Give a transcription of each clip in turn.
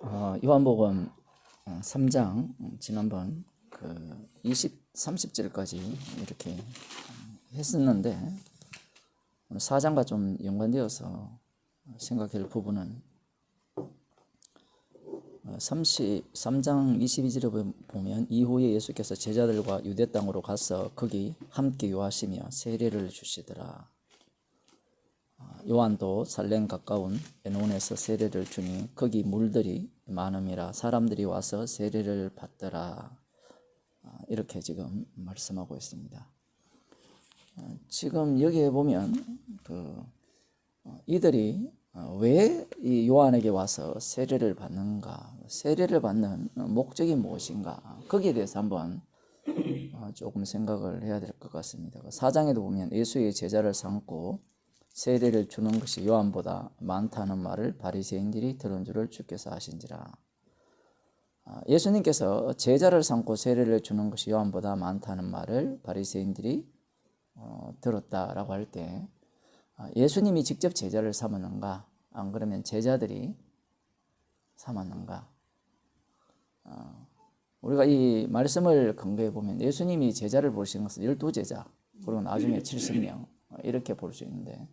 요한복음 3장 지난번 30절까지 이렇게 했었는데 오늘 4장과 좀 연관되어서 생각할 부분은 33장 22절에 보면 이후에 예수께서 제자들과 유대 땅으로 가서 거기 함께 요하시며 세례를 주시더라. 요한도 살렘 가까운 에논에서 세례를 주니 거기 물들이 많음이라 사람들이 와서 세례를 받더라. 이렇게 지금 말씀하고 있습니다. 지금 여기에 보면 이들이 왜 이 요한에게 와서 세례를 받는가, 세례를 받는 목적이 무엇인가, 거기에 대해서 한번 조금 생각을 해야 될 것 같습니다. 4장에도 보면 예수의 제자를 삼고 세례를 주는 것이 요한보다 많다는 말을 바리새인들이 들은 줄을 주께서 아신지라. 예수님께서 제자를 삼고 세례를 주는 것이 요한보다 많다는 말을 바리새인들이 들었다라고 할 때 예수님이 직접 제자를 삼았는가, 안 그러면 제자들이 삼았는가? 우리가 이 말씀을 근거해 보면 예수님이 제자를 보신 것은 12제자, 그리고 나중에 70명 이렇게 볼 수 있는데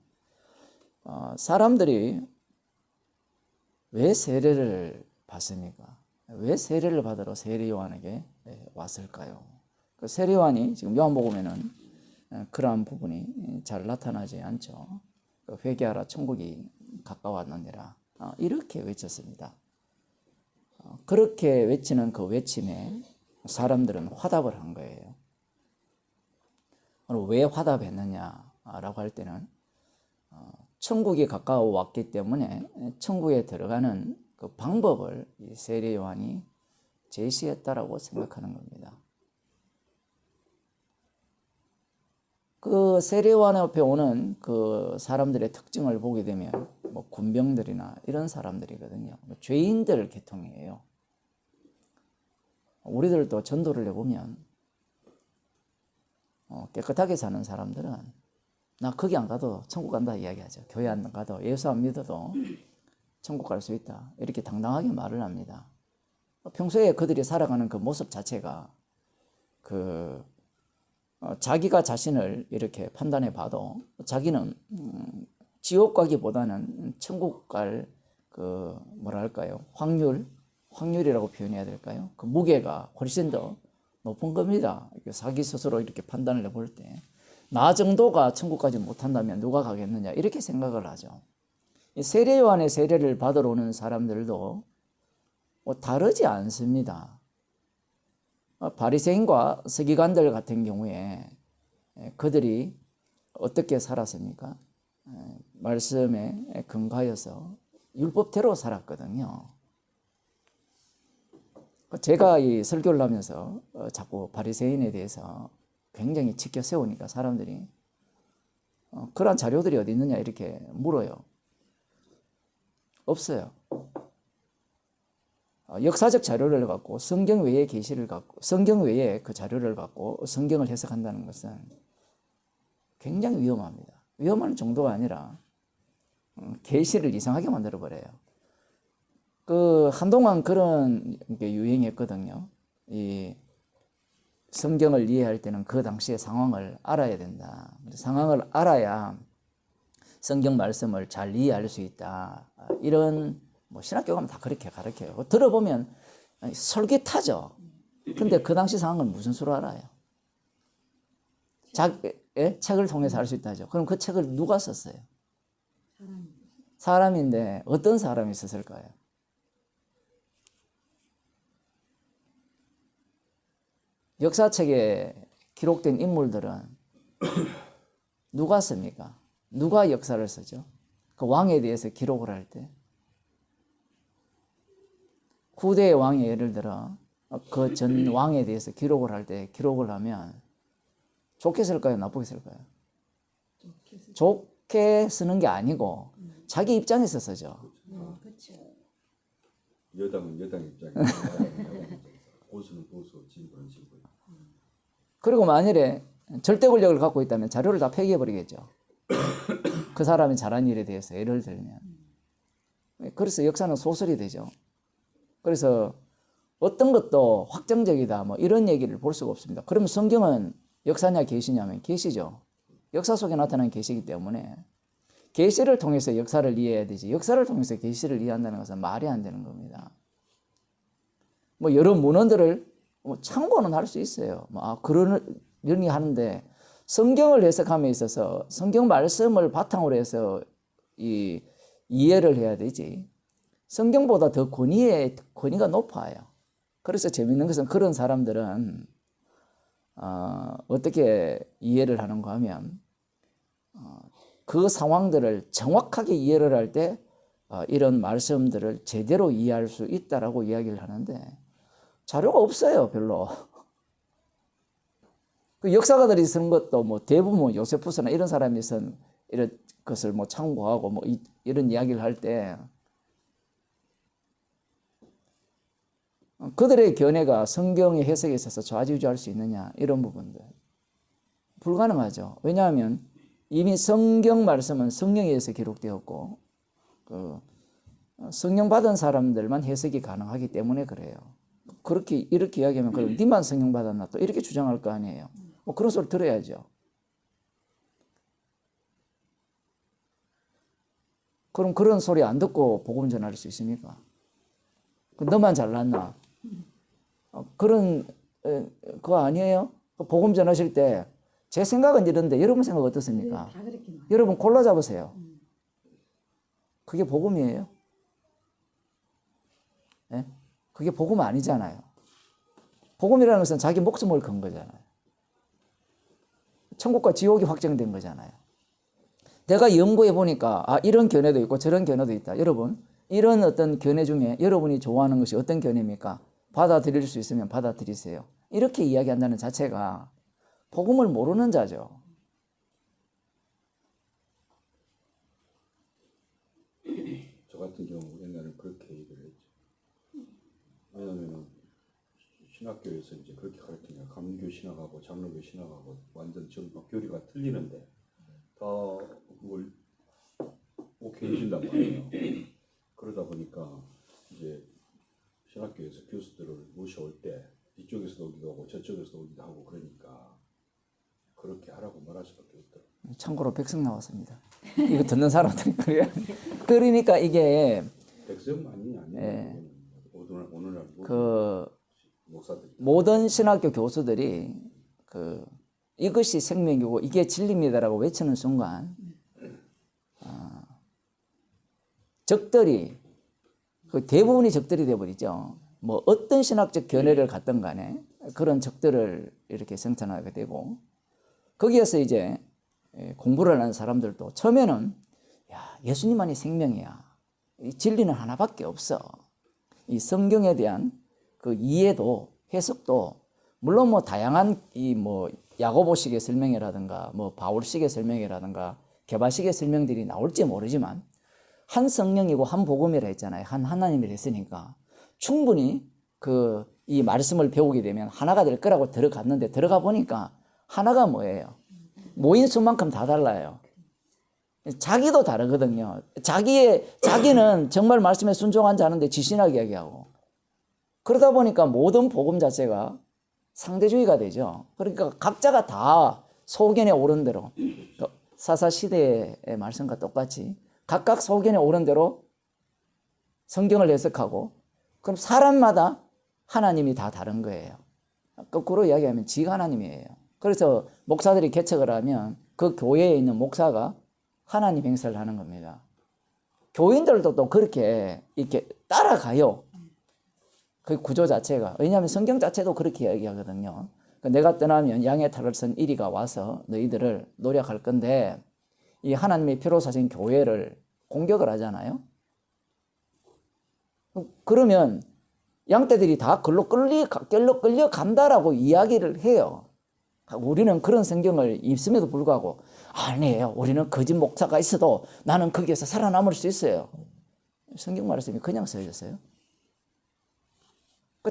사람들이 왜 세례를 받습니까? 왜 세례를 받으러 세례 요한에게 왔을까요? 그 세례 요한이 지금 요한복음에는 그러한 부분이 잘 나타나지 않죠. 회개하라 천국이 가까웠느니라 이렇게 외쳤습니다. 그렇게 외치는 그 외침에 사람들은 화답을 한 거예요. 왜 화답했느냐라고 할 때는 천국이 가까워 왔기 때문에 천국에 들어가는 그 방법을 이 세례 요한이 제시했다라고 생각하는 겁니다. 그 세례 요한 앞에 오는 그 사람들의 특징을 보게 되면 뭐 군병들이나 이런 사람들이거든요. 죄인들 계통이에요. 우리들도 전도를 해보면 깨끗하게 사는 사람들은 나 거기 안 가도 천국 간다 이야기하죠. 교회 안 가도 예수 안 믿어도 천국 갈 수 있다 이렇게 당당하게 말을 합니다. 평소에 그들이 살아가는 그 모습 자체가 자기가 자신을 이렇게 판단해 봐도 자기는 지옥 가기보다는 천국 갈 뭐랄까요, 확률이라고 표현해야 될까요? 그 무게가 훨씬 더 높은 겁니다. 자기 스스로 이렇게 판단을 해볼 때 나 정도가 천국까지 못한다면 누가 가겠느냐 이렇게 생각을 하죠. 세례 요한의 세례를 받으러 오는 사람들도 다르지 않습니다. 바리새인과 서기관들 같은 경우에 그들이 어떻게 살았습니까? 말씀에 근거하여서 율법대로 살았거든요. 제가 이 설교를 하면서 자꾸 바리새인에 대해서 굉장히 지켜 세우니까 사람들이 그런 자료들이 어디 있느냐 이렇게 물어요. 없어요. 역사적 자료를 갖고 성경 외의 계시를 갖고 성경 외의 그 자료를 갖고 성경을 해석한다는 것은 굉장히 위험합니다. 위험한 정도가 아니라 계시를 이상하게 만들어 버려요. 한동안 그런 게 유행했거든요. 이 성경을 이해할 때는 그 당시의 상황을 알아야 된다. 상황을 알아야 성경 말씀을 잘 이해할 수 있다. 이런 신학교 가면 다 그렇게 가르쳐요. 들어보면 솔깃하죠. 근데 그 당시 상황은 무슨 수로 알아요? 책을 통해서 알 수 있다죠. 그럼 그 책을 누가 썼어요? 사람인데 어떤 사람이 썼을까요? 역사책에 기록된 인물들은 누가 씁니까? 누가 역사를 쓰죠? 그 왕에 대해서 기록을 할 때 후대의 왕이 예를 들어 그 전 왕에 대해서 기록을 할 때 기록을 하면 좋게 쓸까요? 나쁘게 쓸까요? 좋게 쓰는 게 아니고 자기 입장에서 쓰죠. 그렇죠. 여당은 여당 입장에 보수는 보수, 진보는 진보. 그리고 만일에 절대 권력을 갖고 있다면 자료를 다 폐기해버리겠죠. 그 사람이 잘한 일에 대해서 예를 들면. 그래서 역사는 소설이 되죠. 그래서 어떤 것도 확정적이다 뭐 이런 얘기를 볼 수가 없습니다. 그러면 성경은 역사냐 계시냐면 계시죠. 역사 속에 나타난 계시이기 때문에 계시를 통해서 역사를 이해해야 되지 역사를 통해서 계시를 이해한다는 것은 말이 안 되는 겁니다. 뭐 여러 문헌들을 뭐 참고는 할 수 있어요. 그러니 하는데 성경을 해석함에 있어서 성경 말씀을 바탕으로 해서 이 이해를 해야 되지 성경보다 더 권위가 높아요. 그래서 재밌는 것은 그런 사람들은 어떻게 이해를 하는가 하면 그 상황들을 정확하게 이해를 할 때 이런 말씀들을 제대로 이해할 수 있다라고 이야기를 하는데 자료가 없어요, 별로. 그 역사가들이 쓰는 것도 뭐 대부분 뭐 요세푸스나 이런 사람이 쓴 이런 것을 뭐 참고하고 뭐 이런 이야기를 할 때 그들의 견해가 성경의 해석에 있어서 좌지우지할 수 있느냐 이런 부분들 불가능하죠. 왜냐하면 이미 성경 말씀은 성령에 의해서 기록되었고 그 성령 받은 사람들만 해석이 가능하기 때문에 그래요. 그렇게 이렇게 이야기하면 그럼 니만 성령 받았나 또 이렇게 주장할 거 아니에요. 뭐 그런 소리 들어야죠. 그럼 그런 소리 안 듣고 복음 전할 수 있습니까? 너만 잘났나? 그거 아니에요? 복음 전하실 때 제 생각은 이런데 여러분 생각 어떻습니까? 여러분 골라 잡으세요. 그게 복음이에요? 네? 그게 복음 아니잖아요. 복음이라는 것은 자기 목숨을 건 거잖아요. 천국과 지옥이 확정된 거잖아요. 내가 연구해 보니까 이런 견해도 있고 저런 견해도 있다. 여러분 이런 어떤 견해 중에 여러분이 좋아하는 것이 어떤 견해입니까? 받아들일 수 있으면 받아들이세요. 이렇게 이야기한다는 자체가 복음을 모르는 자죠. 저 같은 경우 옛날에 그렇게 얘기를 했죠. 왜냐하면 신학교에서 이제 그렇게 가르치냐 감리교 신학하고 장로교 신학하고 완전 전부 교리가 틀리는데 다 그걸 오케이 해준단 말이에요. 그러다 보니까 이제 신학교에서 교수들을 모셔올 때 이쪽에서도 오기도 하고 저쪽에서도 오기도 하고 그러니까 그렇게 하라고 말할 수밖에 없더라고요. 참고로 백성 나왔습니다. 이거 듣는 사람들이 그래요. 그러니까 이게 백성 아니냐 오늘날 목사들 모든 신학교 교수들이 이것이 생명이고 이게 진리입니다라고 외치는 순간 적들이 대부분이 적들이 되어버리죠. 뭐 어떤 신학적 견해를 갖든 간에 그런 적들을 이렇게 생산하게 되고 거기에서 이제 공부를 하는 사람들도 처음에는 예수님만이 생명이야. 이 진리는 하나밖에 없어. 이 성경에 대한 그 이해도 해석도 물론 뭐 다양한 야고보식의 설명이라든가 뭐 바울식의 설명이라든가 개바식의 설명들이 나올지 모르지만 한 성령이고 한 복음이라 했잖아요. 한 하나님이라 했으니까 충분히 이 말씀을 배우게 되면 하나가 될 거라고 들어갔는데 들어가 보니까 하나가 뭐예요? 모인 수만큼 다 달라요. 자기도 다르거든요. 자기는 정말 말씀에 순종한 자는데 지신하게 이야기하고 그러다 보니까 모든 복음 자체가 상대주의가 되죠. 그러니까 각자가 다 소견에 오른 대로 사사시대의 말씀과 똑같이 각각 소견에 오른 대로 성경을 해석하고 그럼 사람마다 하나님이 다 다른 거예요. 거꾸로 이야기하면 지가 하나님이에요. 그래서 목사들이 개척을 하면 그 교회에 있는 목사가 하나님 행사를 하는 겁니다. 교인들도 또 그렇게 이렇게 따라가요. 그 구조 자체가. 왜냐하면 성경 자체도 그렇게 이야기하거든요. 내가 떠나면 양의 탈을 쓴 이리가 와서 너희들을 노력할 건데 이 하나님의 피로 사신 교회를 공격을 하잖아요. 그러면 양떼들이 다 글로 끌려간다라고 이야기를 해요. 우리는 그런 성경을 읽음에도 불구하고 아니에요. 우리는 거짓 목사가 있어도 나는 거기에서 살아남을 수 있어요. 성경 말씀이 그냥 써졌어요.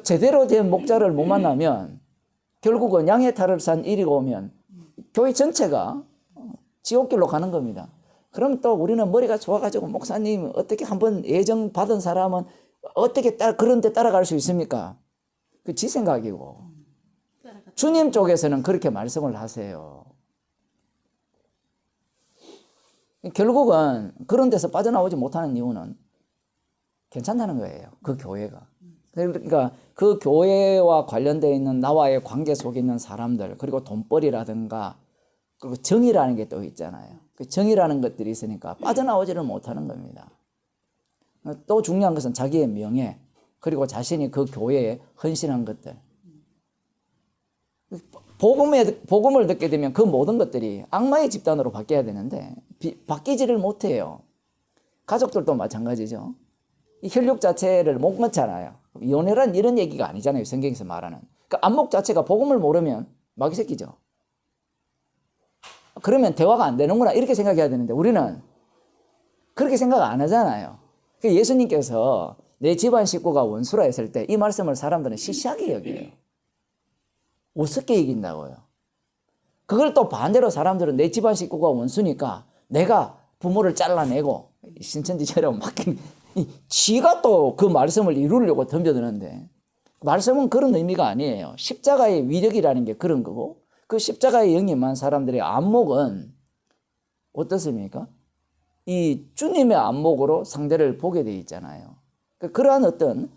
제대로 된 목자를 못 만나면 결국은 양의 탈을 산 이리가 오면 교회 전체가 지옥길로 가는 겁니다. 그럼 또 우리는 머리가 좋아가지고 목사님 어떻게 한번 예정 받은 사람은 어떻게 그런 데 따라갈 수 있습니까? 그 지 생각이고. 주님 쪽에서는 그렇게 말씀을 하세요. 결국은 그런 데서 빠져나오지 못하는 이유는 괜찮다는 거예요. 그 교회가. 그러니까 그 교회와 관련되어 있는 나와의 관계 속에 있는 사람들, 그리고 돈벌이라든가, 그리고 정의라는 게 또 있잖아요. 그 정의라는 것들이 있으니까 빠져나오지를 못하는 겁니다. 또 중요한 것은 자기의 명예, 그리고 자신이 그 교회에 헌신한 것들. 복음을 듣게 되면 그 모든 것들이 악마의 집단으로 바뀌어야 되는데 바뀌지를 못해요. 가족들도 마찬가지죠. 이 혈육 자체를 못 끊잖아요. 이혼이란 이런 얘기가 아니잖아요. 성경에서 말하는. 그러니까 안목 자체가 복음을 모르면 마귀 새끼죠. 그러면 대화가 안 되는구나 이렇게 생각해야 되는데 우리는 그렇게 생각 안 하잖아요. 예수님께서 내 집안 식구가 원수라 했을 때 이 말씀을 사람들은 시시하게 여겨요. 우습게 여긴다고요. 그걸 또 반대로 사람들은 내 집안 식구가 원수니까 내가 부모를 잘라내고 신천지처럼 막 지가 또 그 말씀을 이루려고 덤벼드는데 말씀은 그런 의미가 아니에요. 십자가의 위력이라는 게 그런 거고 그 십자가에 영임한 사람들의 안목은 어떻습니까? 이 주님의 안목으로 상대를 보게 돼 있잖아요. 그러한 어떤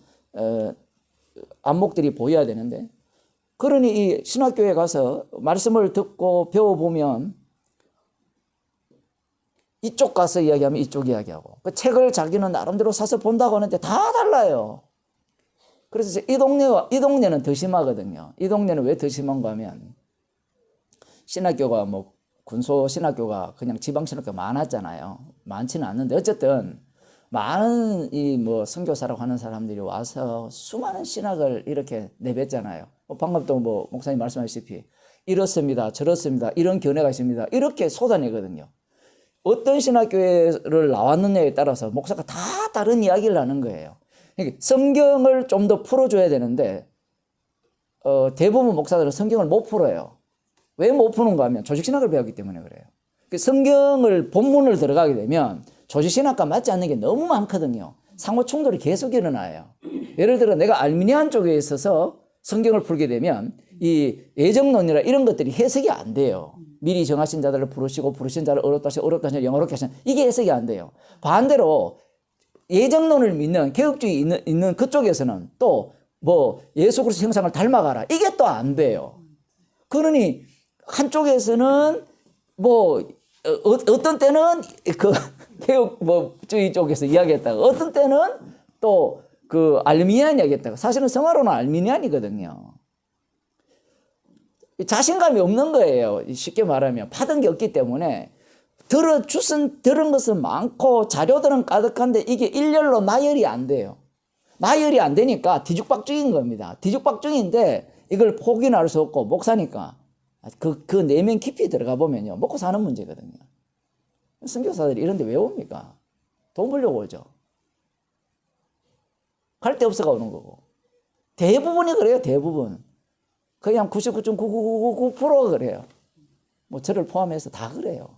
안목들이 보여야 되는데 그러니 이 신학교에 가서 말씀을 듣고 배워보면 이쪽 가서 이야기하면 이쪽 이야기하고 그 책을 자기는 나름대로 사서 본다고 하는데 다 달라요. 그래서 이 동네는 더 심하거든요. 이 동네는 왜 더 심한가 하면 신학교가 뭐 군소 신학교가 그냥 지방 신학교 많았잖아요. 많지는 않는데 어쨌든 많은 이 뭐 선교사라고 하는 사람들이 와서 수많은 신학을 이렇게 내뱉잖아요. 방금 또 뭐 목사님 말씀하셨다시피 이렇습니다, 저렇습니다, 이런 견해가 있습니다. 이렇게 쏟아내거든요. 어떤 신학교를 나왔느냐에 따라서 목사가 다 다른 이야기를 하는 거예요. 그러니까 성경을 좀 더 풀어줘야 되는데 대부분 목사들은 성경을 못 풀어요. 왜 못 푸는가 하면 조직신학을 배웠기 때문에 그래요. 성경을 본문을 들어가게 되면 조직신학과 맞지 않는 게 너무 많거든요. 상호 충돌이 계속 일어나요. 예를 들어 내가 알미니안 쪽에 있어서 성경을 풀게 되면 이 예정론이나 이런 것들이 해석이 안 돼요. 미리 정하신 자들을 부르시고 부르신 자를 어렵다 하시고 영어롭게 하시는 이게 해석이 안 돼요. 반대로 예정론을 믿는 개혁주의 있는 그쪽에서는 또 뭐 예수 그리스도 형상을 닮아가라 이게 또 안 돼요. 그러니 한쪽에서는 뭐 어떤 때는 그 개혁주의 쪽에서 이야기했다가 어떤 때는 또 그 알미니안 이야기했다가 사실은 성화로는 알미니안이거든요. 자신감이 없는 거예요. 쉽게 말하면 받은 게 없기 때문에 들은 것은 많고 자료들은 가득한데 이게 일렬로 나열이 안 돼요. 나열이 안 되니까 뒤죽박죽인 겁니다. 뒤죽박죽인데 이걸 포기는 할 수 없고 목사니까 그 내면 깊이 들어가 보면요. 먹고 사는 문제거든요. 선교사들이 이런 데 왜 옵니까? 돈 벌려고 오죠. 갈 데 없어가 오는 거고. 대부분이 그래요. 대부분. 그냥 99.9999%가 그래요. 뭐 저를 포함해서 다 그래요.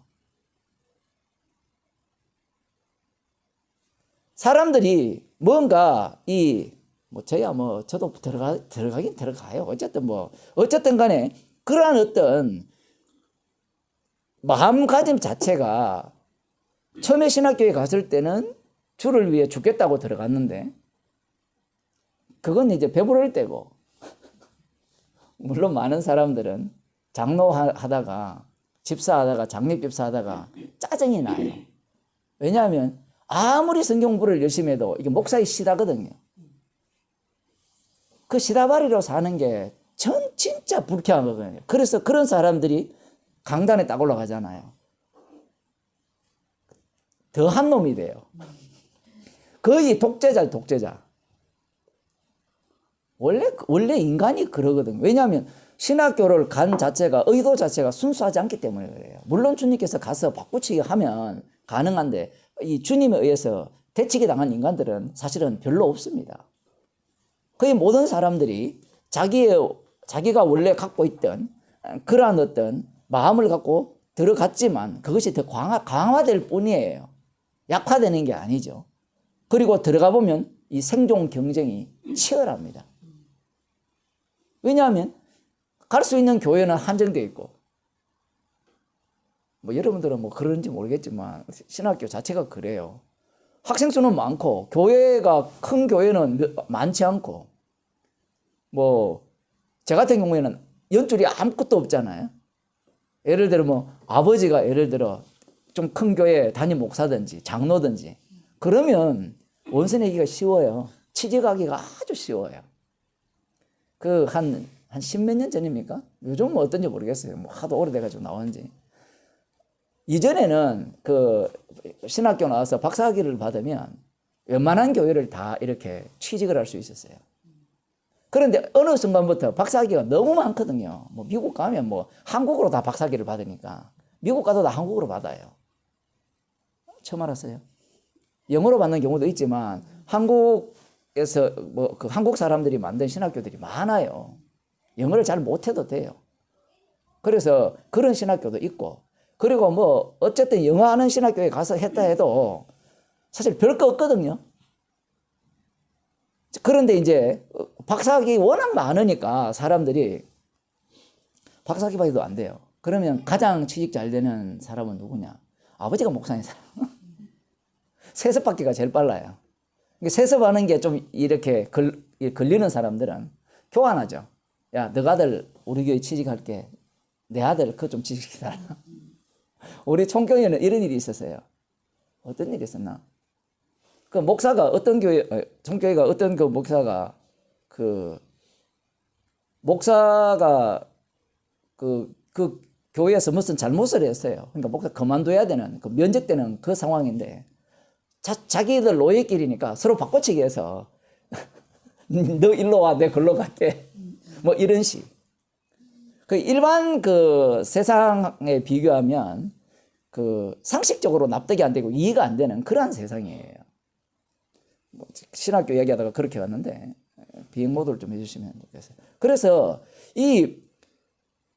사람들이 뭔가 저야 뭐 저도 들어가긴 들어가요. 어쨌든 간에 그러한 어떤 마음가짐 자체가 처음에 신학교에 갔을 때는 주를 위해 죽겠다고 들어갔는데 그건 이제 배부를 때고 물론 많은 사람들은 장로 하다가 집사하다가 장립집사 하다가 짜증이 나요. 왜냐하면 아무리 성경 공부를 열심히 해도 이게 목사의 시다거든요. 그 시다바리로 사는 게 진짜 불쾌한 거거든요. 그래서 그런 사람들이 강단에 딱 올라가잖아요. 더한 놈이 돼요. 거의 독재자. 원래 인간이 그러거든요. 왜냐하면 신학교를 간 자체가 의도 자체가 순수하지 않기 때문에 그래요. 물론 주님께서 가서 바꾸치기 하면 가능한데 이 주님에 의해서 대치기 당한 인간들은 사실은 별로 없습니다. 거의 모든 사람들이 자기가 원래 갖고 있던 그러한 어떤 마음을 갖고 들어갔지만 그것이 더 강화될 뿐이에요. 약화되는 게 아니죠. 그리고 들어가 보면 이 생존 경쟁이 치열합니다. 왜냐하면 갈 수 있는 교회는 한정되어 있고, 뭐 여러분들은 뭐 그런지 모르겠지만 신학교 자체가 그래요. 학생 수는 많고 교회가 큰 교회는 많지 않고, 뭐 제 같은 경우에는 연줄이 아무것도 없잖아요. 예를 들어 뭐 아버지가 예를 들어 좀 큰 교회 담임 목사든지 장로든지 그러면 원서 내기가 쉬워요. 취직하기가 아주 쉬워요. 그 한 십몇 년 전입니까? 요즘은 어떤지 모르겠어요. 뭐 하도 오래돼가지고 나온지. 이전에는 그 신학교 나와서 박사학위를 받으면 웬만한 교회를 다 이렇게 취직을 할 수 있었어요. 그런데 어느 순간부터 박사학위가 너무 많거든요. 뭐 미국 가면 뭐 한국어로 다 박사학위를 받으니까 미국 가도 다 한국어로 받아요. 처음 알았어요. 영어로 받는 경우도 있지만 한국에서 뭐 그 한국 사람들이 만든 신학교들이 많아요. 영어를 잘 못해도 돼요. 그래서 그런 신학교도 있고, 그리고 뭐 어쨌든 영어 하는 신학교에 가서 했다 해도 사실 별거 없거든요. 그런데 이제 박사학위 워낙 많으니까 사람들이 박사학위 받아도 안 돼요. 그러면 가장 취직 잘 되는 사람은 누구냐? 아버지가 목사인 사람. 세습받기가 제일 빨라요. 세습하는 게 좀 이렇게 걸리는 사람들은 교환하죠. 야, 너가 아들 우리 교회 취직할게. 내 아들 그거 좀 취직시켜달라. 우리 총경에는 이런 일이 있었어요. 어떤 일이 있었나? 그 목사가 어떤 교회, 총교회가 어떤 그 목사가 그 교회에서 무슨 잘못을 했어요. 그러니까 목사 그만둬야 되는, 그 면직되는 그 상황인데 자기들 노예끼리니까 서로 바꿔치기 해서 너 일로 와, 내 걸로 갈게. 뭐 이런 식. 그 일반 그 세상에 비교하면 그 상식적으로 납득이 안 되고 이해가 안 되는 그러한 세상이에요. 뭐 신학교 얘기하다가 그렇게 갔는데 비행 모드를 좀 해주시면 좋겠어요. 그래서 이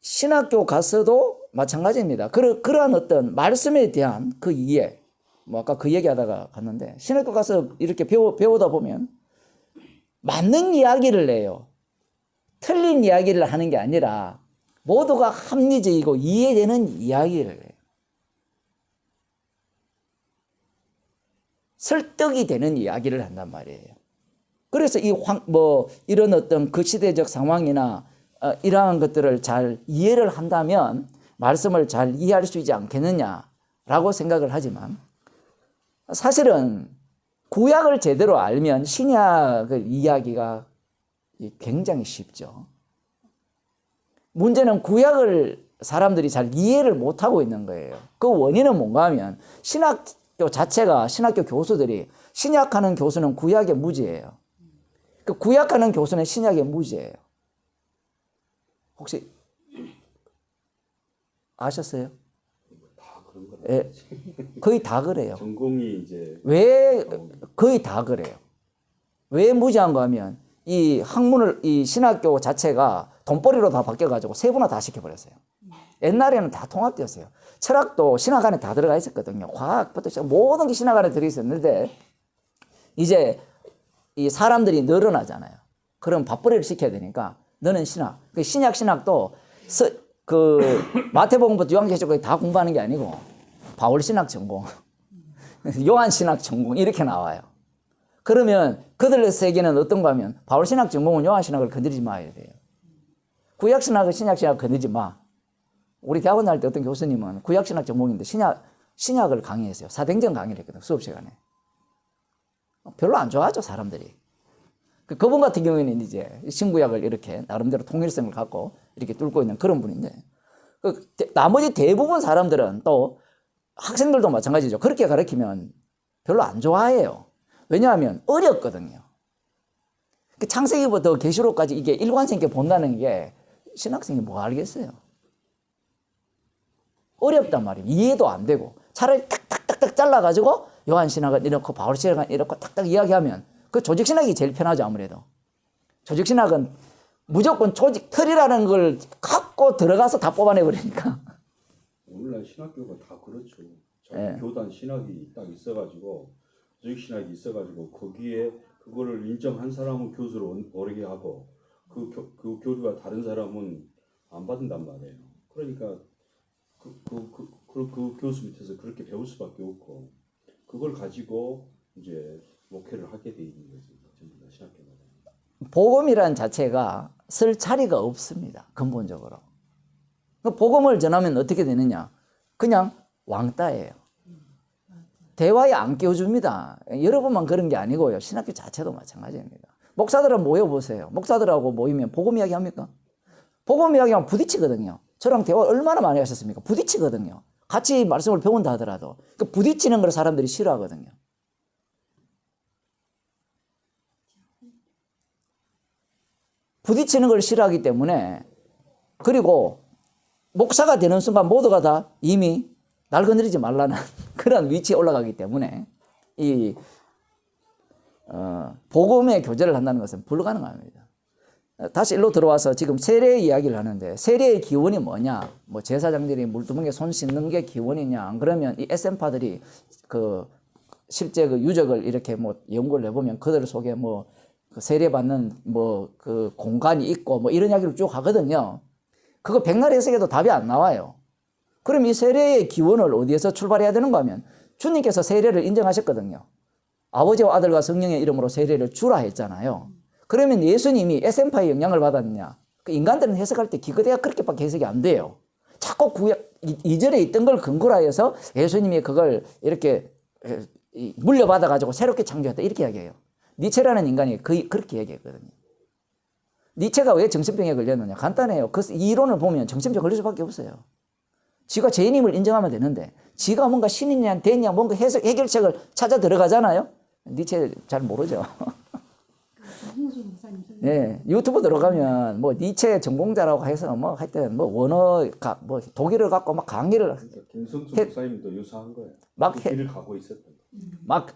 신학교 가서도 마찬가지입니다. 그러한 어떤 말씀에 대한 그 이해, 뭐 아까 그 얘기하다가 갔는데 신학교 가서 이렇게 배우다 보면 맞는 이야기를 해요. 틀린 이야기를 하는 게 아니라 모두가 합리적이고 이해되는 이야기를 해요. 설득이 되는 이야기를 한단 말이에요. 그래서 이런 어떤 그 시대적 상황이나 이러한 것들을 잘 이해를 한다면 말씀을 잘 이해할 수 있지 않겠느냐라고 생각을 하지만 사실은 구약을 제대로 알면 신약을 이해하기가 굉장히 쉽죠. 문제는 구약을 사람들이 잘 이해를 못하고 있는 거예요. 그 원인은 뭔가 하면 신학교 자체가, 신학교 교수들이 신약하는 교수는 구약의 무지예요. 그 구약하는 교수는 신약의 무지예요. 혹시 아셨어요? 다 그런 거라. 예, 거의 다 그래요. 전공이 이제 왜 거의 다 그래요. 왜 무지한가 하면 이 학문을, 이 신학교 자체가 돈벌이로 다 바뀌어가지고 세분화 다 시켜버렸어요. 옛날에는 다 통합되었어요. 철학도 신학 안에 다 들어가 있었거든요. 과학부터 시작 모든 게 신학 안에 들어있었는데 이제 이 사람들이 늘어나잖아요. 그럼 밥벌이를 시켜야 되니까 너는 신학. 그 신약도 그 마태복음부터 요한계시록까지 다 공부하는 게 아니고 바울 신학 전공, 요한 신학 전공 이렇게 나와요. 그러면 그들의 세계는 어떤가 하면 바울 신학 전공은 요한 신학을 건드리지 마야 돼요. 구약 신학을 신약 신학 건드리지 마. 우리 대학원 다닐 때 어떤 교수님은 구약 신학 전공인데 신약을 강의했어요. 사도행전 강의를 했거든요. 수업 시간에. 별로 안 좋아하죠, 사람들이. 그분 같은 경우에는 이제 신구약을 이렇게 나름대로 통일성을 갖고 이렇게 뚫고 있는 그런 분인데, 나머지 대부분 사람들은 또 학생들도 마찬가지죠. 그렇게 가르치면 별로 안 좋아해요. 왜냐하면 어렵거든요. 창세기부터 계시록까지 이게 일관성 있게 본다는 게 신학생이 뭐 알겠어요? 어렵단 말이에요. 이해도 안 되고. 차라리 탁탁탁탁 잘라가지고 요한신학은 이렇고 바울신학은 이렇고 탁탁 이야기하면 그 조직신학이 제일 편하죠, 아무래도. 조직신학은 무조건 조직 틀이라는 걸 갖고 들어가서 다 뽑아내버리니까. 오늘날 신학교가 다 그렇죠. 자기 예. 교단 신학이 딱 있어가지고 조직 신학이 있어가지고 거기에 그거를 인정한 사람은 교수로 오르게 하고 그 교류가 다른 사람은 안 받는단 말이에요. 그러니까 그 교수 밑에서 그렇게 배울 수밖에 없고 그걸 가지고 이제 목회를 하게 돼 있는 거지. 전부 다 신학교마다. 복음이란 자체가 쓸 자리가 없습니다. 근본적으로. 그 복음을 전하면 어떻게 되느냐? 그냥 왕따예요. 대화에 안 끼워줍니다. 여러분만 그런 게 아니고요. 신학교 자체도 마찬가지입니다. 목사들은 모여보세요. 목사들하고 모이면 복음 이야기 합니까? 복음 이야기하면 부딪히거든요. 저랑 대화 얼마나 많이 하셨습니까? 부딪히거든요. 같이 말씀을 배운다 하더라도. 그 부딪히는 걸 사람들이 싫어하거든요. 부딪히는 걸 싫어하기 때문에, 그리고 목사가 되는 순간 모두가 다 이미 날 건드리지 말라는 그런 위치에 올라가기 때문에 이 복음의 교제를 한다는 것은 불가능합니다. 다시 일로 들어와서 지금 세례 이야기를 하는데, 세례의 기원이 뭐냐? 뭐 제사장들이 물두멍에 손 씻는 게 기원이냐? 안 그러면 이 SM파들이 그 실제 그 유적을 이렇게 뭐 연구를 해보면 그들 속에 뭐 그 세례 받는 뭐 그 공간이 있고 뭐 이런 이야기를 쭉 하거든요. 그거 백날 해석해도 답이 안 나와요. 그럼 이 세례의 기원을 어디에서 출발해야 되는가 하면, 주님께서 세례를 인정하셨거든요. 아버지와 아들과 성령의 이름으로 세례를 주라 했잖아요. 그러면 예수님이 SM파의 영향을 받았느냐? 그 인간들은 해석할 때 기껏해야 그렇게밖에 해석이 안 돼요. 자꾸 구약 2절에 있던 걸 근거로 해서 예수님이 그걸 이렇게 물려받아가지고 새롭게 창조했다 이렇게 이야기해요. 니체라는 인간이 그렇게 얘기했거든요. 니체가 왜 정신병에 걸렸느냐? 간단해요. 그 이론을 보면 정신병 걸릴 수밖에 없어요. 지가 죄인임을 인정하면 되는데, 지가 뭔가 신이냐 됐냐 뭔가 해결책을 찾아 들어가잖아요. 니체 잘 모르죠. 네, 유튜브 들어가면 뭐 니체 전공자라고 해서 뭐 하여튼 뭐 원어가 뭐 독일을 갖고 막 강의를 그러니까 김성수 목사님도 유사한 거예요. 막 그 길을 가고 있었던 거.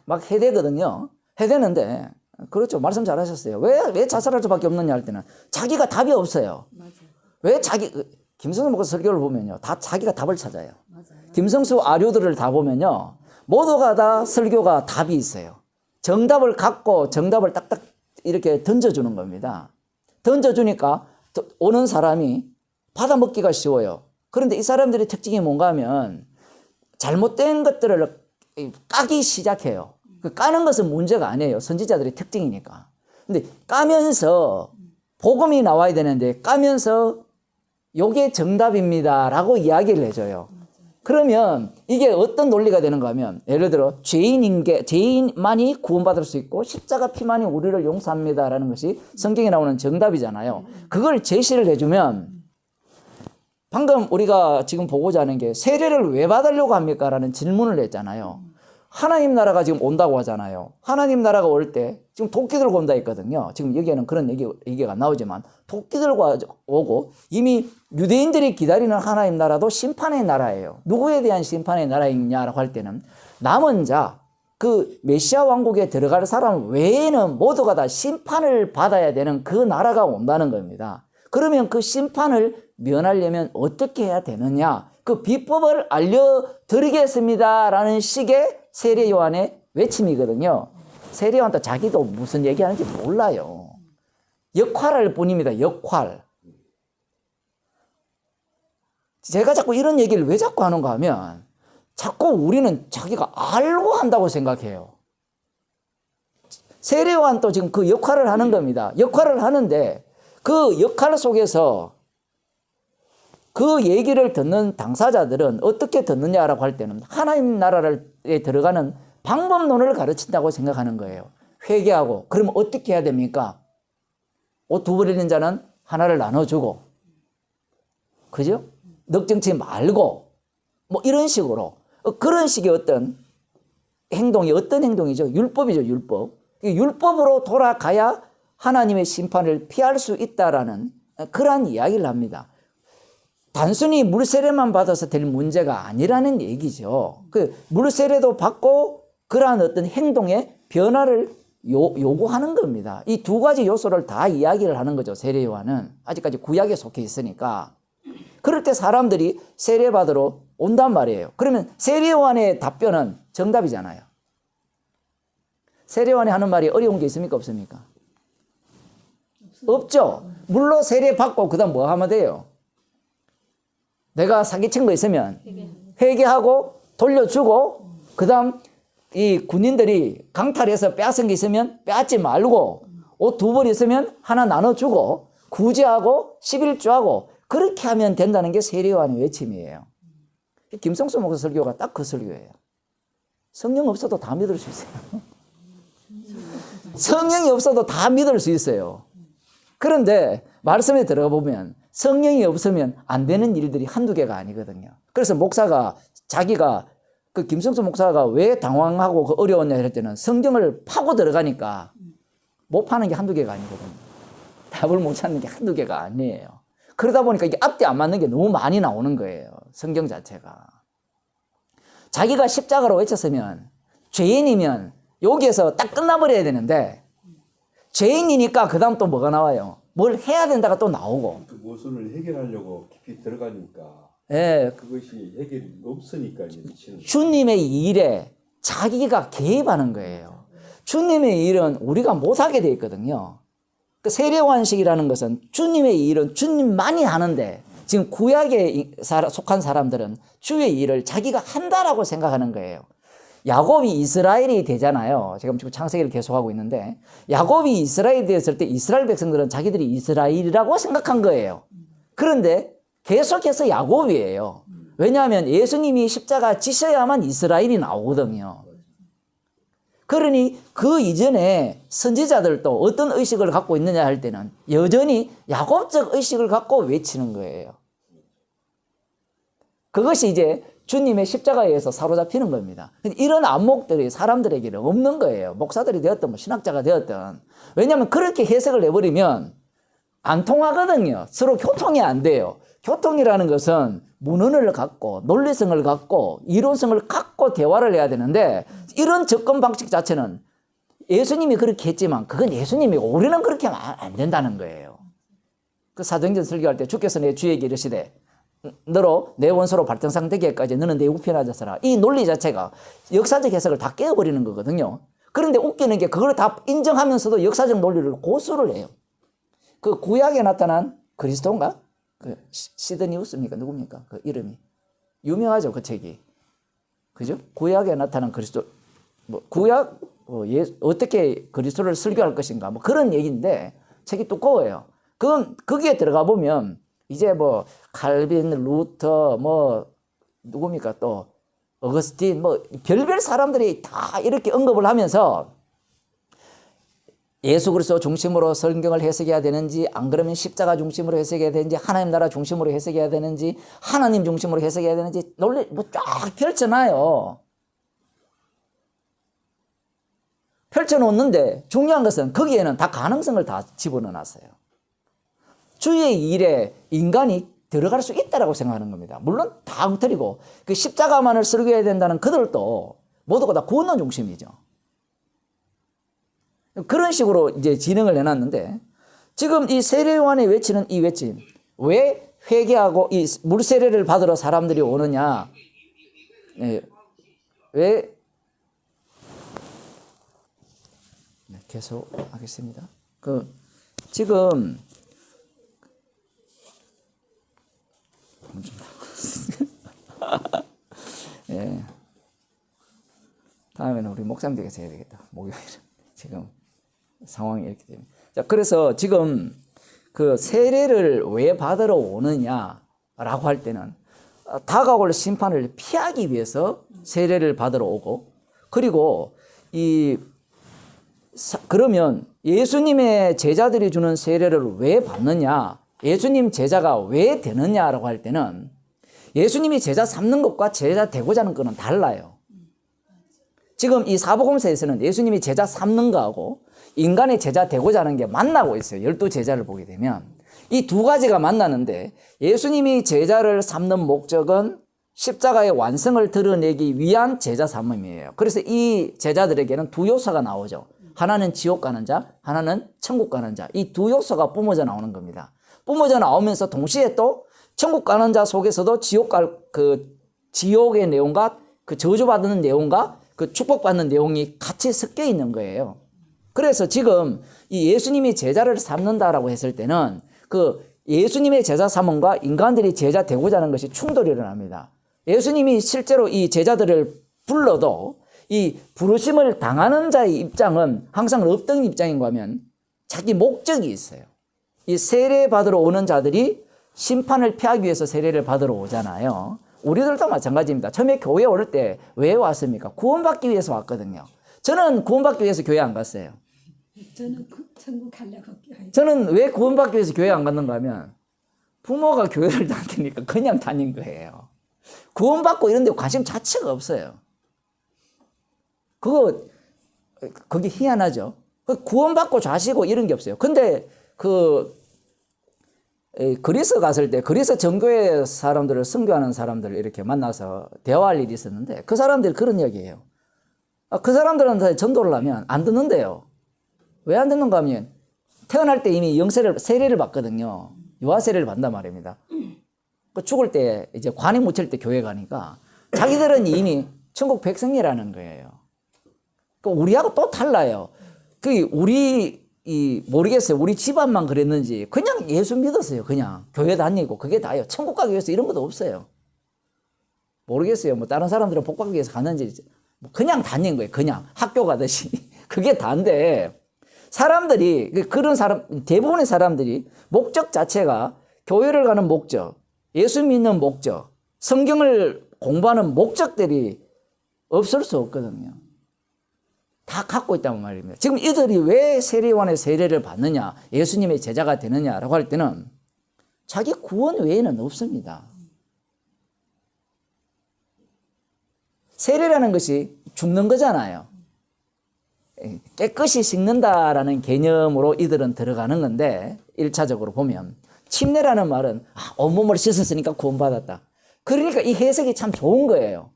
막 해대거든요. 해대는데, 그렇죠. 말씀 잘하셨어요. 왜 자살할 수밖에 없느냐 할 때는 자기가 답이 없어요. 맞아요. 왜 김성수 목사 설교를 보면요, 다 자기가 답을 찾아요. 맞아요. 김성수 아류들을 다 보면요, 모두가 다 설교가 답이 있어요. 정답을 갖고 정답을 딱딱 이렇게 던져주는 겁니다. 던져주니까 오는 사람이 받아먹기가 쉬워요. 그런데 이 사람들의 특징이 뭔가 하면 잘못된 것들을 까기 시작해요. 그 까는 것은 문제가 아니에요. 선지자들의 특징이니까. 근데 까면서 복음이 나와야 되는데 까면서 요게 정답입니다 라고 이야기를 해줘요. 그러면 이게 어떤 논리가 되는가 하면, 예를 들어 죄인만이 구원받을 수 있고 십자가 피만이 우리를 용서합니다 라는 것이 성경에 나오는 정답이잖아요. 그걸 제시를 해주면, 방금 우리가 지금 보고자 하는 게 세례를 왜 받으려고 합니까? 라는 질문을 했잖아요. 하나님 나라가 지금 온다고 하잖아요. 하나님 나라가 올 때 지금 도끼 들고 온다 했거든요. 지금 여기에는 그런 얘기가 나오지만, 도끼 들고 오고, 이미 유대인들이 기다리는 하나님 나라도 심판의 나라예요. 누구에 대한 심판의 나라이냐라고 할 때는 남은 자, 그 메시아 왕국에 들어갈 사람 외에는 모두가 다 심판을 받아야 되는 그 나라가 온다는 겁니다. 그러면 그 심판을 면하려면 어떻게 해야 되느냐? 그 비법을 알려드리겠습니다라는 식의 세례 요한의 외침이거든요. 세례 요한도 자기도 무슨 얘기하는지 몰라요. 역할할 뿐입니다. 역할. 제가 자꾸 이런 얘기를 왜 자꾸 하는가 하면, 자꾸 우리는 자기가 알고 한다고 생각해요. 세례 요한도 지금 그 역할을 하는 겁니다. 역할을 하는데 그 역할 속에서 그 얘기를 듣는 당사자들은 어떻게 듣느냐라고 할 때는 하나님 나라에 들어가는 방법론을 가르친다고 생각하는 거예요. 회개하고, 그러면 어떻게 해야 됩니까? 옷 두 벌 잃는 자는 하나를 나눠주고, 그죠? 넉정치 말고, 뭐 이런 식으로, 그런 식의 어떤 행동이죠? 율법이죠, 율법. 율법으로 돌아가야 하나님의 심판을 피할 수 있다라는 그러한 이야기를 합니다. 단순히 물세례만 받아서 될 문제가 아니라는 얘기죠. 그 물세례도 받고 그러한 어떤 행동의 변화를 요구하는 겁니다. 이 두 가지 요소를 다 이야기를 하는 거죠. 세례 요한은 아직까지 구약에 속해 있으니까. 그럴 때 사람들이 세례 받으러 온단 말이에요. 그러면 세례 요한의 답변은 정답이잖아요. 세례요한이 하는 말이 어려운 게 있습니까? 없습니까? 없죠. 물론 세례 받고 그다음 뭐 하면 돼요? 내가 사기친 거 있으면 회개하고 돌려주고 그다음 이 군인들이 강탈해서 빼앗은 게 있으면 빼앗지 말고 옷 2벌 있으면 하나 나눠주고 구제하고 11조하고 그렇게 하면 된다는 게 세례요한의 외침이에요. 김성수 목사 설교가 딱 그 설교예요. 성령 없어도 다 믿을 수 있어요. 성령이 없어도 다 믿을 수 있어요. 그런데 말씀에 들어가 보면 성령이 없으면 안 되는 일들이 한두 개가 아니거든요. 그래서 목사가 자기가 그 김성수 목사가 왜 당황하고 그 어려웠냐 할 때는 성경을 파고 들어가니까 못 파는 게 한두 개가 아니거든요. 답을 못 찾는 게 한두 개가 아니에요. 그러다 보니까 이게 앞뒤 안 맞는 게 너무 많이 나오는 거예요. 성경 자체가. 자기가 십자가로 외쳤으면 죄인이면 여기에서 딱 끝나버려야 되는데 죄인이니까 그 다음 또 뭐가 나와요? 뭘 해야 된다가 또 나오고. 그 모순을 해결하려고 깊이 들어가니까 예, 그것이 해결이 없으니까 이제 미치는 주님의 일에 자기가 개입하는 거예요. 주님의 일은 우리가 못하게 돼 있거든요. 그 세례요한식이라는 것은 주님의 일은 주님만이 하는데 지금 구약에 속한 사람들은 주의 일을 자기가 한다라고 생각하는 거예요. 야곱이 이스라엘이 되잖아요. 지금 창세기를 계속하고 있는데 야곱이 이스라엘이 되었을 때 이스라엘 백성들은 자기들이 이스라엘이라고 생각한 거예요. 그런데 계속해서 야곱이에요. 왜냐하면 예수님이 십자가 지셔야만 이스라엘이 나오거든요. 그러니 그 이전에 선지자들도 어떤 의식을 갖고 있느냐 할 때는 여전히 야곱적 의식을 갖고 외치는 거예요. 그것이 이제 주님의 십자가에 의해서 사로잡히는 겁니다. 이런 안목들이 사람들에게는 없는 거예요. 목사들이 되었든 뭐 신학자가 되었든. 왜냐하면 그렇게 해석을 해버리면 안 통하거든요. 서로 교통이 안 돼요. 교통이라는 것은 문헌을 갖고 논리성을 갖고 이론성을 갖고 대화를 해야 되는데 이런 접근 방식 자체는 예수님이 그렇게 했지만 그건 예수님이고 우리는 그렇게 하면 안 된다는 거예요. 그 사도행전 설교할 때 주께서 내 주에게 이르시되 너로 내 원수로 발등상 되기까지 너는 내 우편에 앉았으라. 이 논리 자체가 역사적 해석을 다 깨어버리는 거거든요. 그런데 웃기는 게 그걸 다 인정하면서도 역사적 논리를 고수를 해요. 그 구약에 나타난 그리스도인가? 그 시드니우스입니까? 누굽니까? 그 이름이 유명하죠, 그 책이. 그죠? 구약에 나타난 그리스도, 뭐 구약 어떻게 그리스도를 설교할 것인가? 뭐 그런 얘기인데 책이 두꺼워요. 그건 거기에 들어가 보면 이제 뭐 칼빈, 루터, 뭐 누굽니까? 또 어거스틴, 뭐 별별 사람들이 다 이렇게 언급을 하면서 예수 그리스도 중심으로 성경을 해석해야 되는지 안 그러면 십자가 중심으로 해석해야 되는지 하나님 나라 중심으로 해석해야 되는지 하나님 중심으로 해석해야 되는지 논리 뭐 쫙 펼쳐놔요. 펼쳐놓는데 중요한 것은 거기에는 다 가능성을 다 집어넣어놨어요. 주의 일에 인간이 들어갈 수 있다라고 생각하는 겁니다. 물론 다 엉터리고 그 십자가만을 설교해야 된다는 그들도 모두가 다 구원 중심이죠. 그런 식으로 이제 진행을 해놨는데 지금 이 세례요한이 외치는 이 외침 왜 회개하고 이 물세례를 받으러 사람들이 오느냐? 네, 왜? 네, 계속 하겠습니다. 그 지금 예. 다음에는 우리 목사님들께서 해야 되겠다. 목요일 지금 상황이 이렇게 됩니다. 자, 그래서 지금 그 세례를 왜 받으러 오느냐라고 할 때는 다가올 심판을 피하기 위해서 세례를 받으러 오고 그리고 그러면 예수님의 제자들이 주는 세례를 왜 받느냐? 예수님 제자가 왜 되느냐라고 할 때는 예수님이 제자 삼는 것과 제자 되고자 하는 것은 달라요. 지금 이 사복음서에서는 예수님이 제자 삼는 거하고 인간의 제자 되고자 하는 게 만나고 있어요. 12제자를 보게 되면 이 두 가지가 만나는데 예수님이 제자를 삼는 목적은 십자가의 완성을 드러내기 위한 제자 삼음이에요. 그래서 이 제자들에게는 두 요소가 나오죠. 하나는 지옥 가는 자, 하나는 천국 가는 자. 이 두 요소가 뿜어져 나오는 겁니다. 뿜어져 나오면서 동시에 또 천국 가는 자 속에서도 지옥 갈 그 지옥의 내용과 그 저주받는 내용과 그 축복받는 내용이 같이 섞여 있는 거예요. 그래서 지금 이 예수님이 제자를 삼는다라고 했을 때는 그 예수님의 제자 삼음과 인간들이 제자 되고자 하는 것이 충돌이 일어납니다. 예수님이 실제로 이 제자들을 불러도 이 부르심을 당하는 자의 입장은 항상 어떤 입장인가 하면 자기 목적이 있어요. 이 세례 받으러 오는 자들이 심판을 피하기 위해서 세례를 받으러 오잖아요. 우리들도 마찬가지입니다. 처음에 교회에 올 때 왜 왔습니까? 구원받기 위해서 왔거든요. 저는 구원받기 위해서 교회 안 갔어요. 저는 천국 가려고 교회. 저는 왜 구원받기 위해서 교회 안 갔는가 하면 부모가 교회를 다니니까 그냥 다닌 거예요. 구원받고 이런 데 관심 자체가 없어요. 그게 희한하죠. 구원받고 좌시고 이런 게 없어요. 근데 그리스 갔을 때 그리스 정교회 사람들을 선교하는 사람들을 이렇게 만나서 대화할 일이 있었는데 그 사람들이 그런 이야기예요. 그 사람들한테 전도를 하면 안 듣는데요. 왜 안 듣는가 하면 태어날 때 이미 세례를 받거든요. 유아 세례를 받는단 말입니다. 죽을 때 이제 관이 묻힐 때 교회 가니까 자기들은 이미 천국 백성이라는 거예요. 우리하고 또 달라요. 모르겠어요. 우리 집안만 그랬는지 그냥 예수 믿었어요. 그냥 교회 다니고 그게 다예요. 천국 가기 위해서 이런 것도 없어요. 모르겠어요. 뭐 다른 사람들은 복 받기 위해서 갔는지 그냥 다닌 거예요. 그냥 학교 가듯이. 그게 다인데 사람들이 대부분의 사람들이 목적 자체가 교회를 가는 목적, 예수 믿는 목적, 성경을 공부하는 목적들이 없을 수 없거든요. 다 갖고 있단 말입니다. 지금 이들이 왜 세례요한의 세례를 받느냐, 예수님의 제자가 되느냐라고 할 때는 자기 구원 외에는 없습니다. 세례라는 것이 죽는 거잖아요. 깨끗이 씻는다라는 개념으로 이들은 들어가는 건데 1차적으로 보면 침례라는 말은 온몸을 씻었으니까 구원받았다. 그러니까 이 해석이 참 좋은 거예요.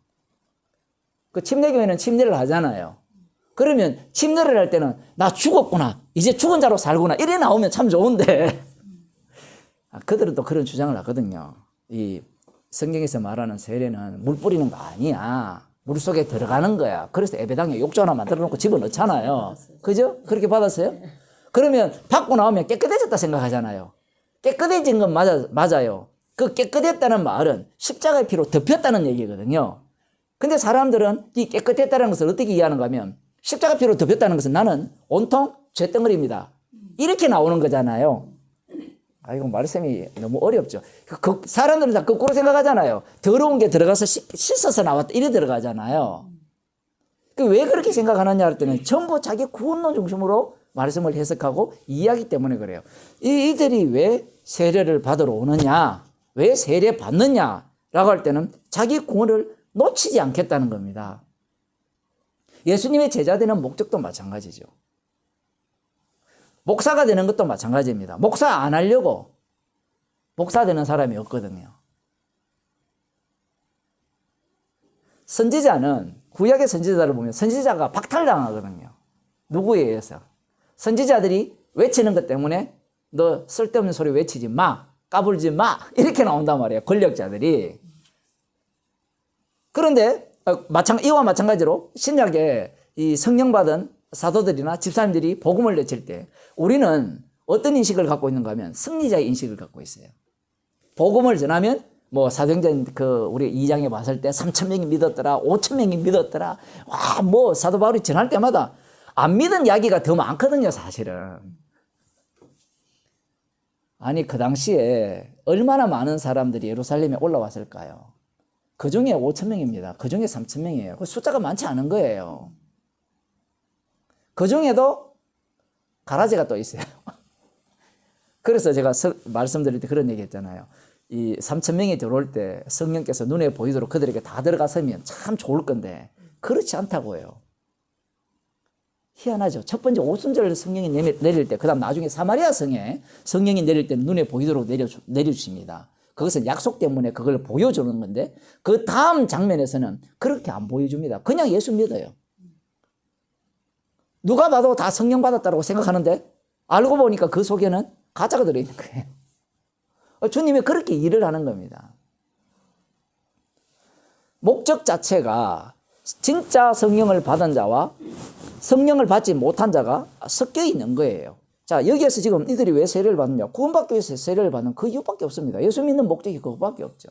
그 침례교회는 침례를 하잖아요. 그러면 침례를 할 때는 나 죽었구나, 이제 죽은 자로 살구나 이래 나오면 참 좋은데 그들은 또 그런 주장을 하거든요. 이 성경에서 말하는 세례는 물 뿌리는 거 아니야. 물 속에 들어가는 거야. 그래서 예배당에 욕조 하나 만들어 놓고 집어넣잖아요. 그죠? 그렇게 받았어요? 그러면 받고 나오면 깨끗해졌다 생각하잖아요. 깨끗해진 건 맞아요. 그 깨끗했다는 말은 십자가의 피로 덮였다는 얘기거든요. 근데 사람들은 이 깨끗했다는 것을 어떻게 이해하는가 하면 십자가 피로 덮였다는 것은 나는 온통 죄덩어리입니다. 이렇게 나오는 거잖아요. 이거 말씀이 너무 어렵죠. 사람들은 다 거꾸로 생각하잖아요. 더러운 게 들어가서 씻어서 나왔다 이래 들어가잖아요. 왜 그렇게 생각하느냐 할 때는 전부 자기 구원론 중심으로 말씀을 해석하고 이해하기 때문에 그래요. 이들이 왜 세례를 받으러 오느냐, 왜 세례 받느냐라고 할 때는 자기 구원을 놓치지 않겠다는 겁니다. 예수님의 제자 되는 목적도 마찬가지죠. 목사가 되는 것도 마찬가지입니다. 목사 안 하려고 목사 되는 사람이 없거든요. 선지자는 구약의 선지자를 보면 선지자가 박탈당하거든요. 누구에 의해서? 선지자들이 외치는 것 때문에 너 쓸데없는 소리 외치지 마, 까불지 마 이렇게 나온단 말이에요. 권력자들이. 그런데 이와 마찬가지로 신약에 이 성령 받은 사도들이나 집사님들이 복음을 외칠 때 우리는 어떤 인식을 갖고 있는가 하면 승리자의 인식을 갖고 있어요. 복음을 전하면 사도행전 우리 2장에 봤을 때 3,000명이 믿었더라, 5,000명이 믿었더라. 사도 바울이 전할 때마다 안 믿은 이야기가 더 많거든요, 사실은. 아니, 그 당시에 얼마나 많은 사람들이 예루살렘에 올라왔을까요? 그 중에 5,000명입니다. 그 중에 3,000명이에요. 그 숫자가 많지 않은 거예요. 그 중에도 가라지가 또 있어요. 그래서 제가 말씀드릴 때 그런 얘기 했잖아요. 이 3,000명이 들어올 때 성령께서 눈에 보이도록 그들에게 다 들어갔으면 참 좋을 건데 그렇지 않다고요. 희한하죠. 첫 번째 오순절 성령이 내릴 때, 그 다음 나중에 사마리아 성에 성령이 내릴 때는 눈에 보이도록 내려주십니다. 그것은 약속 때문에 그걸 보여주는 건데 그 다음 장면에서는 그렇게 안 보여줍니다. 그냥 예수 믿어요. 누가 봐도 다 성령 받았다고 생각하는데 알고 보니까 그 속에는 가짜가 들어있는 거예요. 주님이 그렇게 일을 하는 겁니다. 목적 자체가 진짜 성령을 받은 자와 성령을 받지 못한 자가 섞여 있는 거예요. 자, 여기에서 지금 이들이 왜 세례를 받느냐? 구원받기 위해서 세례를 받는 그 이유밖에 없습니다. 예수 믿는 목적이 그거밖에 없죠.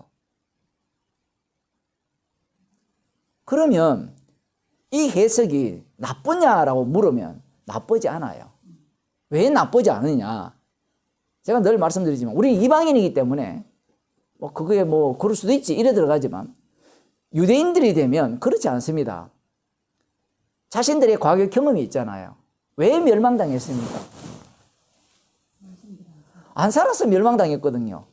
그러면 이 해석이 나쁘냐라고 물으면 나쁘지 않아요. 왜 나쁘지 않느냐? 제가 늘 말씀드리지만 우리는 이방인이기 때문에 뭐 그거에 뭐 그럴 수도 있지 이래 들어가지만 유대인들이 되면 그렇지 않습니다. 자신들의 과거 경험이 있잖아요. 왜 멸망당했습니까? 안 살아서 멸망당했거든요.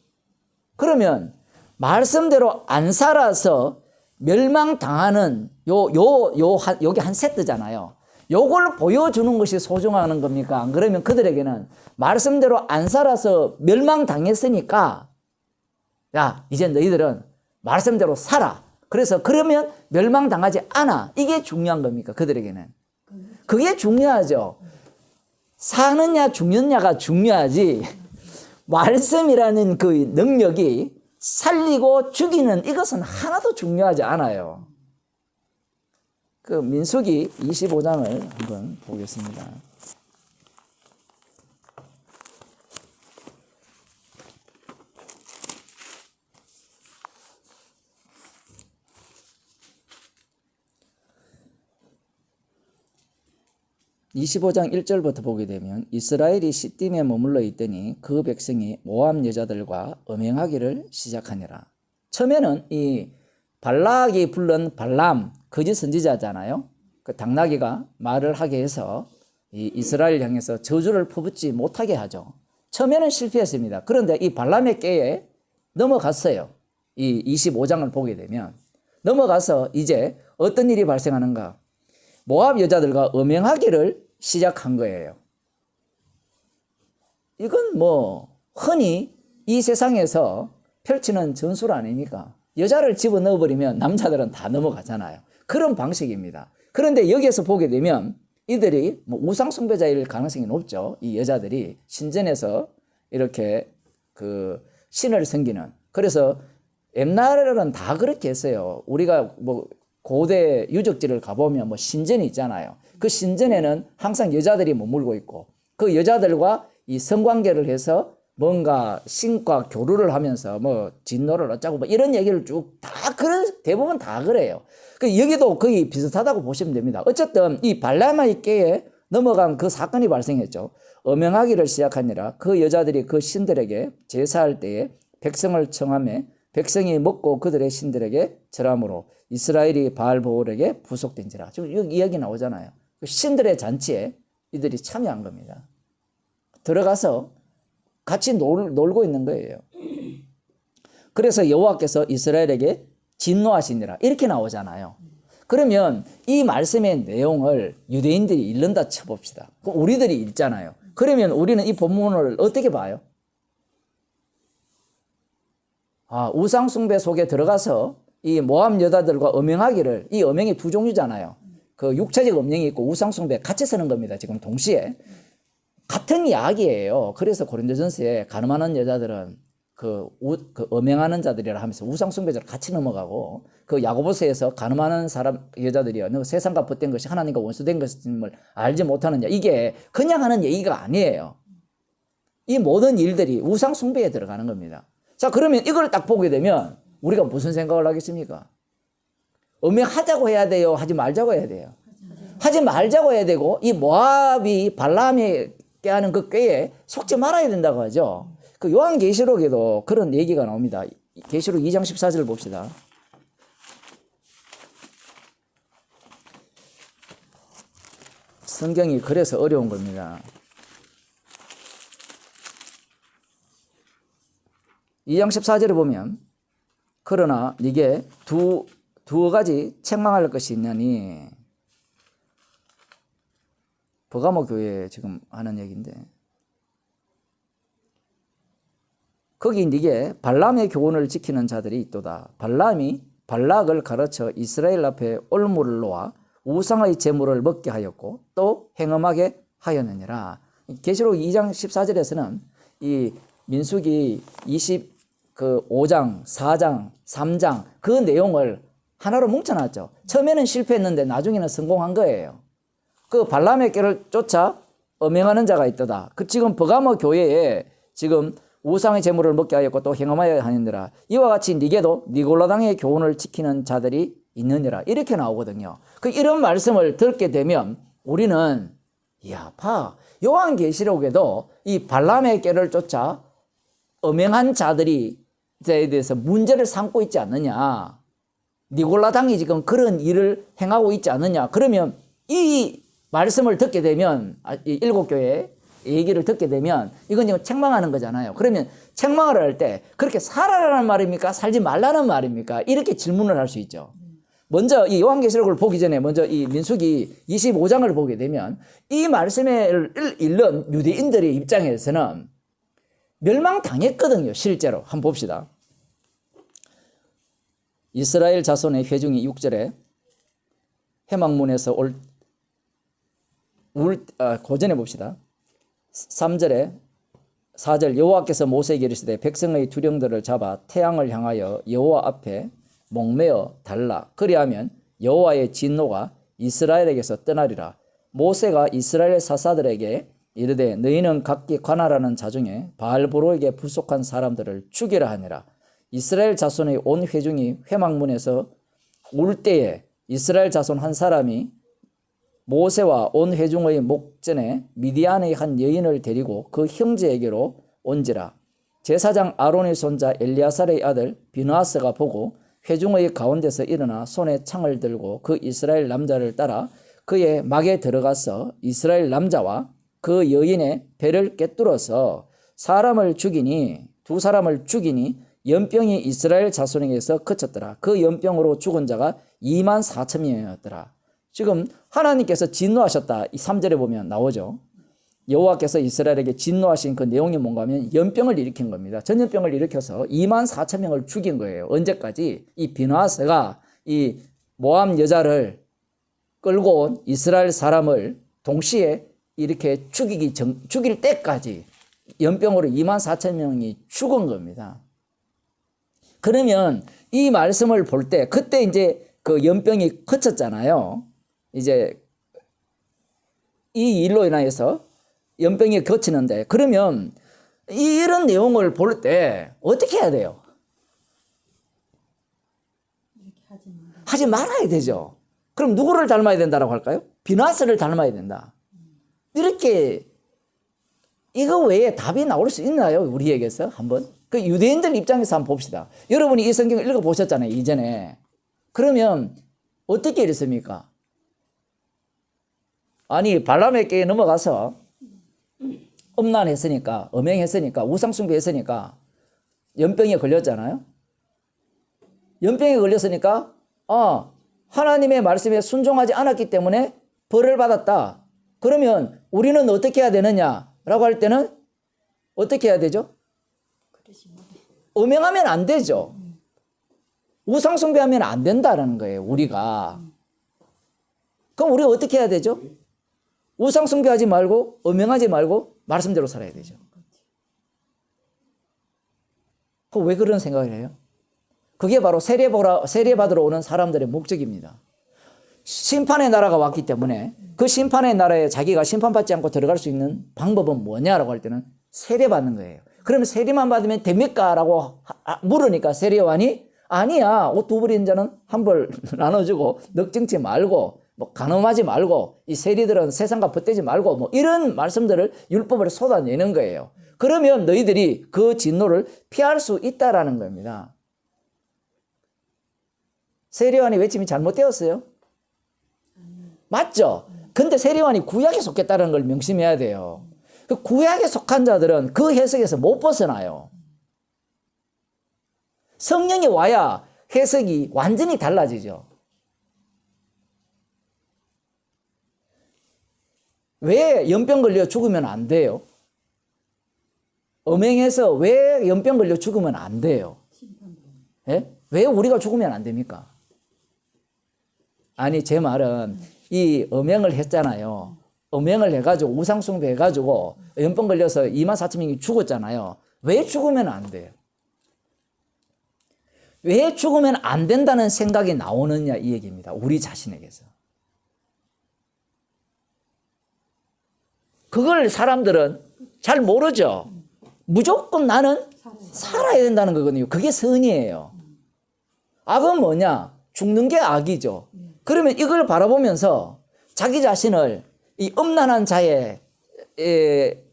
그러면 말씀대로 안 살아서 멸망당하는 여기 한 세트잖아요. 요걸 보여주는 것이 소중한 겁니까? 안 그러면 그들에게는 말씀대로 안 살아서 멸망당했으니까 야, 이제 너희들은 말씀대로 살아. 그래서 그러면 멸망당하지 않아. 이게 중요한 겁니까? 그들에게는. 그게 중요하죠. 사느냐 죽느냐가 중요하지. 말씀이라는 그 능력이 살리고 죽이는 이것은 하나도 중요하지 않아요. 그 민수기 25장을 한번 보겠습니다. (25장) 1절부터 보게 되면 이스라엘이 시딤에 머물러 있더니 그 백성이 모압 여자들과 음행하기를 시작하니라. 처음에는 이 발락이 불른 발람 거짓 선지자잖아요. 그 당나귀가 말을 하게 해서 이 이스라엘 향해서 저주를 퍼붓지 못하게 하죠. 처음에는 실패했습니다. 그런데 이 발람의 꾀에 넘어갔어요. 이 25장을 보게 되면 넘어가서 이제 어떤 일이 발생하는가? 모압 여자들과 음행하기를 시작한 거예요. 이건 뭐 흔히 이 세상에서 펼치는 전술 아닙니까? 여자를 집어넣어 버리면 남자들은 다 넘어가잖아요. 그런 방식입니다. 그런데 여기에서 보게 되면 이들이 뭐 우상 숭배자일 가능성이 높죠. 이 여자들이 신전에서 이렇게 그 신을 섬기는. 그래서 옛날에는 다 그렇게 했어요. 우리가 뭐 고대 유적지를 가보면 뭐 신전이 있잖아요. 그 신전에는 항상 여자들이 머물고 있고 그 여자들과 이 성관계를 해서 뭔가 신과 교류를 하면서 뭐 진노를 어쩌고 뭐 이런 얘기를 쭉 다 대부분 다 그래요. 그 여기도 거의 비슷하다고 보시면 됩니다. 어쨌든 이 발람의 꾀에 넘어간 그 사건이 발생했죠. 음행하기를 시작하니라. 그 여자들이 그 신들에게 제사할 때에 백성을 청하며 백성이 먹고 그들의 신들에게 절함으로 이스라엘이 바알보올에게 부속된지라. 지금 여기 이야기 나오잖아요. 그 신들의 잔치에 이들이 참여한 겁니다. 들어가서 같이 놀고 있는 거예요. 그래서 여호와께서 이스라엘에게 진노하시니라 이렇게 나오잖아요. 그러면 이 말씀의 내용을 유대인들이 읽는다 쳐봅시다. 우리들이 읽잖아요. 그러면 우리는 이 본문을 어떻게 봐요? 우상 숭배 속에 들어가서 이 모압 여자들과 음행하기를, 이 음행이 두 종류잖아요. 그 육체적 음행이 있고 우상 숭배 같이 쓰는 겁니다. 지금 동시에 같은 이야기예요. 그래서 고린도전서에 가늠하는 여자들은 그 음행하는 자들이라 하면서 우상 숭배자를 같이 넘어가고, 그 야고보서에서 가늠하는 사람 여자들이요, 너 세상과 벗된 것이 하나님과 원수된 것임을 알지 못하느냐, 이게 그냥 하는 얘기가 아니에요. 이 모든 일들이 우상 숭배에 들어가는 겁니다. 자, 그러면 이걸 딱 보게 되면 우리가 무슨 생각을 하겠습니까? 음행하자고 해야 돼요? 하지 말자고 해야 돼요? 하지 말자고 해야 되고, 이 모압이 발람이 깨하는 그 꾀에 속지 말아야 된다고 하죠. 그 요한계시록에도 그런 얘기가 나옵니다. 계시록 2장 14절 봅시다. 성경이 그래서 어려운 겁니다. 2장 14절에 보면, 그러나 네게 두 가지 책망할 것이 있냐니, 버가모 교회에 지금 하는 얘기인데, 거기 네게 발람의 교훈을 지키는 자들이 있도다. 발람이 발락을 가르쳐 이스라엘 앞에 올무를 놓아 우상의 제물을 먹게 하였고 또 행음하게 하였느니라. 계시록 2장 14절에서는 이 민수기 25장, 4장, 3장 그 내용을 하나로 뭉쳐놨죠. 처음에는 실패했는데 나중에는 성공한 거예요. 그 발람의 꾀를 쫓아 음행하는 자가 있도다. 그 지금 버가모 교회에 지금 우상의 제물을 먹게 하였고 또 행함하여 하느니라. 이와 같이 니게도 니골라당의 교훈을 지키는 자들이 있느니라. 이렇게 나오거든요. 그 이런 말씀을 듣게 되면 우리는 이야, 요한계시록에도 이 발람의 꾀를 쫓아 음행한 자들이 에 대해서 문제를 삼고 있지 않느냐. 니골라당이 지금 그런 일을 행하고 있지 않느냐. 그러면 이 말씀을 듣게 되면 이 일곱 교회 얘기를 듣게 되면 이건 지금 책망하는 거잖아요. 그러면 책망을 할 때 그렇게 살아라는 말입니까? 살지 말라는 말입니까? 이렇게 질문을 할 수 있죠. 먼저 이 요한계시록을 보기 전에 먼저 이 민수기 25장을 보게 되면 이 말씀을 읽는 유대인들의 입장에서는 멸망당했거든요. 실제로. 한번 봅시다. 이스라엘 자손의 회중이 6절에 해망문에서 고전해 봅시다. 3절에 4절 여호와께서 모세에게 이르시되 백성의 두령들을 잡아 태양을 향하여 여호와 앞에 목매어 달라. 그리하면 여호와의 진노가 이스라엘에게서 떠나리라. 모세가 이스라엘 사사들에게 이르되 너희는 각기 관할하는 자 중에 바알보로에게 불속한 사람들을 죽이라 하니라. 이스라엘 자손의 온 회중이 회막문에서 울 때에 이스라엘 자손 한 사람이 모세와 온 회중의 목전에 미디안의 한 여인을 데리고 그 형제에게로 온지라. 제사장 아론의 손자 엘리아살의 아들 비느하스가 보고 회중의 가운데서 일어나 손에 창을 들고 그 이스라엘 남자를 따라 그의 막에 들어가서 이스라엘 남자와 그 여인의 배를 꿰뚫어서 두 사람을 죽이니 연병이 이스라엘 자손에게서 그쳤더라. 그 연병으로 죽은 자가 24,000명이었더라. 지금 하나님께서 진노하셨다. 이 3절에 보면 나오죠. 여호와께서 이스라엘에게 진노하신 그 내용이 뭔가 하면 연병을 일으킨 겁니다. 전염병을 일으켜서 24,000명을 죽인 거예요. 언제까지? 이 비느하스가 이 모함 여자를 끌고 온 이스라엘 사람을 동시에 이렇게 죽일 때까지 연병으로 24,000명이 죽은 겁니다. 그러면 이 말씀을 볼 때 그때 이제 그 연병이 그쳤잖아요. 이제 이 일로 인하여서 연병이 거치는데 그러면 이런 내용을 볼 때 어떻게 해야 돼요? 하지 말아야 되죠. 그럼 누구를 닮아야 된다고 할까요? 비느하스를 닮아야 된다. 이렇게 이거 외에 답이 나올 수 있나요? 우리에게서 한번 그 유대인들 입장에서 한번 봅시다. 여러분이 이 성경을 읽어보셨잖아요. 이전에. 그러면 어떻게 이랬습니까? 아니 발람의 꾀에 넘어가서 음란했으니까 음행했으니까 우상숭배했으니까 연병에 걸렸잖아요. 연병에 걸렸으니까 하나님의 말씀에 순종하지 않았기 때문에 벌을 받았다. 그러면 우리는 어떻게 해야 되느냐라고 할 때는 어떻게 해야 되죠? 음행하면 안 되죠. 우상숭배하면 안 된다라는 거예요. 우리가. 그럼 우리가 어떻게 해야 되죠? 우상숭배하지 말고 음행하지 말고 말씀대로 살아야 되죠. 왜 그런 생각을 해요? 그게 바로 세례받으러 오는 사람들의 목적입니다. 심판의 나라가 왔기 때문에 그 심판의 나라에 자기가 심판받지 않고 들어갈 수 있는 방법은 뭐냐라고 할 때는 세례받는 거예요. 그러면 세례만 받으면 됩니까? 라고 물으니까 세례요한이 아니야. 옷 두 벌인 자는 한 벌 나눠주고 넉증치 말고 뭐 간음하지 말고 이 세리들은 세상과 벗대지 말고 뭐 이런 말씀들을 율법을 쏟아내는 거예요. 그러면 너희들이 그 진노를 피할 수 있다라는 겁니다. 세례요한의 외침이 잘못되었어요? 맞죠? 근데 세례요한이 구약에 속했다는 걸 명심해야 돼요. 그 구약에 속한 자들은 그 해석에서 못 벗어나요. 성령이 와야 해석이 완전히 달라지죠. 왜 연병 걸려 죽으면 안 돼요? 음행해서 왜 연병 걸려 죽으면 안 돼요? 예? 왜 우리가 죽으면 안 됩니까? 아니 제 말은 이 음행을 했잖아요. 음행을 해가지고 우상숭배 해가지고 연병 걸려서 24,000명이 죽었잖아요. 왜 죽으면 안 돼요? 왜 죽으면 안 된다는 생각이 나오느냐 이 얘기입니다. 우리 자신에게서. 그걸 사람들은 잘 모르죠. 무조건 나는 살아야 된다는 거거든요. 그게 선이에요. 악은 뭐냐? 죽는 게 악이죠. 그러면 이걸 바라보면서 자기 자신을 이 음란한 자에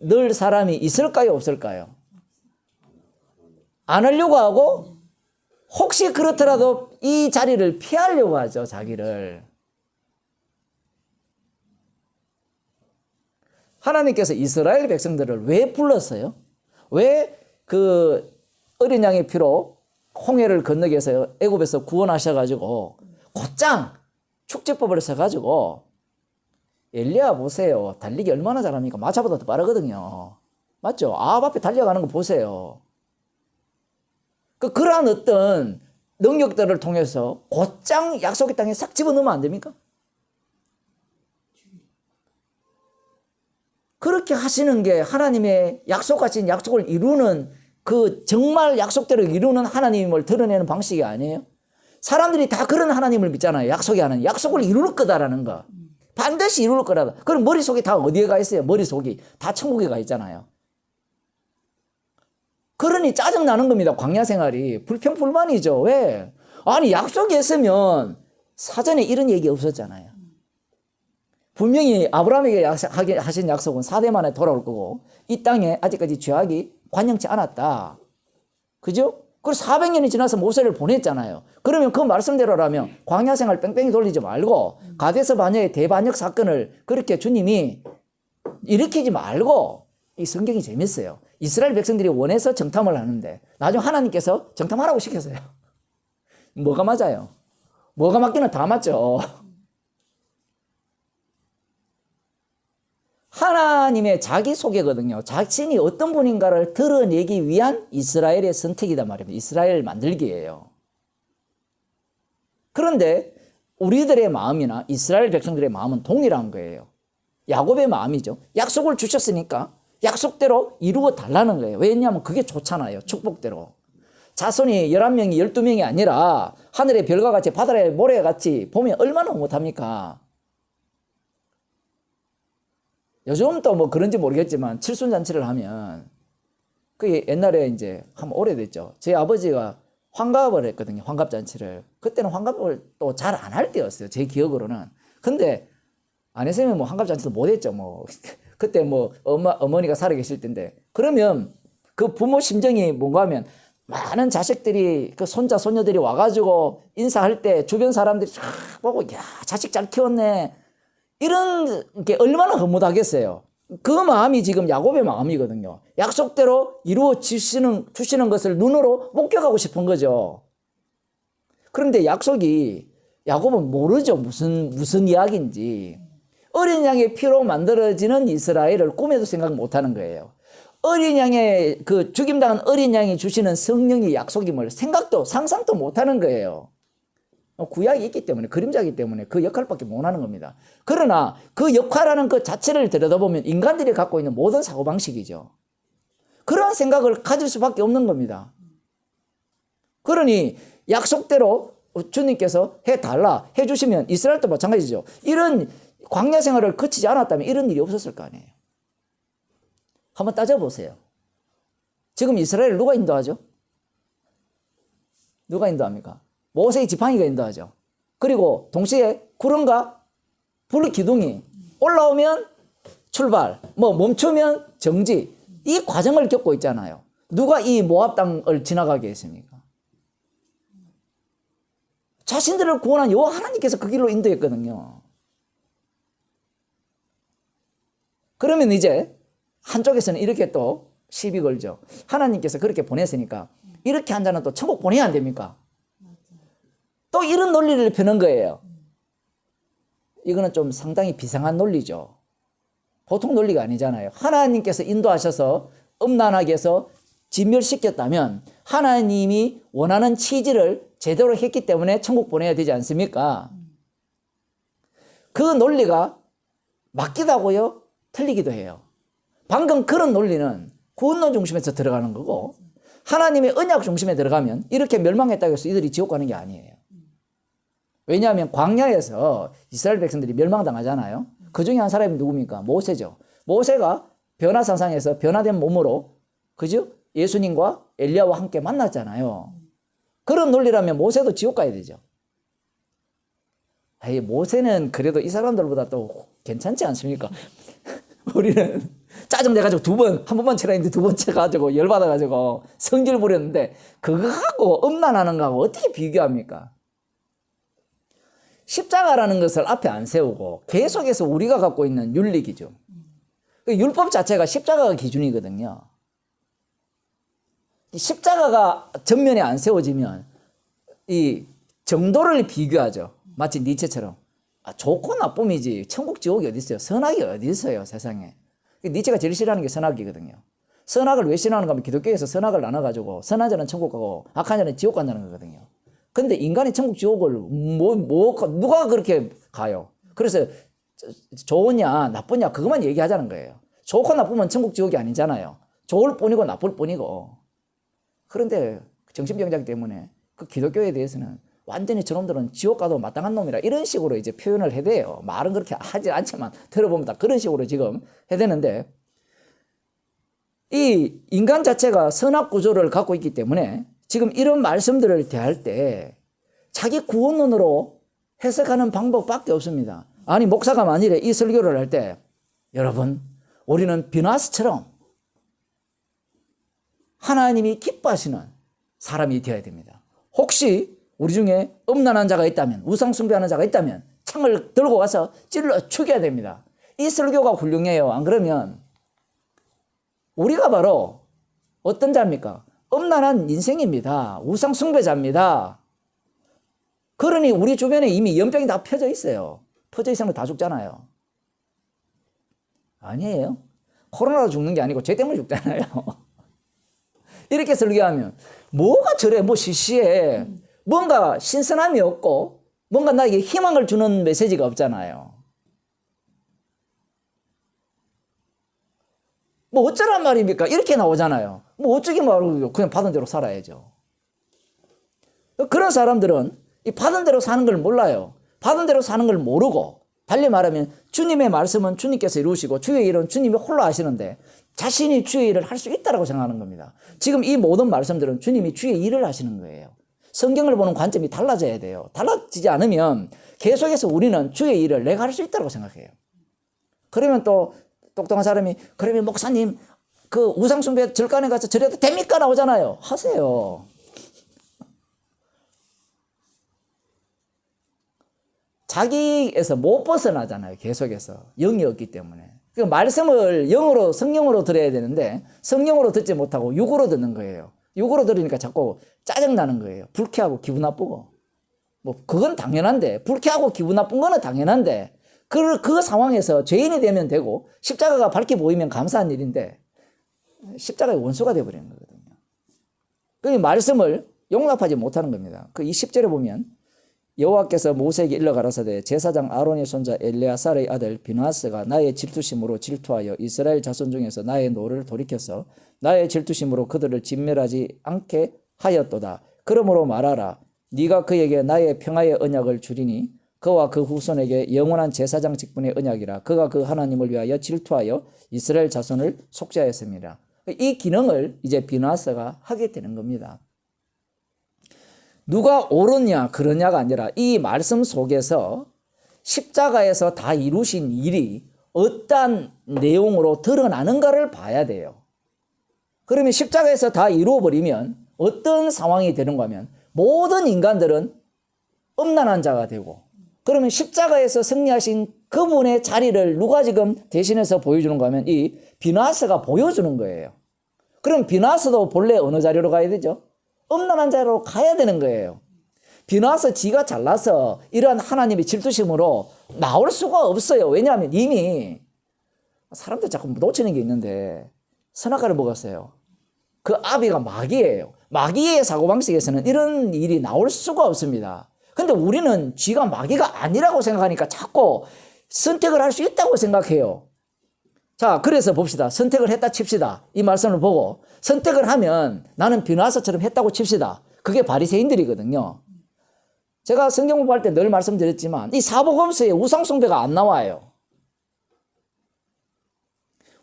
넣을 사람이 있을까요? 없을까요? 안 하려고 하고 혹시 그렇더라도 이 자리를 피하려고 하죠. 자기를. 하나님께서 이스라엘 백성들을 왜 불렀어요? 왜 그 어린 양의 피로 홍해를 건너게 해서 애굽에서 구원하셔가지고 곧장 축제법을 써가지고 엘리야 보세요. 달리기 얼마나 잘합니까? 마차보다 더 빠르거든요. 맞죠? 아합 앞에 달려가는 거 보세요. 그러한 어떤 능력들을 통해서 곧장 약속의 땅에 싹 집어넣으면 안 됩니까? 그렇게 하시는 게 하나님의 약속하신 약속을 이루는 그 정말 약속대로 이루는 하나님을 드러내는 방식이 아니에요? 사람들이 다 그런 하나님을 믿잖아요. 약속이 하는 약속을 이룰 거다라는 거. 반드시 이룰 거라다. 그럼 머릿속에 다 어디에 가 있어요? 머릿속이 다 천국에 가 있잖아요. 그러니 짜증나는 겁니다. 광야 생활이. 불평불만이죠. 왜? 아니 약속이 있으면 사전에 이런 얘기 없었잖아요. 분명히 아브라함에게 하신 약속은 4대 만에 돌아올 거고 이 땅에 아직까지 죄악이 관영치 않았다. 그죠? 그리고 400년이 지나서 모세를 보냈잖아요. 그러면 그 말씀대로라면 광야 생활 뺑뺑이 돌리지 말고 가데스 바네아의 대반역 사건을 그렇게 주님이 일으키지 말고 이 성경이 재밌어요. 이스라엘 백성들이 원해서 정탐을 하는데 나중에 하나님께서 정탐하라고 시켰어요. 뭐가 맞아요? 뭐가 맞기는 다 맞죠. 하나님의 자기소개거든요. 자신이 어떤 분인가를 드러내기 위한 이스라엘의 선택이단 말입니다. 이스라엘 만들기예요. 그런데 우리들의 마음이나 이스라엘 백성들의 마음은 동일한 거예요. 야곱의 마음이죠. 약속을 주셨으니까 약속대로 이루어 달라는 거예요. 왜냐하면 그게 좋잖아요. 축복대로. 자손이 11명이 12명이 아니라 하늘의 별과 같이 바다의 모래같이 보면 얼마나 못합니까? 요즘 또 뭐 그런지 모르겠지만 칠순잔치를 하면 그게 옛날에 이제 한 오래됐죠. 제 아버지가 환갑을 했거든요. 환갑잔치를. 그때는 환갑을 또 잘 안 할 때였어요. 제 기억으로는. 근데 안 했으면 뭐 환갑잔치도 못 했죠. 뭐 그때 뭐 어머니가 살아 계실 텐데. 그러면 그 부모 심정이 뭔가 하면 많은 자식들이 그 손자 손녀들이 와가지고 인사할 때 주변 사람들이 쫙 보고 야 자식 잘 키웠네. 이런 게 얼마나 흐뭇하겠어요. 그 마음이 지금 야곱의 마음이거든요. 약속대로 이루어 주시는 것을 눈으로 목격하고 싶은 거죠. 그런데 약속이 야곱은 모르죠. 무슨 이야기인지. 어린 양의 피로 만들어지는 이스라엘을 꿈에도 생각 못하는 거예요. 어린 양의 그 죽임당한 어린 양이 주시는 성령의 약속임을 생각도 상상도 못하는 거예요. 구약이 있기 때문에 그림자이기 때문에 그 역할밖에 못하는 겁니다. 그러나 그 역할하는 그 자체를 들여다보면 인간들이 갖고 있는 모든 사고방식이죠. 그런 생각을 가질 수밖에 없는 겁니다. 그러니 약속대로 주님께서 해달라 해주시면 이스라엘도 마찬가지죠. 이런 광야 생활을 거치지 않았다면 이런 일이 없었을 거 아니에요. 한번 따져보세요. 지금 이스라엘을 누가 인도하죠? 누가 인도합니까? 모세의 지팡이가 인도하죠. 그리고 동시에 구름과 불 기둥이 올라오면 출발, 멈추면 정지. 이 과정을 겪고 있잖아요. 누가 이 모압 땅을 지나가게 했습니까? 자신들을 구원한 여호와 하나님께서 그 길로 인도했거든요. 그러면 이제 한쪽에서는 이렇게 또 시비 걸죠. 하나님께서 그렇게 보냈으니까 이렇게 한 자는 또 천국 보내야 안 됩니까? 또 이런 논리를 펴는 거예요. 이거는 좀 상당히 비상한 논리죠. 보통 논리가 아니잖아요. 하나님께서 인도하셔서 음란하게 해서 진멸시켰다면 하나님이 원하는 취지를 제대로 했기 때문에 천국 보내야 되지 않습니까? 그 논리가 맞기도 하고요. 틀리기도 해요. 방금 그런 논리는 구원론 중심에서 들어가는 거고 하나님의 언약 중심에 들어가면 이렇게 멸망했다고 해서 이들이 지옥 가는 게 아니에요. 왜냐하면 광야에서 이스라엘 백성들이 멸망당하잖아요. 그 중에 한 사람이 누굽니까? 모세죠. 모세가 변화산상에서 변화된 몸으로, 그죠? 예수님과 엘리야와 함께 만났잖아요. 그런 논리라면 모세도 지옥 가야 되죠. 에이, 모세는 그래도 이 사람들보다 또 괜찮지 않습니까? 우리는 짜증내가지고 한 번만 치라 했는데 두 번 쳐가지고 열받아가지고 성질 부렸는데 그거하고 음란하는 거하고 어떻게 비교합니까? 십자가라는 것을 앞에 안 세우고 계속해서 우리가 갖고 있는 윤리기준. 율법 자체가 십자가가 기준이거든요. 십자가가 전면에 안 세워지면 이 정도를 비교하죠. 마치 니체처럼. 좋고 나쁨이지 천국 지옥이 어디 있어요? 선악이 어디 있어요, 세상에. 니체가 제일 싫어하는 게 선악이거든요. 선악을 왜 싫어하는가 하면 기독교에서 선악을 나눠가지고 선한 자는 천국 가고 악한 자는 지옥 간다는 거거든요. 근데 인간이 천국 지옥을 누가 그렇게 가요? 그래서 좋으냐 나쁘냐 그것만 얘기하자는 거예요. 좋고 나쁘면 천국 지옥이 아니잖아요. 좋을 뿐이고 나쁠 뿐이고. 그런데 정신병자기 때문에 그 기독교에 대해서는 완전히 저놈들은 지옥 가도 마땅한 놈이라 이런 식으로 이제 표현을 해야 돼요. 말은 그렇게 하지 않지만 들어보면 다 그런 식으로 지금 해야 되는데, 이 인간 자체가 선악 구조를 갖고 있기 때문에 지금 이런 말씀들을 대할 때 자기 구원론으로 해석하는 방법밖에 없습니다. 아니, 목사가 만일에 이 설교를 할 때 여러분 우리는 비나스처럼 하나님이 기뻐하시는 사람이 되어야 됩니다. 혹시 우리 중에 음란한 자가 있다면, 우상 숭배하는 자가 있다면 창을 들고 가서 찔러 죽여야 됩니다. 이 설교가 훌륭해요. 안 그러면 우리가 바로 어떤 자입니까? 음란한 인생입니다. 우상 숭배자입니다. 그러니 우리 주변에 이미 연병이 다 펴져 있어요. 퍼져 있으면 다 죽잖아요. 아니에요. 코로나로 죽는 게 아니고 죄 때문에 죽잖아요. 이렇게 설교하면 뭐가 저래, 뭐 시시해. 뭔가 신선함이 없고 뭔가 나에게 희망을 주는 메시지가 없잖아요. 뭐 어쩌란 말입니까? 이렇게 나오잖아요. 뭐 어쩌기 말고 그냥 받은 대로 살아야죠. 그런 사람들은 이 받은 대로 사는 걸 몰라요. 받은 대로 사는 걸 모르고, 달리 말하면 주님의 말씀은 주님께서 이루시고 주의 일은 주님이 홀로 하시는데 자신이 주의 일을 할 수 있다고 생각하는 겁니다. 지금 이 모든 말씀들은 주님이 주의 일을 하시는 거예요. 성경을 보는 관점이 달라져야 돼요. 달라지지 않으면 계속해서 우리는 주의 일을 내가 할 수 있다고 생각해요. 그러면 또 똑똑한 사람이, 그러면 목사님 그 우상숭배 절간에 가서 절해도 됩니까? 나오잖아요. 하세요. 자기에서 못 벗어나잖아요. 계속해서 영이 없기 때문에. 그 말씀을 영으로, 성령으로 들어야 되는데 성령으로 듣지 못하고 육으로 듣는 거예요. 육으로 들으니까 자꾸 짜증나는 거예요. 불쾌하고 기분 나쁘고. 뭐 그건 당연한데, 불쾌하고 기분 나쁜 거는 당연한데 그 상황에서 죄인이 되면 되고 십자가가 밝게 보이면 감사한 일인데 십자가의 원수가 되어버리는 거거든요. 그 말씀을 용납하지 못하는 겁니다. 그 20절에 보면 여호와께서 모세에게 일러 가라사대 제사장 아론의 손자 엘레아살의 아들 비나스가 나의 질투심으로 질투하여 이스라엘 자손 중에서 나의 노를 돌이켜서 나의 질투심으로 그들을 진멸하지 않게 하였도다. 그러므로 말하라. 네가 그에게 나의 평화의 언약을 주리니 그와 그 후손에게 영원한 제사장 직분의 언약이라. 그가 그 하나님을 위하여 질투하여 이스라엘 자손을 속죄하였습니다. 이 기능을 이제 비나스가 하게 되는 겁니다. 누가 옳으냐 그러냐가 아니라 이 말씀 속에서 십자가에서 다 이루신 일이 어떠한 내용으로 드러나는가를 봐야 돼요. 그러면 십자가에서 다 이루어버리면 어떤 상황이 되는가 하면 모든 인간들은 음란한 자가 되고, 그러면 십자가에서 승리하신 그분의 자리를 누가 지금 대신해서 보여주는가 하면 이 비나스가 보여주는 거예요. 그럼 비나스도 본래 어느 자리로 가야 되죠? 음란한 자리로 가야 되는 거예요. 비나스 지가 잘나서 이러한 하나님의 질투심으로 나올 수가 없어요. 왜냐하면 이미 사람들 자꾸 놓치는 게 있는데 선악과를 먹었어요. 그 아비가 마귀예요. 마귀의 사고방식에서는 이런 일이 나올 수가 없습니다. 근데 우리는 쥐가 마귀가 아니라고 생각하니까 자꾸 선택을 할 수 있다고 생각해요. 자, 그래서 봅시다. 선택을 했다 칩시다. 이 말씀을 보고 선택을 하면 나는 비나서처럼 했다고 칩시다. 그게 바리새인들이거든요. 제가 성경 공부할 때 늘 말씀드렸지만 이 사복음서에 우상숭배가 안 나와요.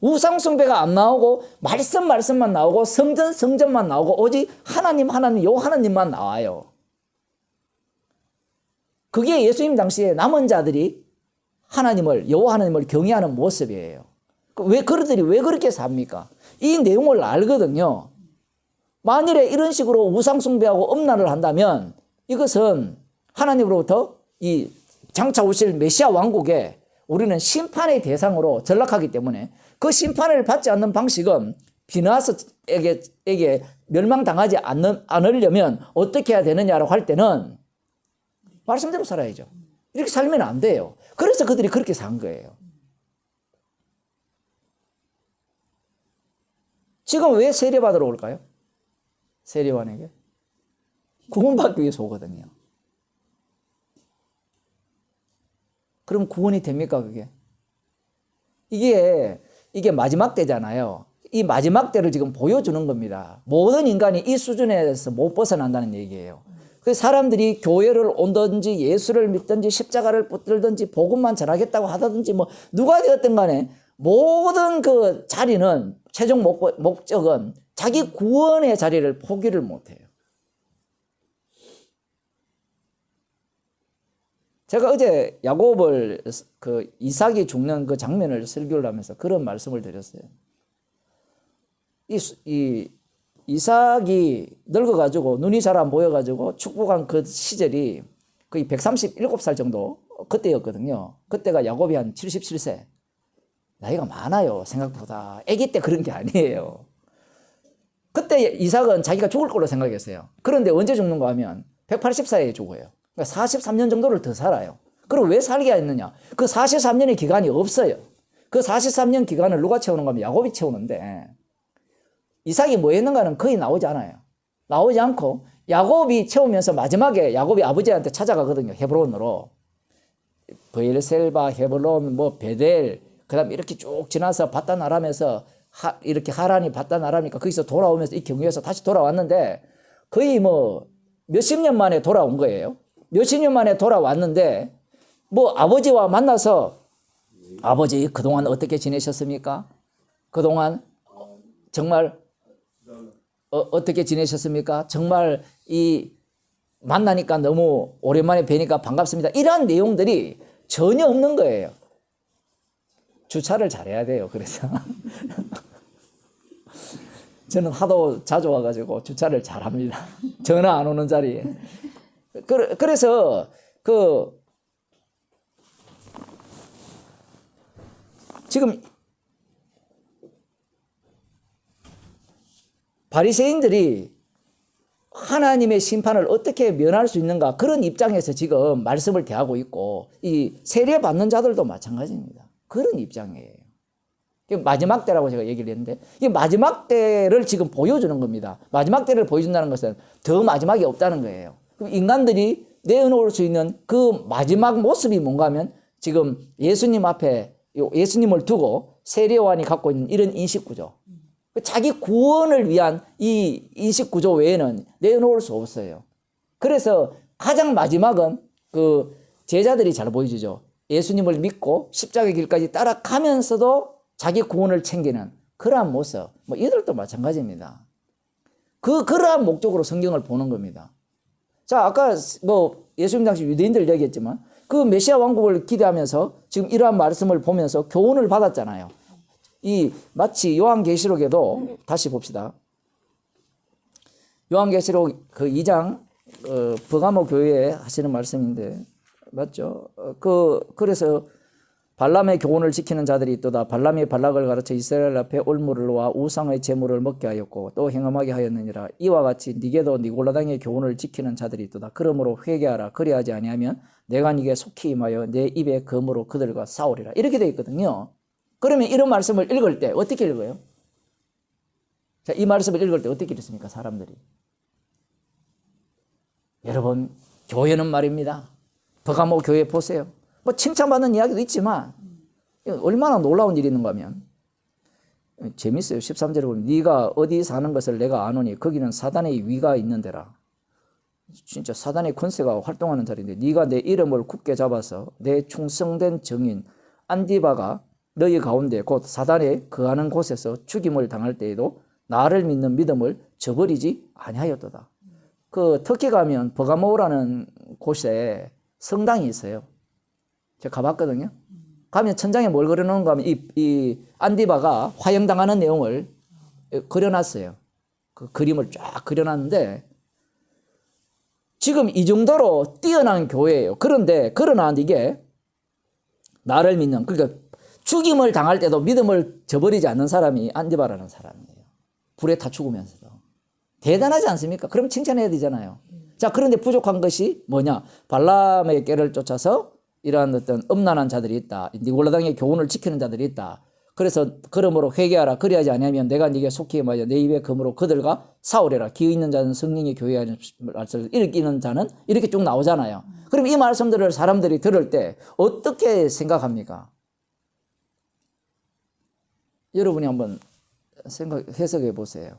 우상숭배가 안 나오고 말씀만 나오고 성전만 나오고 오직 하나님 요 하나님만 나와요. 그게 예수님 당시에 남은 자들이 여호와 하나님을 경외하는 모습이에요. 왜 그들이 왜 그렇게 삽니까? 이 내용을 알거든요. 만일에 이런 식으로 우상숭배하고 음란을 한다면 이것은 하나님으로부터 이 장차 오실 메시아 왕국에 우리는 심판의 대상으로 전락하기 때문에 그 심판을 받지 않는 방식은 비나스에게 멸망당하지 않으려면 어떻게 해야 되느냐라고 할 때는 말씀대로 살아야죠. 이렇게 살면 안 돼요. 그래서 그들이 그렇게 산 거예요. 지금 왜 세례받으러 올까요? 세례관에게? 구원받기 위해서 오거든요. 그럼 구원이 됩니까, 그게? 이게 마지막 때잖아요. 이 마지막 때를 지금 보여주는 겁니다. 모든 인간이 이 수준에서 못 벗어난다는 얘기예요. 그 사람들이 교회를 온든지 예수를 믿든지 십자가를 붙들든지 복음만 전하겠다고 하든지 뭐 누가 되었든 간에 모든 그 자리는 최종 목적은 자기 구원의 자리를 포기를 못해요. 제가 어제 야곱을 그 이삭이 죽는 그 장면을 설교를 하면서 그런 말씀을 드렸어요. 이 이삭이 늙어가지고 눈이 잘 안 보여가지고 축복한 그 시절이 거의 137살 정도 그때였거든요. 그때가 야곱이 한 77세. 나이가 많아요. 생각보다. 아기 때 그런 게 아니에요. 그때 이삭은 자기가 죽을 걸로 생각했어요. 그런데 언제 죽는가 하면 180세에 죽어요. 그러니까 43년 정도를 더 살아요. 그리고 왜 살게 했느냐? 그 43년의 기간이 없어요. 그 43년 기간을 누가 채우는가 하면 야곱이 채우는데 이삭이 뭐 했는가는 거의 나오지 않아요. 나오지 않고 야곱이 채우면서 마지막에 야곱이 아버지한테 찾아가거든요. 헤브론으로. 브엘셀바, 헤브론, 뭐 베델, 그 다음에 이렇게 쭉 지나서 바단 아람에서 이렇게 하란이 바단 아람이니까 거기서 돌아오면서 이 경유에서 다시 돌아왔는데 거의 뭐 몇십 년 만에 돌아온 거예요. 몇십 년 만에 돌아왔는데 뭐 아버지와 만나서 아버지 그동안 어떻게 지내셨습니까? 그동안 정말 어떻게 지내셨습니까? 정말 이 만나니까 너무 오랜만에 뵈니까 반갑습니다. 이러한 내용들이 전혀 없는 거예요. 주차를 잘해야 돼요. 그래서 저는 하도 자주 와가지고 주차를 잘합니다. 전화 안 오는 자리에. 그래서 지금 바리새인들이 하나님의 심판을 어떻게 면할 수 있는가 그런 입장에서 지금 말씀을 대하고 있고 이 세례 받는 자들도 마찬가지입니다. 그런 입장이에요. 마지막 때라고 제가 얘기를 했는데 이 마지막 때를 지금 보여주는 겁니다. 마지막 때를 보여준다는 것은 더 마지막이 없다는 거예요. 그럼 인간들이 내어놓을 수 있는 그 마지막 모습이 뭔가 하면 지금 예수님 앞에 예수님을 두고 세례요한이 갖고 있는 이런 인식구조. 자기 구원을 위한 이 인식구조 외에는 내놓을 수 없어요. 그래서 가장 마지막은 그 제자들이 잘 보여주죠. 예수님을 믿고 십자가의 길까지 따라가면서도 자기 구원을 챙기는 그러한 모습. 뭐 이들도 마찬가지입니다. 그러한 목적으로 성경을 보는 겁니다. 자, 아까 뭐 예수님 당시 유대인들 얘기했지만 그 메시아 왕국을 기대하면서 지금 이러한 말씀을 보면서 교훈을 받았잖아요. 이 마치 요한계시록에도 다시 봅시다. 요한계시록 그 2장 버가모 교회에 하시는 말씀인데 맞죠? 그래서 발람의 교훈을 지키는 자들이 있도다. 발람이 발락을 가르쳐 이스라엘 앞에 올무를 놓아 우상의 제물을 먹게 하였고 또 행음하게 하였느니라. 이와 같이 니게도 니골라당의 교훈을 지키는 자들이 있도다. 그러므로 회개하라. 그리하지 아니하면 내가 니게 속히 임하여 내 입의 검으로 그들과 싸우리라. 이렇게 되어 있거든요. 그러면 이런 말씀을 읽을 때 어떻게 읽어요? 자, 이 말씀을 읽을 때 어떻게 읽습니까? 사람들이. 여러분, 교회는 말입니다. 버가모 교회 보세요. 뭐 칭찬받는 이야기도 있지만 얼마나 놀라운 일이 있는가 하면 재밌어요. 13절에 보면 네가 어디 사는 것을 내가 아노니 거기는 사단의 위가 있는 데라. 진짜 사단의 권세가 활동하는 자리인데 네가 내 이름을 굳게 잡아서 내 충성된 증인 안디바가 너희 가운데 곧 사단에 거하는 곳에서 죽임을 당할 때에도 나를 믿는 믿음을 저버리지 아니하였도다. 그 터키 가면 버가모우라는 곳에 성당이 있어요. 제가 가봤거든요. 가면 천장에 뭘 그려놓은가 하면 이 안디바가 화형당하는 내용을 그려놨어요. 그 그림을 쫙 그려놨는데 지금 이 정도로 뛰어난 교회예요. 그러나 이게 나를 믿는, 그러니까 죽임을 당할 때도 믿음을 저버리지 않는 사람이 안디바라는 사람이에요. 불에 타 죽으면서도. 대단하지 않습니까? 그럼 칭찬해야 되잖아요. 자, 그런데 부족한 것이 뭐냐? 발람의 꾀를 쫓아서 이러한 어떤 음란한 자들이 있다. 니골라당의 교훈을 지키는 자들이 있다. 그래서 그러므로 회개하라. 그리하지 아니하면 내가 네게 속히 말이야 내 입에 금으로 그들과 싸우리라. 기회 있는 자는 성령의 교회하는 말씀을 일으키는 자는 이렇게 쭉 나오잖아요. 그럼 이 말씀들을 사람들이 들을 때 어떻게 생각합니까? 여러분이 한번 해석해 보세요.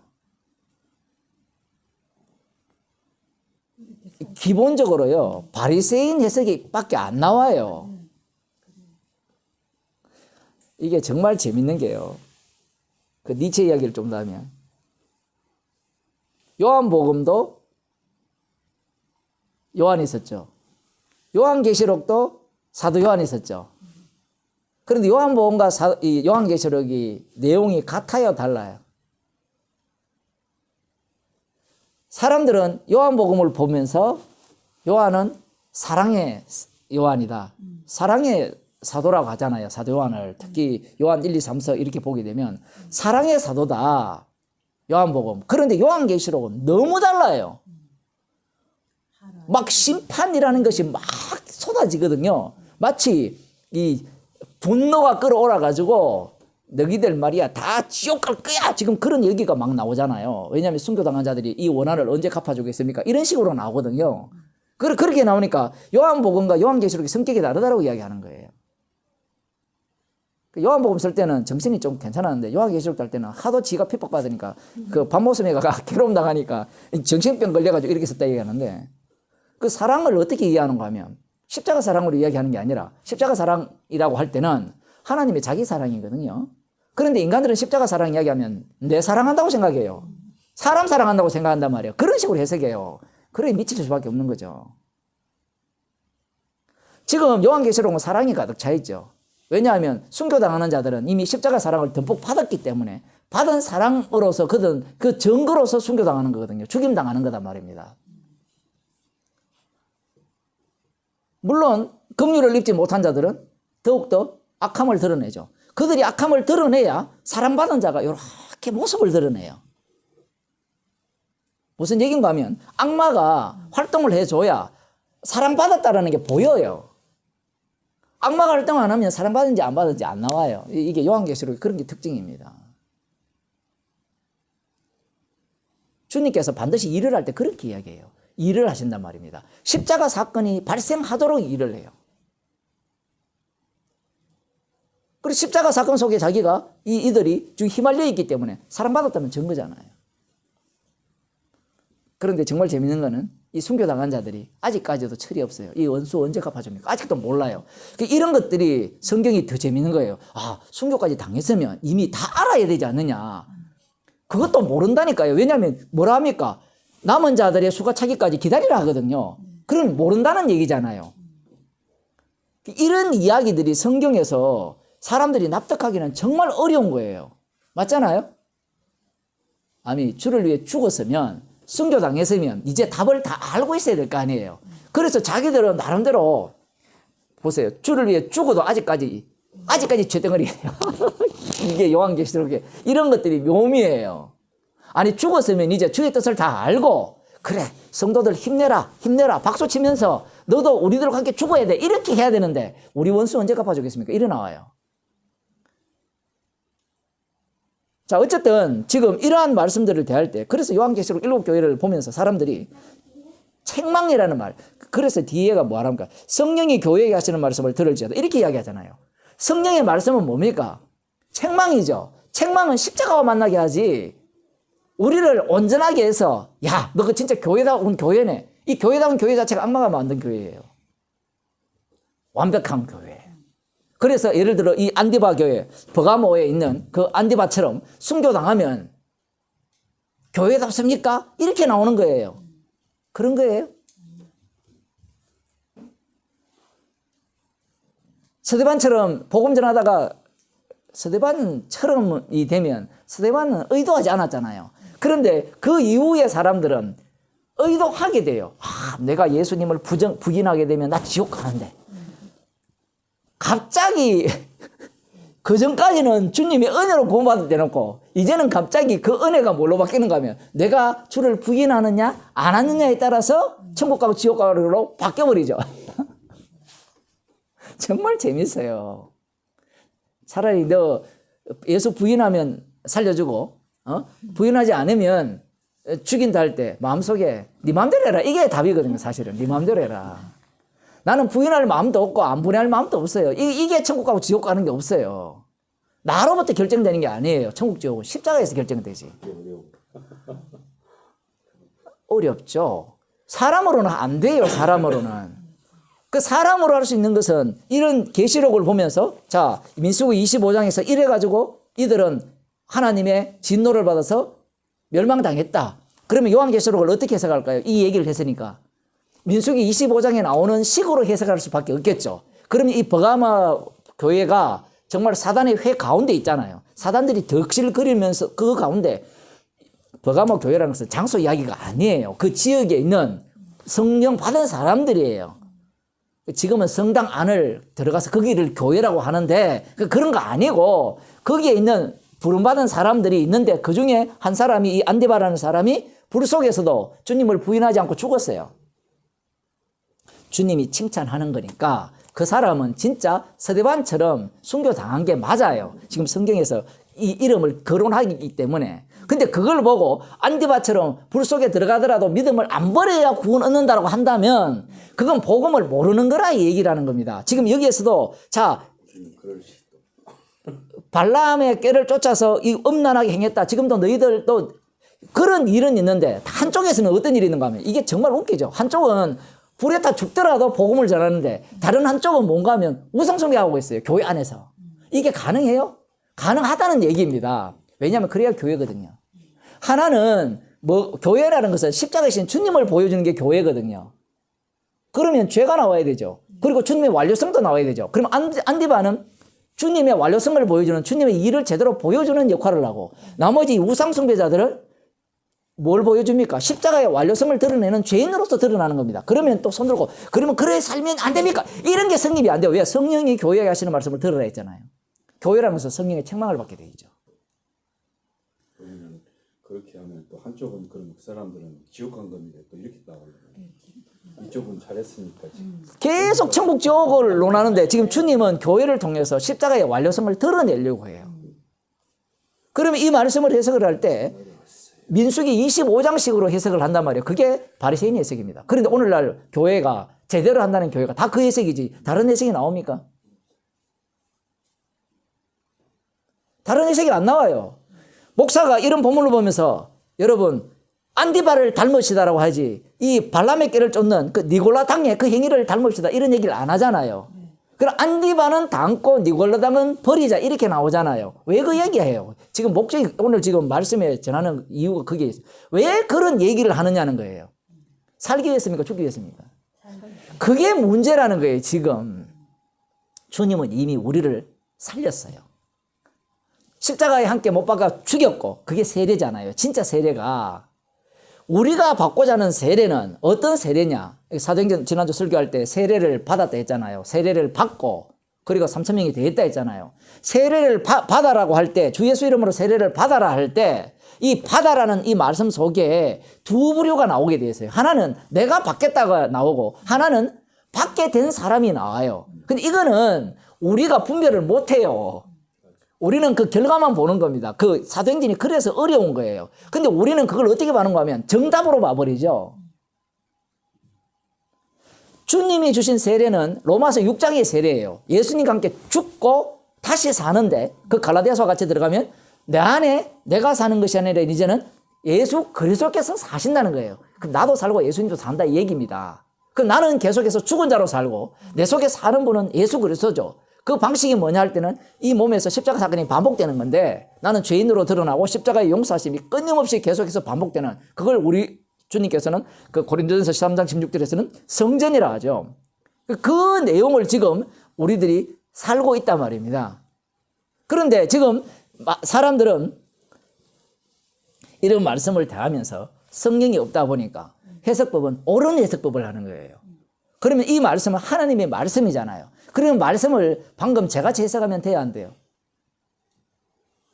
기본적으로요, 바리새인 해석이 밖에 안 나와요. 이게 정말 재밌는 게요. 그 니체 이야기를 좀 더 하면 요한복음도 요한이 있었죠. 요한계시록도 사도 요한이 있었죠. 그런데 요한복음과 이 요한계시록이 내용이 같아요, 달라요? 사람들은 요한복음을 보면서 요한은 사랑의 요한이다. 사랑의 사도라고 하잖아요. 사도 요한을. 특히 요한 1, 2, 3서 이렇게 보게 되면 사랑의 사도다. 요한복음. 그런데 요한계시록은 너무 달라요. 막 심판이라는 것이 막 쏟아지거든요. 마치 이 분노가 끌어올라 가지고 너희들 말이야 다 지옥 갈 거야. 지금 그런 얘기가 막 나오잖아요. 왜냐하면 순교당한 자들이 이 원한을 언제 갚아주겠습니까? 이런 식으로 나오거든요. 그렇게 나오니까 요한복음과 요한계시록이 성격이 다르다고 이야기하는 거예요. 요한복음 쓸 때는 정신이 좀 괜찮았는데 요한계시록 할 때는 하도 지가 핍박받으니까 그 밤모섬에 가가 괴로움 당하니까 정신병 걸려가지고 이렇게 썼다 얘기하는데 그 사랑을 어떻게 이해하는가 하면 십자가 사랑으로 이야기하는 게 아니라 십자가 사랑이라고 할 때는 하나님의 자기 사랑이거든요. 그런데 인간들은 십자가 사랑 이야기하면 내 사랑한다고 생각해요. 사람 사랑한다고 생각한단 말이에요. 그런 식으로 해석해요. 그래 미칠 수밖에 없는 거죠. 지금 요한계시록은 사랑이 가득 차 있죠. 왜냐하면 순교당하는 자들은 이미 십자가 사랑을 듬뿍 받았기 때문에 받은 사랑으로서 그든 그 증거로서 순교당하는 거거든요. 죽임당하는 거단 말입니다. 물론 긍휼을 입지 못한 자들은 더욱더 악함을 드러내죠. 그들이 악함을 드러내야 사랑받은 자가 이렇게 모습을 드러내요. 무슨 얘기인가 하면 악마가 활동을 해줘야 사랑받았다는 게 보여요. 악마가 활동 안 하면 사랑받은지 안 받은지 안 나와요. 이게 요한계시록의 그런 게 특징입니다. 주님께서 반드시 일을 할 때 그렇게 이야기해요. 일을 하신단 말입니다. 십자가 사건이 발생하도록 일을 해요. 그리고 십자가 사건 속에 자기가 이들이 지금 휘말려 있기 때문에 사랑받았다는 증거잖아요. 그런데 정말 재밌는 거는 이 순교당한 자들이 아직까지도 철이 없어요. 이 원수 언제 갚아줍니까? 아직도 몰라요. 이런 것들이 성경이 더 재밌는 거예요. 아, 순교까지 당했으면 이미 다 알아야 되지 않느냐. 그것도 모른다니까요. 왜냐하면 뭐라 합니까? 남은 자들의 수가 차기까지 기다리라 하거든요. 그럼 모른다는 얘기잖아요. 이런 이야기들이 성경에서 사람들이 납득하기는 정말 어려운 거예요. 맞잖아요? 아니, 주를 위해 죽었으면, 순교당했으면 이제 답을 다 알고 있어야 될 거 아니에요. 그래서 자기들은 나름대로 보세요. 주를 위해 죽어도 아직까지 죄덩어리예요. 이게 요한계시록에 이런 것들이 묘미예요. 아니, 죽었으면 이제 주의 뜻을 다 알고, 그래, 성도들 힘내라 박수 치면서 너도 우리들과 함께 죽어야 돼, 이렇게 해야 되는데 우리 원수 언제 갚아주겠습니까? 이래 나와요. 자, 어쨌든 지금 이러한 말씀들을 대할 때, 그래서 요한계시록 7교회를 보면서 사람들이 책망이라는 말, 그래서 뒤에가 뭐랍니까? 성령이 교회에게 하시는 말씀을 들을지어다, 이렇게 이야기하잖아요. 성령의 말씀은 뭡니까? 책망이죠. 책망은 십자가와 만나게 하지. 우리를 온전하게 해서 야, 너 그 진짜 교회다운 교회네. 이 교회다운 교회 자체가 악마가 만든 교회예요. 완벽한 교회. 그래서 예를 들어 이 안디바 교회, 버가모에 있는 그 안디바처럼 순교당하면 교회답습니까? 이렇게 나오는 거예요. 그런 거예요. 스데반처럼 복음 전하다가 스데반처럼이 되면 스데반은 의도하지 않았잖아요. 그런데 그 이후의 사람들은 의도하게 돼요. 아, 내가 예수님을 부인하게 되면 나 지옥 가는데. 갑자기 그 전까지는 주님이 은혜로 구원받을 때 놓고 이제는 갑자기 그 은혜가 뭘로 바뀌는가 하면 내가 주를 부인하느냐 안 하느냐에 따라서 천국 가고 지옥 가고로 바뀌어버리죠. 정말 재밌어요. 차라리 너 예수 부인하면 살려주고 부인하지 않으면 죽인다 할 때 마음속에 네 마음대로 해라. 이게 답이거든요. 사실은 네 마음대로 해라. 나는 부인할 마음도 없고 안 부인할 마음도 없어요. 이게 천국 가고 지옥 가는 게 없어요. 나로부터 결정되는 게 아니에요. 천국 지옥은 십자가에서 결정되지. 어렵죠. 사람으로는 안 돼요. 사람으로는. 그 사람으로 할 수 있는 것은 이런 계시록을 보면서 자 민수기 25장에서 이래가지고 이들은 하나님의 진노를 받아서 멸망당했다. 그러면 요한계시록을 어떻게 해석할까요? 이 얘기를 했으니까. 민수기 25장에 나오는 식으로 해석할 수밖에 없겠죠. 그러면 이 버가마 교회가 정말 사단의 회 가운데 있잖아요. 사단들이 덕실거리면서 그 가운데 버가마 교회라는 것은 장소 이야기가 아니에요. 그 지역에 있는 성령 받은 사람들이에요. 지금은 성당 안을 들어가서 거기를 교회라고 하는데 그런 거 아니고 거기에 있는 부름받은 사람들이 있는데 그중에 한 사람이 이 안디바라는 사람이 불 속에서도 주님을 부인하지 않고 죽었어요. 주님이 칭찬하는 거니까 그 사람은 진짜 스데반처럼 순교당한 게 맞아요. 지금 성경에서 이 이름을 거론하기 때문에. 근데 그걸 보고 안디바처럼 불 속에 들어가더라도 믿음을 안 버려야 구원 얻는다고 한다면 그건 복음을 모르는 거라 이 얘기라는 겁니다. 지금 여기에서도 자 발람의 꾀를 쫓아서 이 음란하게 행했다. 지금도 너희들도 그런 일은 있는데 한쪽에서는 어떤 일이 있는가 하면 이게 정말 웃기죠. 한쪽은 불에 타 죽더라도 복음을 전하는데 다른 한쪽은 뭔가 하면 우상숭배하고 있어요. 교회 안에서. 이게 가능해요? 가능하다는 얘기입니다. 왜냐하면 그래야 교회거든요. 하나는 뭐 교회라는 것은 십자가이신 주님을 보여주는 게 교회거든요. 그러면 죄가 나와야 되죠. 그리고 주님의 완료성도 나와야 되죠. 그럼 안디바는 주님의 완료성을 보여주는 주님의 일을 제대로 보여주는 역할을 하고 나머지 우상숭배자들은 뭘 보여줍니까? 십자가의 완료성을 드러내는 죄인으로서 드러나는 겁니다. 그러면 또 손들고 그러면 그래 살면 안 됩니까? 이런 게 성립이 안 돼요. 왜? 성령이 교회에 하시는 말씀을 들으라 했잖아요. 교회라는 것은 성령의 책망을 받게 되죠. 그러면 그렇게 하면 또 한쪽은 그럼 그 사람들은 지옥 간 겁니다. 또 이렇게 나와요. 이쪽은 잘했으니까 지금. 계속 천국 지옥을 논하는데 지금 주님은 교회를 통해서 십자가의 완료성을 드러내려고 해요. 그러면 이 말씀을 해석을 할 때 민수기 25장식으로 해석을 한단 말이에요. 그게 바리새인 해석입니다. 그런데 오늘날 교회가 제대로 한다는 교회가 다 그 해석이지 다른 해석이 나옵니까? 다른 해석이 안 나와요. 목사가 이런 본문을 보면서 여러분 안디바를 닮으시다라고 하지 이 발람의 꾀를 쫓는 그 니골라 당의 그 행위를 닮읍시다 이런 얘기를 안 하잖아요. 그럼 안디바는 닮고 니골라 당은 버리자 이렇게 나오잖아요. 왜 그 얘기해요? 지금 목적이 오늘 지금 말씀에 전하는 이유가 그게 있어요. 왜 그런 얘기를 하느냐는 거예요. 살기 위해서입니까? 죽기 위해서입니까? 그게 문제라는 거예요. 지금 주님은 이미 우리를 살렸어요. 십자가에 함께 못 박아 죽였고 그게 세례잖아요. 진짜 세례가 우리가 받고자 하는 세례는 어떤 세례냐? 사도행전 지난주 설교할 때 세례를 받았다 했잖아요. 세례를 받고 그리고 3,000명이 되었다 했잖아요. 세례를 받아라고 할 때 주 예수 이름으로 세례를 받아라 할 때 이 받아라는 이 말씀 속에 두 부류가 나오게 되어 있어요. 하나는 내가 받겠다가 나오고 하나는 받게 된 사람이 나와요. 근데 이거는 우리가 분별을 못 해요. 우리는 그 결과만 보는 겁니다. 그 사도행전이 그래서 어려운 거예요. 근데 우리는 그걸 어떻게 봐는가 하면 정답으로 봐버리죠. 주님이 주신 세례는 로마서 6장의 세례예요. 예수님과 함께 죽고 다시 사는데 그 갈라디아서와 같이 들어가면 내 안에 내가 사는 것이 아니라 이제는 예수 그리스도께서 사신다는 거예요. 그럼 나도 살고 예수님도 산다 이 얘기입니다. 그럼 나는 계속해서 죽은 자로 살고 내 속에 사는 분은 예수 그리스도죠. 그 방식이 뭐냐 할 때는 이 몸에서 십자가 사건이 반복되는 건데 나는 죄인으로 드러나고 십자가의 용서하심이 끊임없이 계속해서 반복되는 그걸 우리 주님께서는 그 고린도전서 13장 16절에서는 성전이라 하죠. 그 내용을 지금 우리들이 살고 있단 말입니다. 그런데 지금 사람들은 이런 말씀을 대하면서 성령이 없다 보니까 해석법은 옳은 해석법을 하는 거예요. 그러면 이 말씀은 하나님의 말씀이잖아요. 그러면 말씀을 방금 제같이 해석하면 돼야 안 돼요?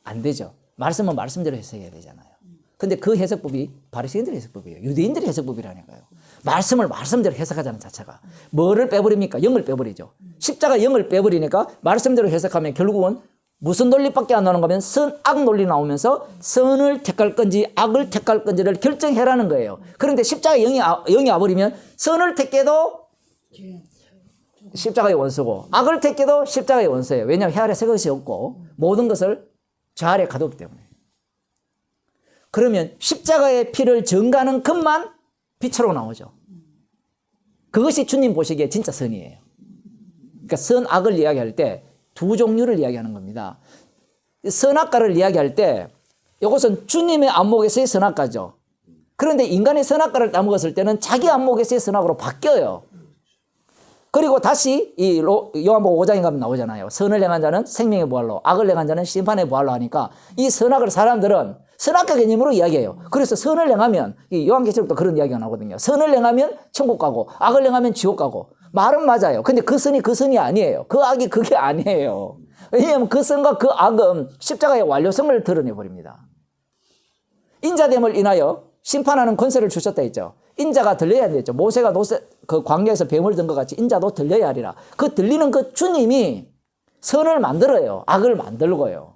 안 되죠. 말씀은 말씀대로 해석해야 되잖아요. 근데 그 해석법이 바리새인들의 해석법이에요. 유대인들의 해석법이라니까요. 말씀을 말씀대로 해석하자는 자체가 뭐를 빼버립니까? 영을 빼버리죠. 십자가 영을 빼버리니까 말씀대로 해석하면 결국은 무슨 논리밖에 안 나오는 거면 선악 논리 나오면서 선을 택할 건지 악을 택할 건지를 결정해라는 거예요. 그런데 십자가 영이 와버리면 선을 택해도 십자가의 원수고 악을 택해도 십자가의 원수예요. 왜냐하면 해 아래 새 것이 없고 모든 것을 저 아래 가뒀기 때문에. 그러면 십자가의 피를 증가하는 것만 빛으로 나오죠. 그것이 주님 보시기에 진짜 선이에요. 그러니까 선악을 이야기할 때 두 종류를 이야기하는 겁니다. 선악과를 이야기할 때 이것은 주님의 안목에서의 선악과죠. 그런데 인간의 선악과를 따먹었을 때는 자기 안목에서의 선악으로 바뀌어요. 그리고 다시 이 요한복음 5장에 가면 나오잖아요. 선을 행한 자는 생명의 부활로, 악을 행한 자는 심판의 부활로 하니까 이 선악을 사람들은 선악과 개념으로 이야기해요. 그래서 선을 행하면 이 요한계시록도 그런 이야기가 나오거든요. 선을 행하면 천국 가고 악을 행하면 지옥 가고. 말은 맞아요. 근데 그 선이 그 선이 아니에요. 그 악이 그게 아니에요. 왜냐하면 그 선과 그 악은 십자가의 완료성을 드러내버립니다. 인자됨을 인하여 심판하는 권세를 주셨다 했죠. 인자가 들려야 되죠. 모세가 그 광야에서 뱀을 든 것 같이 인자도 들려야 하리라. 그 들리는 그 주님이 선을 만들어요. 악을 만들고요.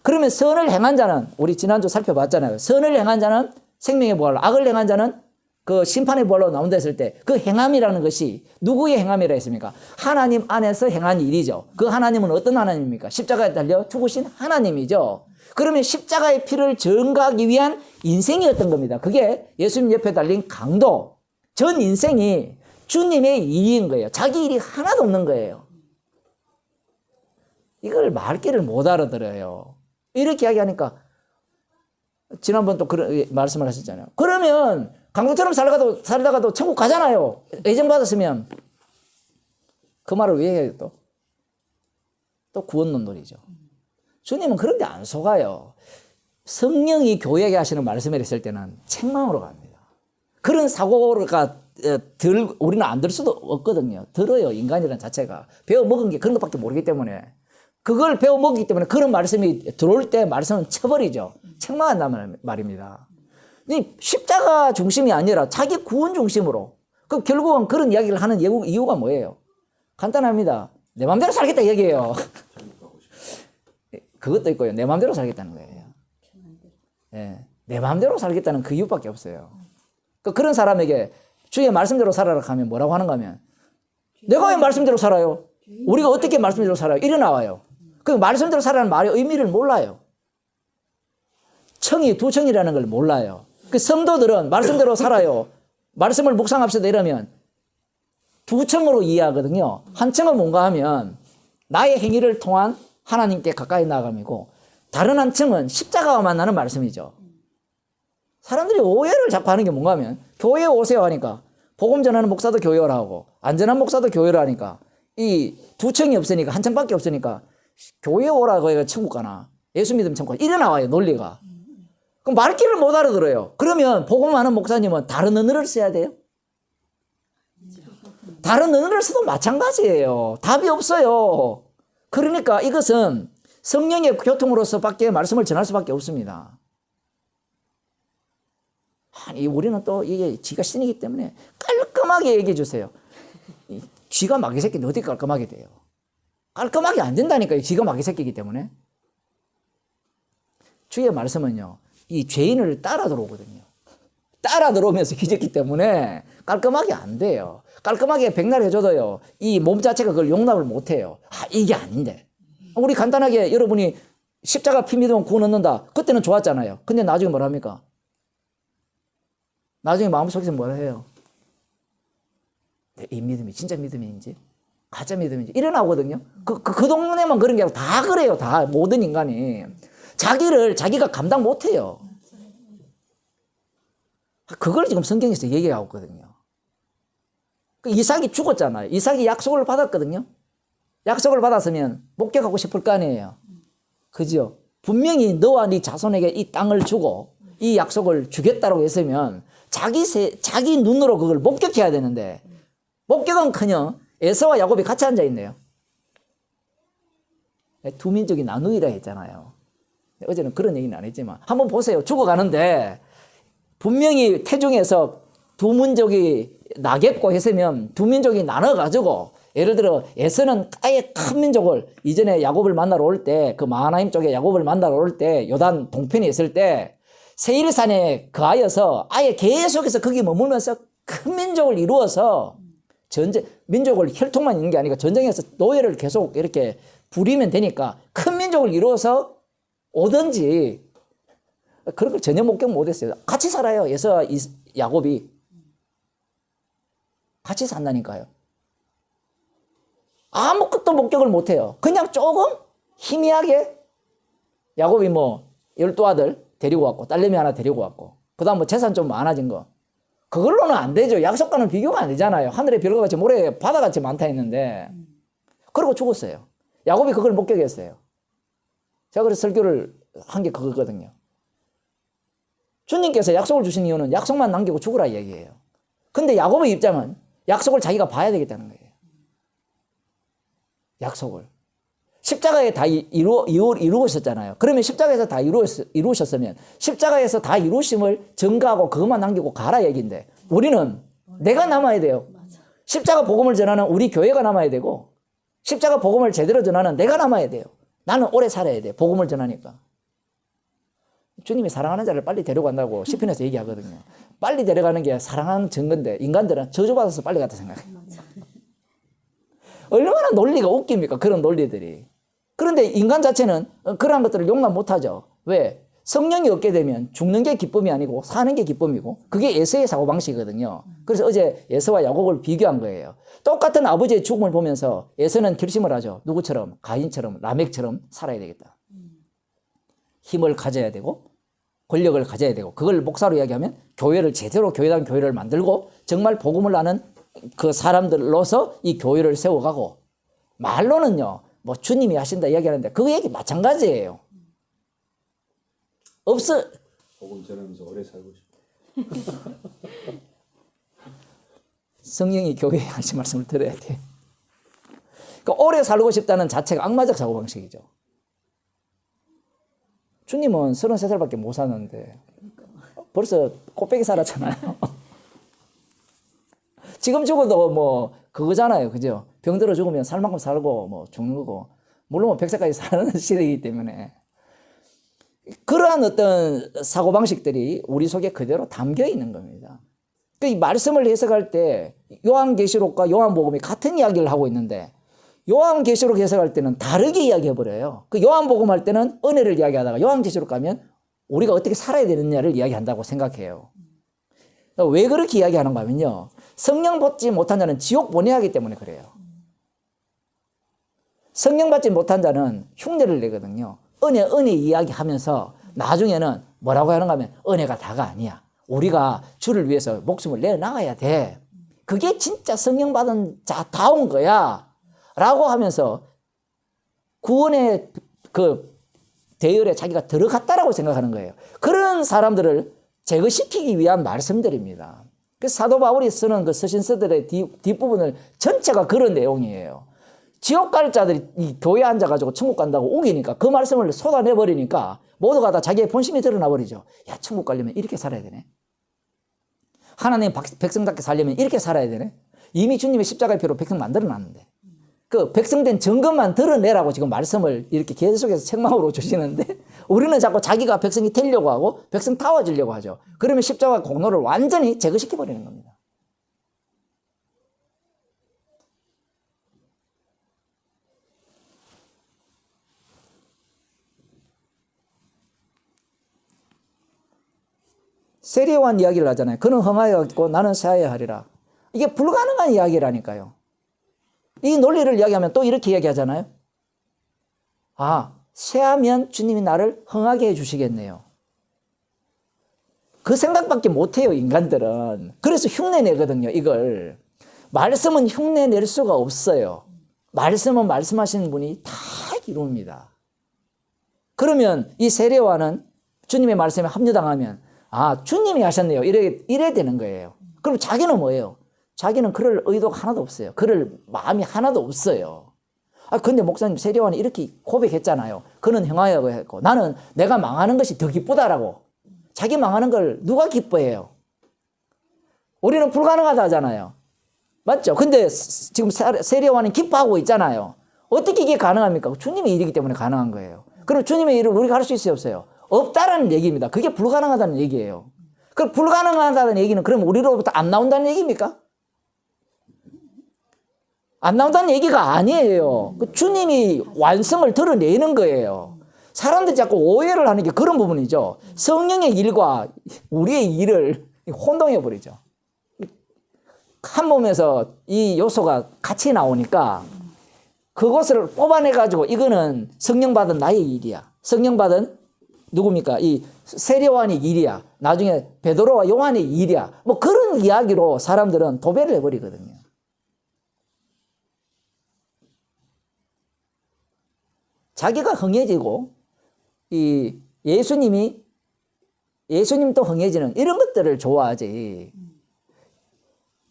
그러면 선을 행한 자는 우리 지난주 살펴봤잖아요. 선을 행한 자는 생명의 부활로, 악을 행한 자는 그 심판의 부활로 나온다 했을 때 그 행함이라는 것이 누구의 행함이라 했습니까? 하나님 안에서 행한 일이죠. 그 하나님은 어떤 하나님입니까? 십자가에 달려 죽으신 하나님이죠. 그러면 십자가의 피를 증거하기 위한 인생이었던 겁니다. 그게 예수님 옆에 달린 강도, 전 인생이 주님의 일인 거예요. 자기 일이 하나도 없는 거예요. 이걸 말귀를 못 알아들어요. 이렇게 이야기하니까 지난번 또 그런 말씀을 하셨잖아요. 그러면 강도처럼 살다가도 천국 가잖아요. 애정받았으면. 그 말을 왜 해요 또? 또 구원론놀이죠. 주님은 그런데 안 속아요. 성령이 교회에게 하시는 말씀을 했을 때는 책망으로 갑니다. 그런 사고가 우리는 안 들 수도 없거든요. 들어요. 인간이라는 자체가. 배워먹은 게 그런 것밖에 모르기 때문에. 그걸 배워먹기 때문에 그런 말씀이 들어올 때 말씀은 쳐버리죠. 책망한다는 말입니다. 십자가 중심이 아니라 자기 구원 중심으로. 그 결국은 그런 이야기를 하는 이유가 뭐예요? 간단합니다. 내 마음대로 살겠다 얘기예요. 그것도 있고요. 내 마음대로 살겠다는 거예요. 네. 내 마음대로 살겠다는 그 이유밖에 없어요. 그런 사람에게 주의 말씀대로 살아라 하면 뭐라고 하는가 하면 내가 왜 말씀대로 살아요? 우리가 어떻게 말씀대로 살아요? 이래 나와요. 그 말씀대로 살아라는 말의 의미를 몰라요. 청이 두 청이라는 걸 몰라요. 그 성도들은 말씀대로 살아요. 말씀을 묵상합시다 이러면 두 청으로 이해하거든요. 한 청은 뭔가 하면 나의 행위를 통한 하나님께 가까이 나아감이고 다른 한 청은 십자가와 만나는 말씀이죠. 사람들이 오해를 자꾸 하는 게 뭔가 하면 교회에 오세요 하니까 복음 전하는 목사도 교회를 하고 안전한 목사도 교회를 하니까 이 두 청이 없으니까 한 청밖에 없으니까 교회에 오라고 해가 천국 가나 예수 믿으면 천국 가나 이래 나와요 논리가. 그럼 말귀를 못 알아들어요. 그러면 복음하는 목사님은 다른 언어를 써야 돼요? 다른 언어를 써도 마찬가지예요. 답이 없어요. 그러니까 이것은 성령의 교통으로서밖에 말씀을 전할 수밖에 없습니다. 아니 우리는 또 이게 쥐가 신이기 때문에 깔끔하게 얘기해 주세요. 쥐가 마귀 새끼는 어디 깔끔하게 돼요? 깔끔하게 안 된다니까요. 쥐가 마귀 새끼이기 때문에. 주의 말씀은요. 이 죄인을 따라 들어오거든요. 따라 들어오면서 기졌기 때문에 깔끔하게 안 돼요. 깔끔하게 백날 해줘도요. 이 몸 자체가 그걸 용납을 못 해요. 아, 이게 아닌데. 우리 간단하게 여러분이 십자가 피 믿으면 구원 얻는다. 그때는 좋았잖아요. 근데 나중에 뭐라 합니까? 나중에 마음속에서 뭐라 해요? 이 믿음이 진짜 믿음인지 가짜 믿음인지 일어나거든요. 그 동네만 그런 게 아니고 다 그래요. 다 모든 인간이 자기가 감당 못해요. 그걸 지금 성경에서 얘기하고 있거든요. 이삭이 죽었잖아요. 이삭이 약속을 받았거든요. 약속을 받았으면 목격하고 싶을 거 아니에요. 그죠? 분명히 너와 네 자손에게 이 땅을 주고 이 약속을 주겠다고 했으면 자기 눈으로 그걸 목격해야 되는데 목격은커녕 에서와 야곱이 같이 앉아 있네요. 두 민족이 나누이라 했잖아요. 어제는 그런 얘기는 안 했지만 한번 보세요. 죽어가는데 분명히 태중에서 두 민족이 나겠고 했으면 두 민족이 나눠가지고 예를 들어 에서는 아예 큰 민족을 이전에 야곱을 만나러 올 때 그 마하나임 쪽에 야곱을 만나러 올 때 요단 동편에 있을 때 세일산에 거하여서 아예 계속해서 거기 머물면서 큰 민족을 이루어서 민족을 혈통만 있는 게 아니라 전쟁에서 노예를 계속 이렇게 부리면 되니까 큰 민족을 이루어서 오든지 그런 걸 전혀 목격 못했어요. 같이 살아요. 에서와 야곱이 같이 산다니까요. 아무것도 목격을 못해요. 그냥 조금 희미하게 야곱이 뭐 12아들 데리고 왔고 딸내미 하나 데리고 왔고 그 다음 뭐 재산 좀 많아진 거 그걸로는 안 되죠. 약속과는 비교가 안 되잖아요. 하늘의 별과 같이 모래 바다같이 많다 했는데 그러고 죽었어요. 야곱이 그걸 목격했어요. 제가 그래서 설교를 한 게 그거거든요. 주님께서 약속을 주신 이유는 약속만 남기고 죽으라 얘기예요. 근데 야곱의 입장은 약속을 자기가 봐야 되겠다는 거예요. 약속을. 십자가에 다 이루셨잖아요. 그러면 십자가에서 다 이루셨으면 십자가에서 다 이루심을 증거하고 그것만 남기고 가라 얘기인데 우리는 내가 남아야 돼요. 십자가 복음을 전하는 우리 교회가 남아야 되고 십자가 복음을 제대로 전하는 내가 남아야 돼요. 나는 오래 살아야 돼요. 복음을 전하니까. 주님이 사랑하는 자를 빨리 데려간다고 시편에서 얘기하거든요. 빨리 데려가는 게 사랑하는 증거인데 인간들은 저주받아서 빨리 갔다 생각해요. 얼마나 논리가 웃깁니까? 그런 논리들이. 그런데 인간 자체는 그러한 것들을 용납 못하죠. 왜? 성령이 없게 되면 죽는 게 기쁨이 아니고 사는 게 기쁨이고 그게 에서의 사고방식이거든요. 그래서 어제 에서와 야곱을 비교한 거예요. 똑같은 아버지의 죽음을 보면서 에서는 결심을 하죠. 누구처럼? 가인처럼 라멕처럼 살아야 되겠다. 힘을 가져야 되고 권력을 가져야 되고 그걸 목사로 이야기하면 교회를 제대로 교회다운 교회를 만들고 정말 복음을 아는 그 사람들로서 이 교회를 세워가고 말로는요 뭐 주님이 하신다 이야기하는데 그 얘기 마찬가지예요. 복음 전하면서 오래 살고 싶어. 성령이 교회에 하신 말씀을 들어야 돼. 그러니까 오래 살고 싶다는 자체가 악마적 사고방식이죠. 주님은 33살밖에 못 사는데 벌써 꽃배기 살았잖아요. 지금 죽어도 뭐 그거잖아요. 그죠? 병들어 죽으면 살 만큼 살고 뭐 죽는 거고 물론 뭐 100세까지 사는 시대이기 때문에 그러한 어떤 사고방식들이 우리 속에 그대로 담겨 있는 겁니다. 이 말씀을 해석할 때 요한계시록과 요한복음이 같은 이야기를 하고 있는데 요한계시록 해석할 때는 다르게 이야기해버려요. 그 요한복음 할 때는 은혜를 이야기하다가 요한계시록 가면 우리가 어떻게 살아야 되느냐를 이야기한다고 생각해요. 왜 그렇게 이야기하는가 하면요. 성령 받지 못한 자는 지옥 보내야 하기 때문에 그래요. 성령 받지 못한 자는 흉내를 내거든요. 은혜 이야기하면서 나중에는 뭐라고 하는가 하면 은혜가 다가 아니야. 우리가 주를 위해서 목숨을 내어나가야 돼. 그게 진짜 성령 받은 자다운 거야. 라고 하면서 구원의 그 대열에 자기가 들어갔다라고 생각하는 거예요. 그런 사람들을 제거시키기 위한 말씀들입니다. 그래서 사도 바울이 쓰는 그 서신서들의 뒷부분을 전체가 그런 내용이에요. 지옥 갈 자들이 이 교회에 앉아가지고 천국 간다고 우기니까 그 말씀을 쏟아내버리니까 모두가 다 자기의 본심이 드러나버리죠. 야, 천국 가려면 이렇게 살아야 되네. 하나님 백성답게 살려면 이렇게 살아야 되네. 이미 주님의 십자가의 피로 백성 만들어놨는데 그 백성된 증거만 드러내라고 지금 말씀을 이렇게 계속해서 책망으로 주시는데 우리는 자꾸 자기가 백성이 되려고 하고 백성 타워지려고 하죠. 그러면 십자가 공로를 완전히 제거시켜버리는 겁니다. 세례요한 이야기를 하잖아요. 그는 흥하여가지고 나는 새하여 하리라. 이게 불가능한 이야기라니까요. 이 논리를 이야기하면 또 이렇게 이야기하잖아요. 아, 새하면 주님이 나를 흥하게 해주시겠네요. 그 생각밖에 못해요, 인간들은. 그래서 흉내 내거든요, 이걸. 말씀은 흉내 낼 수가 없어요. 말씀은 말씀하시는 분이 다 이룹니다. 그러면 이 세례요한은 주님의 말씀에 합류당하면 아, 주님이 하셨네요. 이래 되는 거예요. 그럼 자기는 뭐예요? 자기는 그럴 의도가 하나도 없어요. 그럴 마음이 하나도 없어요. 아, 근데 목사님 세례요한이 이렇게 고백했잖아요. 그는 행하여고 했고 나는 내가 망하는 것이 더 기쁘다라고. 자기 망하는 걸 누가 기뻐해요? 우리는 불가능하다 하잖아요. 맞죠? 근데 지금 세례요한이 기뻐하고 있잖아요. 어떻게 이게 가능합니까? 주님의 일이기 때문에 가능한 거예요. 그럼 주님의 일을 우리가 할 수 있어요, 없어요? 없다라는 얘기입니다. 그게 불가능하다는 얘기예요. 그럼 불가능하다는 얘기는 그럼 우리로부터 안 나온다는 얘기입니까? 안 나온다는 얘기가 아니에요. 그 주님이 완성을 드러내는 거예요. 사람들이 자꾸 오해를 하는 게 그런 부분이죠. 성령의 일과 우리의 일을 혼동해 버리죠. 한 몸에서 이 요소가 같이 나오니까 그것을 뽑아내 가지고 이거는 성령 받은 나의 일이야. 성령 받은 누굽니까? 이 세례요한의 일이야. 나중에 베드로와 요한의 일이야. 뭐 그런 이야기로 사람들은 도배를 해버리거든요. 자기가 흥해지고 이 예수님도 흥해지는 이런 것들을 좋아하지.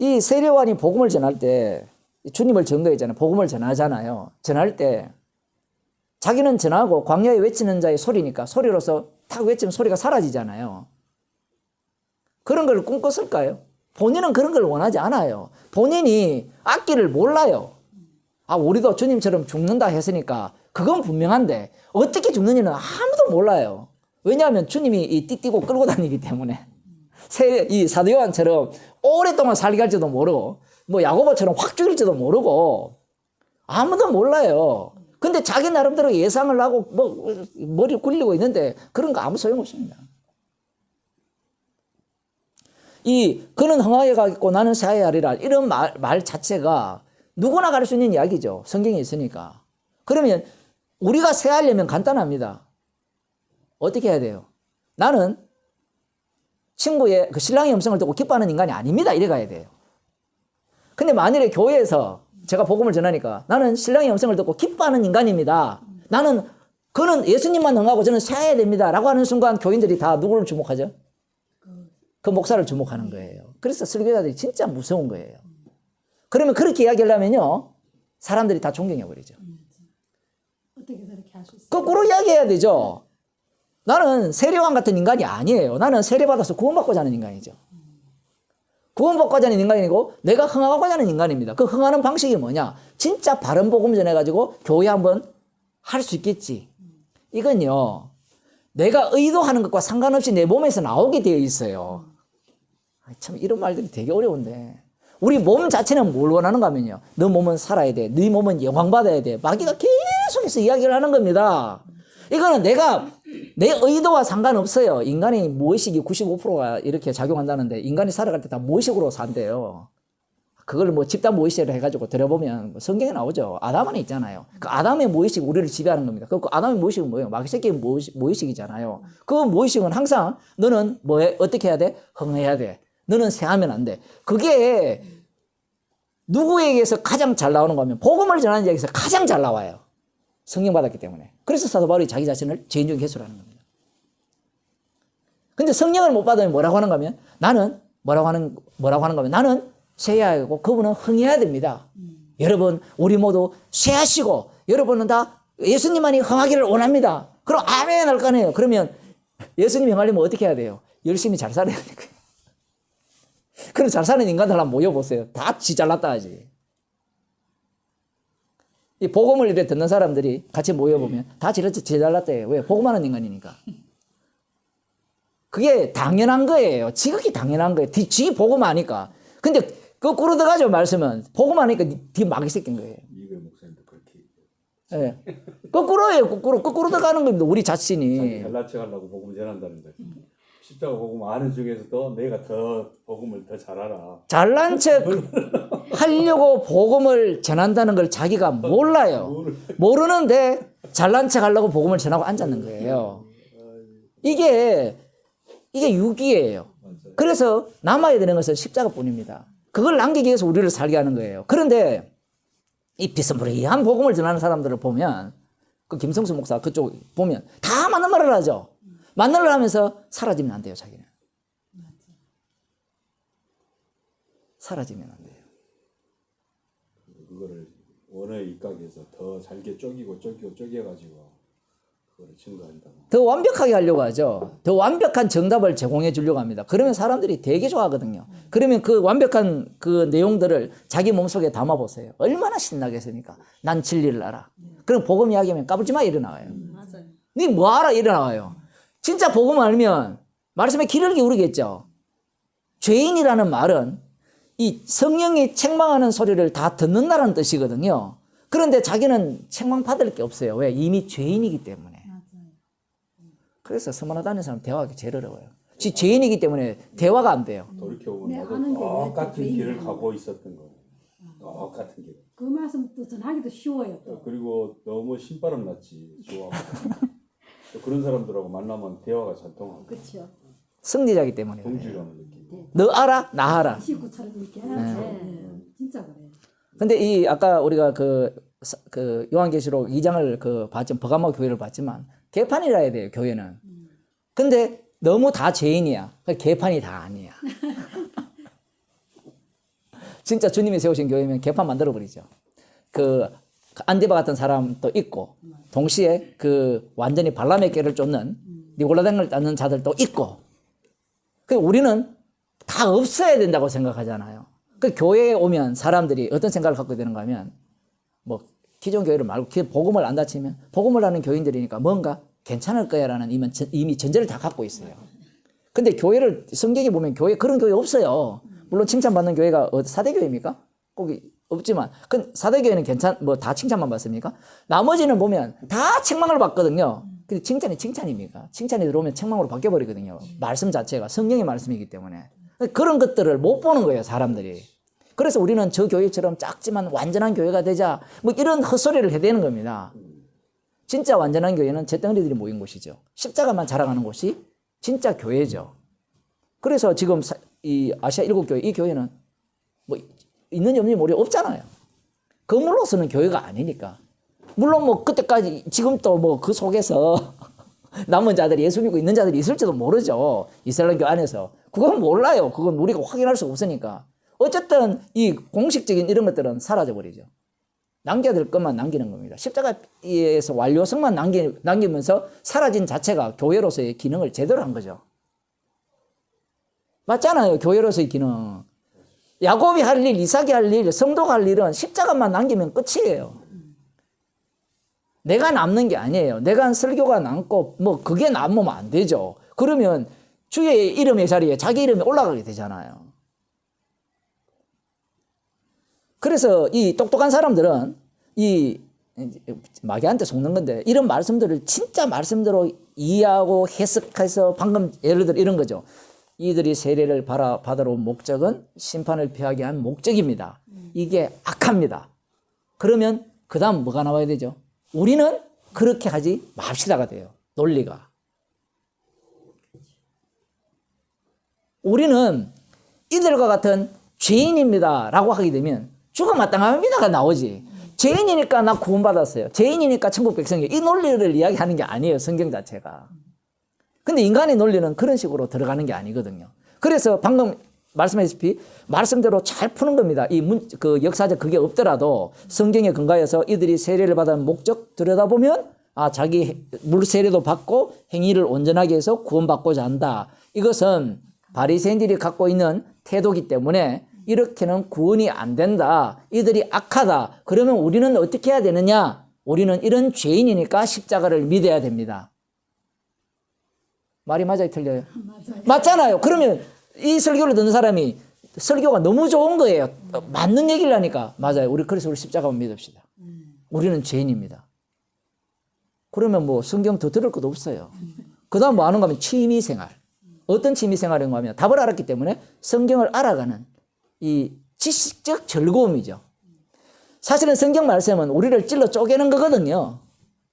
이 세례요한이 복음을 전할 때 주님을 증거했잖아요. 복음을 전하잖아요. 전할 때 자기는 전하고 광야에 외치는 자의 소리니까 소리로서 탁 외치면 소리가 사라지잖아요. 그런 걸 꿈꿨을까요? 본인은 그런 걸 원하지 않아요. 본인이 악기를 몰라요. 아, 우리도 주님처럼 죽는다 했으니까 그건 분명한데 어떻게 죽는지는 아무도 몰라요. 왜냐하면 주님이 이 띠띠고 끌고 다니기 때문에. 이 사도 요한처럼 오랫동안 살게 할지도 모르고 뭐 야고보처럼 확 죽일지도 모르고 아무도 몰라요. 근데 자기 나름대로 예상을 하고 뭐 머리 굴리고 있는데 그런 거 아무 소용없습니다. 이 그는 흥하여 가겠고 나는 새하여 하리라 이런 말 자체가 누구나 갈 수 있는 이야기죠. 성경에 있으니까. 그러면 우리가 새하려면 간단합니다. 어떻게 해야 돼요? 나는 친구의 그 신랑의 음성을 듣고 기뻐하는 인간이 아닙니다. 이래 가야 돼요. 근데 만일에 교회에서 제가 복음을 전하니까 나는 신랑의 음성을 듣고 기뻐하는 인간입니다. 그는 예수님만 흥하고 저는 새해야 됩니다. 라고 하는 순간 교인들이 다 누구를 주목하죠? 그 목사를 주목하는 거예요. 그래서 설교자들이 진짜 무서운 거예요. 그러면 그렇게 이야기하려면요. 사람들이 다 존경해버리죠. 어떻게 그렇게 할 수 있어요? 거꾸로 이야기해야 되죠. 나는 세례요한 같은 인간이 아니에요. 나는 세례받아서 구원받고자 하는 인간이죠. 구원받고자 하는 인간이고 내가 흥하고자 하는 인간입니다. 그 흥하는 방식이 뭐냐? 진짜 바른 복음 전해가지고 교회 한번 할 수 있겠지. 이건요. 내가 의도하는 것과 상관없이 내 몸에서 나오게 되어 있어요. 참 이런 말들이 되게 어려운데 우리 몸 자체는 뭘 원하는가 하면요. 너 몸은 살아야 돼. 네 몸은 영광받아야 돼. 마귀가 계속해서 이야기를 하는 겁니다. 이거는 내 의도와 상관없어요. 인간의 무의식이 95%가 이렇게 작용한다는데 인간이 살아갈 때 다 무의식으로 산대요. 그걸 뭐 집단 무의식으로 해가지고 들어보면 성경에 나오죠. 아담 안에 있잖아요. 그 아담의 무의식이 우리를 지배하는 겁니다. 그 아담의 무의식은 뭐예요? 마귀 새끼의 무의식이잖아요. 그 무의식은 항상 너는 어떻게 해야 돼? 흥해야 돼. 너는 새하면 안 돼. 그게 누구에게서 가장 잘 나오는 거면 복음을 전하는 자에게서 가장 잘 나와요. 성령 받았기 때문에. 그래서 사도 바울이 자기 자신을 죄인 중 개수라는 겁니다. 근데 성령을 못 받으면 뭐라고 하는가 하면 나는 뭐라고 하는 거면 나는 쇠해야 하고 그분은 흥해야 됩니다. 여러분 우리 모두 쇠하시고 여러분은 다 예수님만이 흥하기를 원합니다. 그럼 아멘 할 거 아니에요. 그러면 예수님이 흥하려면 어떻게 해야 돼요? 열심히 잘 살아야 돼요. 그럼 잘 사는 인간들 한번 모여보세요. 다 지 잘났다 하지. 이 복음을 이렇게 듣는 사람들이 같이 모여보면 다 지 잘났대요. 왜? 복음하는 인간이니까. 그게 당연한 거예요. 지극히 당연한 거예요. 지 복음 아니까. 근데 거꾸로 들어가죠, 말씀은. 복음 아니까 뒤 마귀 새끼인 거예요. 이글 목사님도 그렇게 얘기해요. 예. 거꾸로예요, 거꾸로 들어가는 겁니다. 우리 자신이. 잘난 척 하려고 복음 전한다는 거지. 십자가 복음 아는 중에서도 내가 더 복음을 더 잘 알아. 잘난 척 하려고 복음을 전한다는 걸 자기가 몰라요. 모르는데 잘난 척 하려고 복음을 전하고 앉았는 거예요. 이게 유기예요. 그래서 남아야 되는 것은 십자가뿐입니다. 그걸 남기기 위해서 우리를 살게 하는 거예요. 그런데 이 비스무리한 복음을 전하는 사람들을 보면 그 김성수 목사 그쪽 보면 다 맞는 말을 하죠. 맞는 말을 하면서 사라지면 안 돼요, 자기는. 사라지면 안 돼요. 그거를 원어에 입각해서 더 잘게 쪼개가지고 그거를 증거한다. 더 완벽하게 하려고 하죠. 더 완벽한 정답을 제공해 주려고 합니다. 그러면 사람들이 되게 좋아하거든요. 그러면 그 완벽한 그 내용들을 자기 몸속에 담아보세요. 얼마나 신나겠습니까? 난 진리를 알아. 그럼 복음 이야기하면 까불지 마 일어나와요. 맞아요. 니 뭐 알아 일어나와요. 진짜 복음 알면 말씀에 귀를 기울이겠죠. 죄인이라는 말은 이 성령이 책망하는 소리를 다 듣는다는 뜻이거든요. 그런데 자기는 책망받을 게 없어요. 왜? 이미 죄인이기 때문에. 그래서 서머나 다니는 사람 대화하기 제일 어려워요. 지 죄인이기 때문에 대화가 안 돼요. 돌이켜보면 네, 나도 아는 게 똑같은 왜 길을 죄인이구나. 가고 있었던 거예요. 똑같은 길. 그 말씀 또 전하기도 쉬워요. 또. 그리고 너무 신바람 났지. 좋아하고. 또 그런 사람들하고 만나면 대화가 잘 통하고. 그렇죠. 승리자기 때문에. 동질감을 느끼고. 너 알아? 나 알아. 시구처럼 이렇게. 네. 진짜 그래. 근데 이 아까 우리가 그 요한계시록 2장을 그 봤지만 버가모 교회를 봤지만 개판이라 해야 돼요, 교회는. 근데 너무 다 죄인이야. 개판이 다 아니야. 진짜 주님이 세우신 교회면 개판 만들어 버리죠. 그 안디바 같은 사람도 있고 동시에 그 완전히 발람의 꾀를 쫓는 니골라당을 쫓는 자들도 있고. 그 우리는 다 없어야 된다고 생각하잖아요. 그 교회에 오면 사람들이 어떤 생각을 갖고 되는가 하면 뭐 기존 교회를 말고 복음을 안 다치면 복음을 하는 교인들이니까 뭔가 괜찮을 거야라는 이미 전제를 다 갖고 있어요. 근데 교회를 성경에 보면 그런 교회 없어요. 물론 칭찬받는 교회가 사대교회입니까? 꼭 없지만 그 사대교회는 다 칭찬만 받습니까? 나머지는 보면 다 책망을 받거든요. 근데 칭찬이 칭찬입니까? 칭찬이 들어오면 책망으로 바뀌어버리거든요. 말씀 자체가 성령의 말씀이기 때문에. 그런 것들을 못 보는 거예요, 사람들이. 그래서 우리는 저 교회처럼 작지만 완전한 교회가 되자 뭐 이런 헛소리를 해대는 겁니다. 진짜 완전한 교회는 잿덩어리들이 모인 곳이죠. 십자가만 자랑하는 곳이 진짜 교회죠. 그래서 지금 이 아시아 7교회 이 교회는 뭐 있는지 없는지 모르 없잖아요. 그물로서는 교회가 아니니까. 물론 뭐 그때까지 지금 또 뭐 그 속에서 남은 자들이 예수 믿고 있는 자들이 있을지도 모르죠. 이스라엘교 안에서. 그건 몰라요. 그건 우리가 확인할 수 없으니까. 어쨌든 이 공식적인 이런 것들은 사라져버리죠. 남겨야 될 것만 남기는 겁니다. 십자가에서 완료성만 남기면서 사라진 자체가 교회로서의 기능을 제대로 한 거죠. 맞잖아요. 교회로서의 기능. 야곱이 할 일, 이삭이 할 일, 성도가 할 일은 십자가만 남기면 끝이에요. 내가 남는 게 아니에요. 내가 한 설교가 남고 뭐 그게 남으면 안 되죠. 그러면 주의 이름의 자리에 자기 이름이 올라가게 되잖아요. 그래서 이 똑똑한 사람들은 이 마귀한테 속는 건데 이런 말씀들을 진짜 말씀대로 이해하고 해석해서 방금 예를 들어 이런 거죠. 이들이 세례를 받으러 온 목적은 심판을 피하게 한 목적입니다. 이게 악합니다. 그러면 그 다음 뭐가 나와야 되죠? 우리는 그렇게 하지 맙시다가 돼요. 논리가. 우리는 이들과 같은 죄인입니다 라고 하게 되면 죽어 마땅합니다가 나오지. 죄인이니까 나 구원받았어요. 죄인이니까 천국 백성이에요. 이 논리를 이야기하는 게 아니에요. 성경 자체가. 근데 인간의 논리는 그런 식으로 들어가는 게 아니거든요. 그래서 방금 말씀하셨다시피 말씀대로 잘 푸는 겁니다. 그 역사적 그게 없더라도 성경에 근거해서 이들이 세례를 받은 목적 들여다보면 자기 물 세례도 받고 행위를 온전하게 해서 구원받고자 한다. 이것은 바리새인들이 갖고 있는 태도이기 때문에 이렇게는 구원이 안 된다. 이들이 악하다. 그러면 우리는 어떻게 해야 되느냐? 우리는 이런 죄인이니까 십자가를 믿어야 됩니다. 말이 맞아요, 틀려요? 맞아요. 맞잖아요. 그러면 이 설교를 듣는 사람이 설교가 너무 좋은 거예요. 맞는 얘기를 하니까. 맞아요. 그래서 우리 십자가만 믿읍시다. 우리는 죄인입니다. 그러면 뭐 성경 더 들을 것도 없어요. 그 다음 뭐 하는가 하면 취미생활. 어떤 취미 생활인가 하면 답을 알았기 때문에 성경을 알아가는 이 지식적 즐거움이죠. 사실은 성경 말씀은 우리를 찔러 쪼개는 거거든요.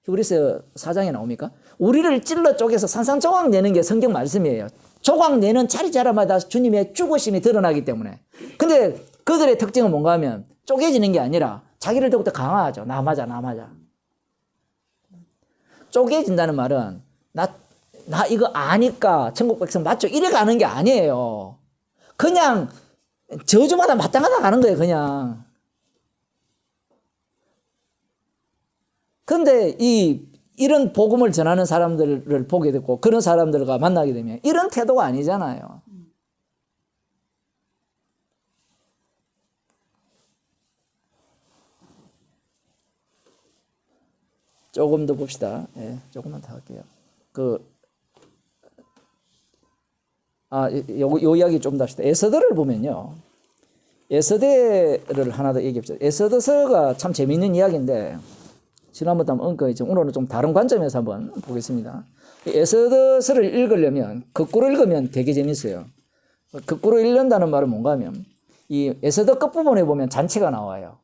히브리서 4장에 나옵니까? 우리를 찔러 쪼개서 산산조각 내는 게 성경 말씀이에요. 조각 내는 자리자리마다 주님의 죽으심이 드러나기 때문에. 근데 그들의 특징은 뭔가 하면 쪼개지는 게 아니라 자기를 더욱더 강화하죠. 나 맞아. 쪼개진다는 말은 나 이거 아니까 천국 백성 맞죠? 이래 가는 게 아니에요. 그냥 저주마다 마땅하다 가는 거예요, 그냥. 근데 이런 복음을 전하는 사람들을 보게 되고 그런 사람들과 만나게 되면 이런 태도가 아니잖아요. 조금 더 봅시다. 예, 조금만 더 할게요. 요 이야기 좀 더 합시다. 에스더를 보면요. 에스더를 하나 더 얘기해 봅시다. 에스더서가 참 재미있는 이야기인데, 지난번도 한번 언급했지만 오늘은 좀 다른 관점에서 한번 보겠습니다. 에스더서를 읽으려면 거꾸로 읽으면 되게 재밌어요. 거꾸로 읽는다는 말은 뭔가 하면 이 에스더 끝부분에 보면 잔치가 나와요.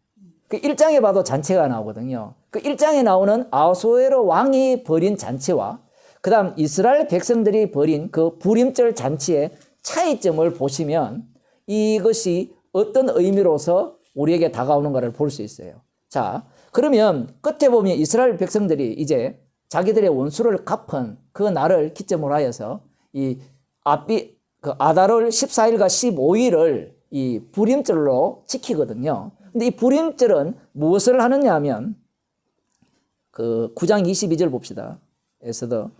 그 1장에 봐도 잔치가 나오거든요. 그 1장에 나오는 아하수에로 왕이 벌인 잔치와 그 다음 이스라엘 백성들이 벌인 그 부림절 잔치의 차이점을 보시면 이것이 어떤 의미로서 우리에게 다가오는가를 볼 수 있어요. 자, 그러면 끝에 보면 이스라엘 백성들이 이제 자기들의 원수를 갚은 그 날을 기점으로 하여서 이 아달월 14일과 15일을 이 부림절로 지키거든요. 근데 이 부림절은 무엇을 하느냐 하면 그 9장 22절 봅시다. 에스더.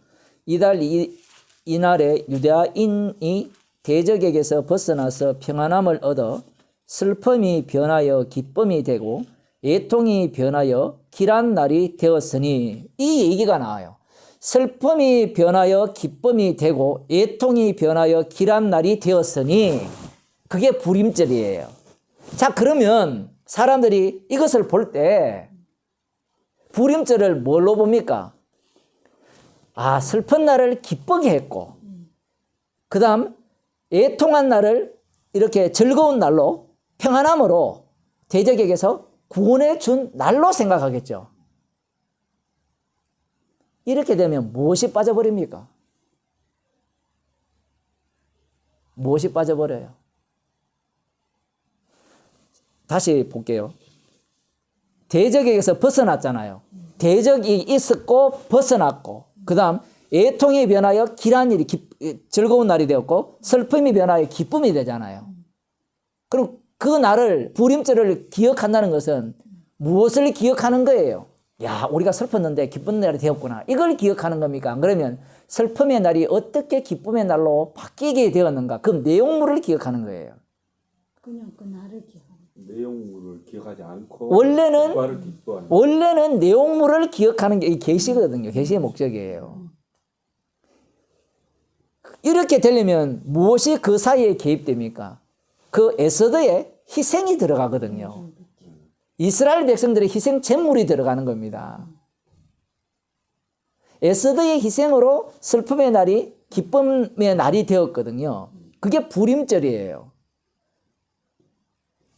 이날에 유대인이 대적에게서 벗어나서 평안함을 얻어 슬픔이 변하여 기쁨이 되고 애통이 변하여 길한 날이 되었으니, 이 얘기가 나와요. 슬픔이 변하여 기쁨이 되고 애통이 변하여 길한 날이 되었으니, 그게 부림절이에요. 자, 그러면 사람들이 이것을 볼 때 부림절을 뭘로 봅니까? 아, 슬픈 날을 기쁘게 했고, 그 다음 애통한 날을 이렇게 즐거운 날로, 평안함으로 대적에게서 구원해 준 날로 생각하겠죠. 이렇게 되면 무엇이 빠져버립니까? 무엇이 빠져버려요? 다시 볼게요. 대적에게서 벗어났잖아요. 대적이 있었고 벗어났고, 그 다음 애통이 변하여 길한 일이 즐거운 날이 되었고, 슬픔이 변하여 기쁨이 되잖아요. 그럼 그 날을, 부림절을 기억한다는 것은 무엇을 기억하는 거예요? 야, 우리가 슬펐는데 기쁜 날이 되었구나. 이걸 기억하는 겁니까? 안 그러면 슬픔의 날이 어떻게 기쁨의 날로 바뀌게 되었는가? 그 내용물을 기억하는 거예요. 그냥 그 날을 기억하는. 내용물을 기억하지 않고 원래는 내용물을 기억하는 게 계시거든요. 계시의 목적이에요. 이렇게 되려면 무엇이 그 사이에 개입됩니까? 그 에스더의 희생이 들어가거든요. 이스라엘 백성들의 희생 제물이 들어가는 겁니다. 에스더의 희생으로 슬픔의 날이 기쁨의 날이 되었거든요. 그게 부림절이에요.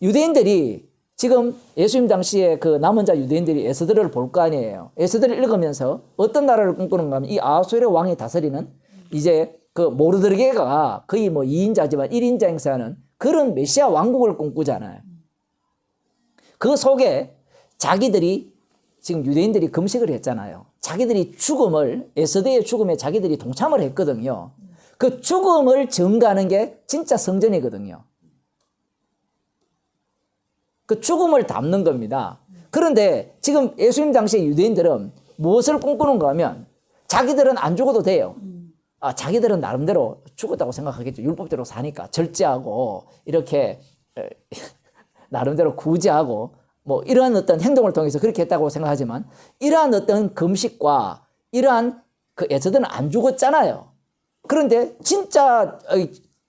유대인들이 지금 예수님 당시에 그 남은 자 유대인들이 에스더를 볼 거 아니에요. 에스더를 읽으면서 어떤 나라를 꿈꾸는가 하면 이 아하수에로 왕이 다스리는 이제 그 모르드게가 거의 뭐 2인자지만 1인자 행사하는 그런 메시아 왕국을 꿈꾸잖아요. 그 속에 자기들이 지금 유대인들이 금식을 했잖아요. 자기들이 죽음을, 에스더의 죽음에 자기들이 동참을 했거든요. 그 죽음을 증가하는 게 진짜 성전이거든요. 그 죽음을 담는 겁니다. 그런데 지금 예수님 당시의 유대인들은 무엇을 꿈꾸는가 하면 자기들은 안 죽어도 돼요. 아, 자기들은 나름대로 죽었다고 생각하겠죠. 율법대로 사니까 절제하고 이렇게 나름대로 구제하고 뭐 이러한 어떤 행동을 통해서 그렇게 했다고 생각하지만 이러한 어떤 금식과 이러한 그 에스더는 안 죽었잖아요. 그런데 진짜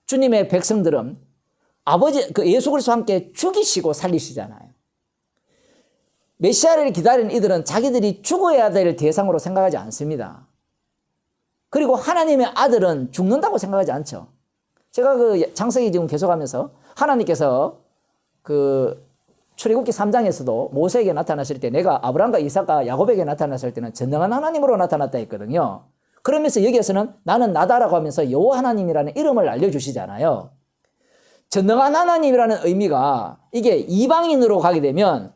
주님의 백성들은 아버지 그 예수 그리스도와 함께 죽이시고 살리시잖아요. 메시아를 기다리는 이들은 자기들이 죽어야 될 대상으로 생각하지 않습니다. 그리고 하나님의 아들은 죽는다고 생각하지 않죠. 제가 그 창세기 지금 계속하면서 하나님께서 그 출애굽기 3장에서도 모세에게 나타나실 때 내가 아브라함과 이삭과 야곱에게 나타났을 때는 전능한 하나님으로 나타났다 했거든요. 그러면서 여기에서는 나는 나다라고 하면서 여호와 하나님이라는 이름을 알려주시잖아요. 전능한 하나님이라는 의미가 이게 이방인으로 가게 되면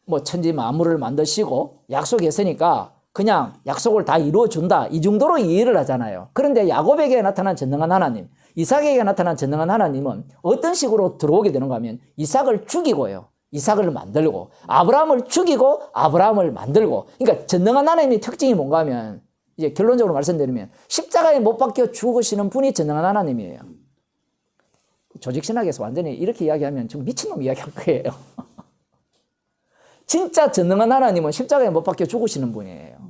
뭐 천지 만물을 만드시고 약속했으니까 그냥 약속을 다 이루어준다 이 정도로 이해를 하잖아요. 그런데 야곱에게 나타난 전능한 하나님, 이삭에게 나타난 전능한 하나님은 어떤 식으로 들어오게 되는가 하면 이삭을 죽이고요. 이삭을 만들고 아브라함을 죽이고 아브라함을 만들고, 그러니까 전능한 하나님의 특징이 뭔가 하면 이제 결론적으로 말씀드리면 십자가에 못 박혀 죽으시는 분이 전능한 하나님이에요. 조직신학에서 완전히 이렇게 이야기하면 좀 미친놈 이야기할 거예요. 진짜 전능한 하나님은 십자가에 못 박혀 죽으시는 분이에요.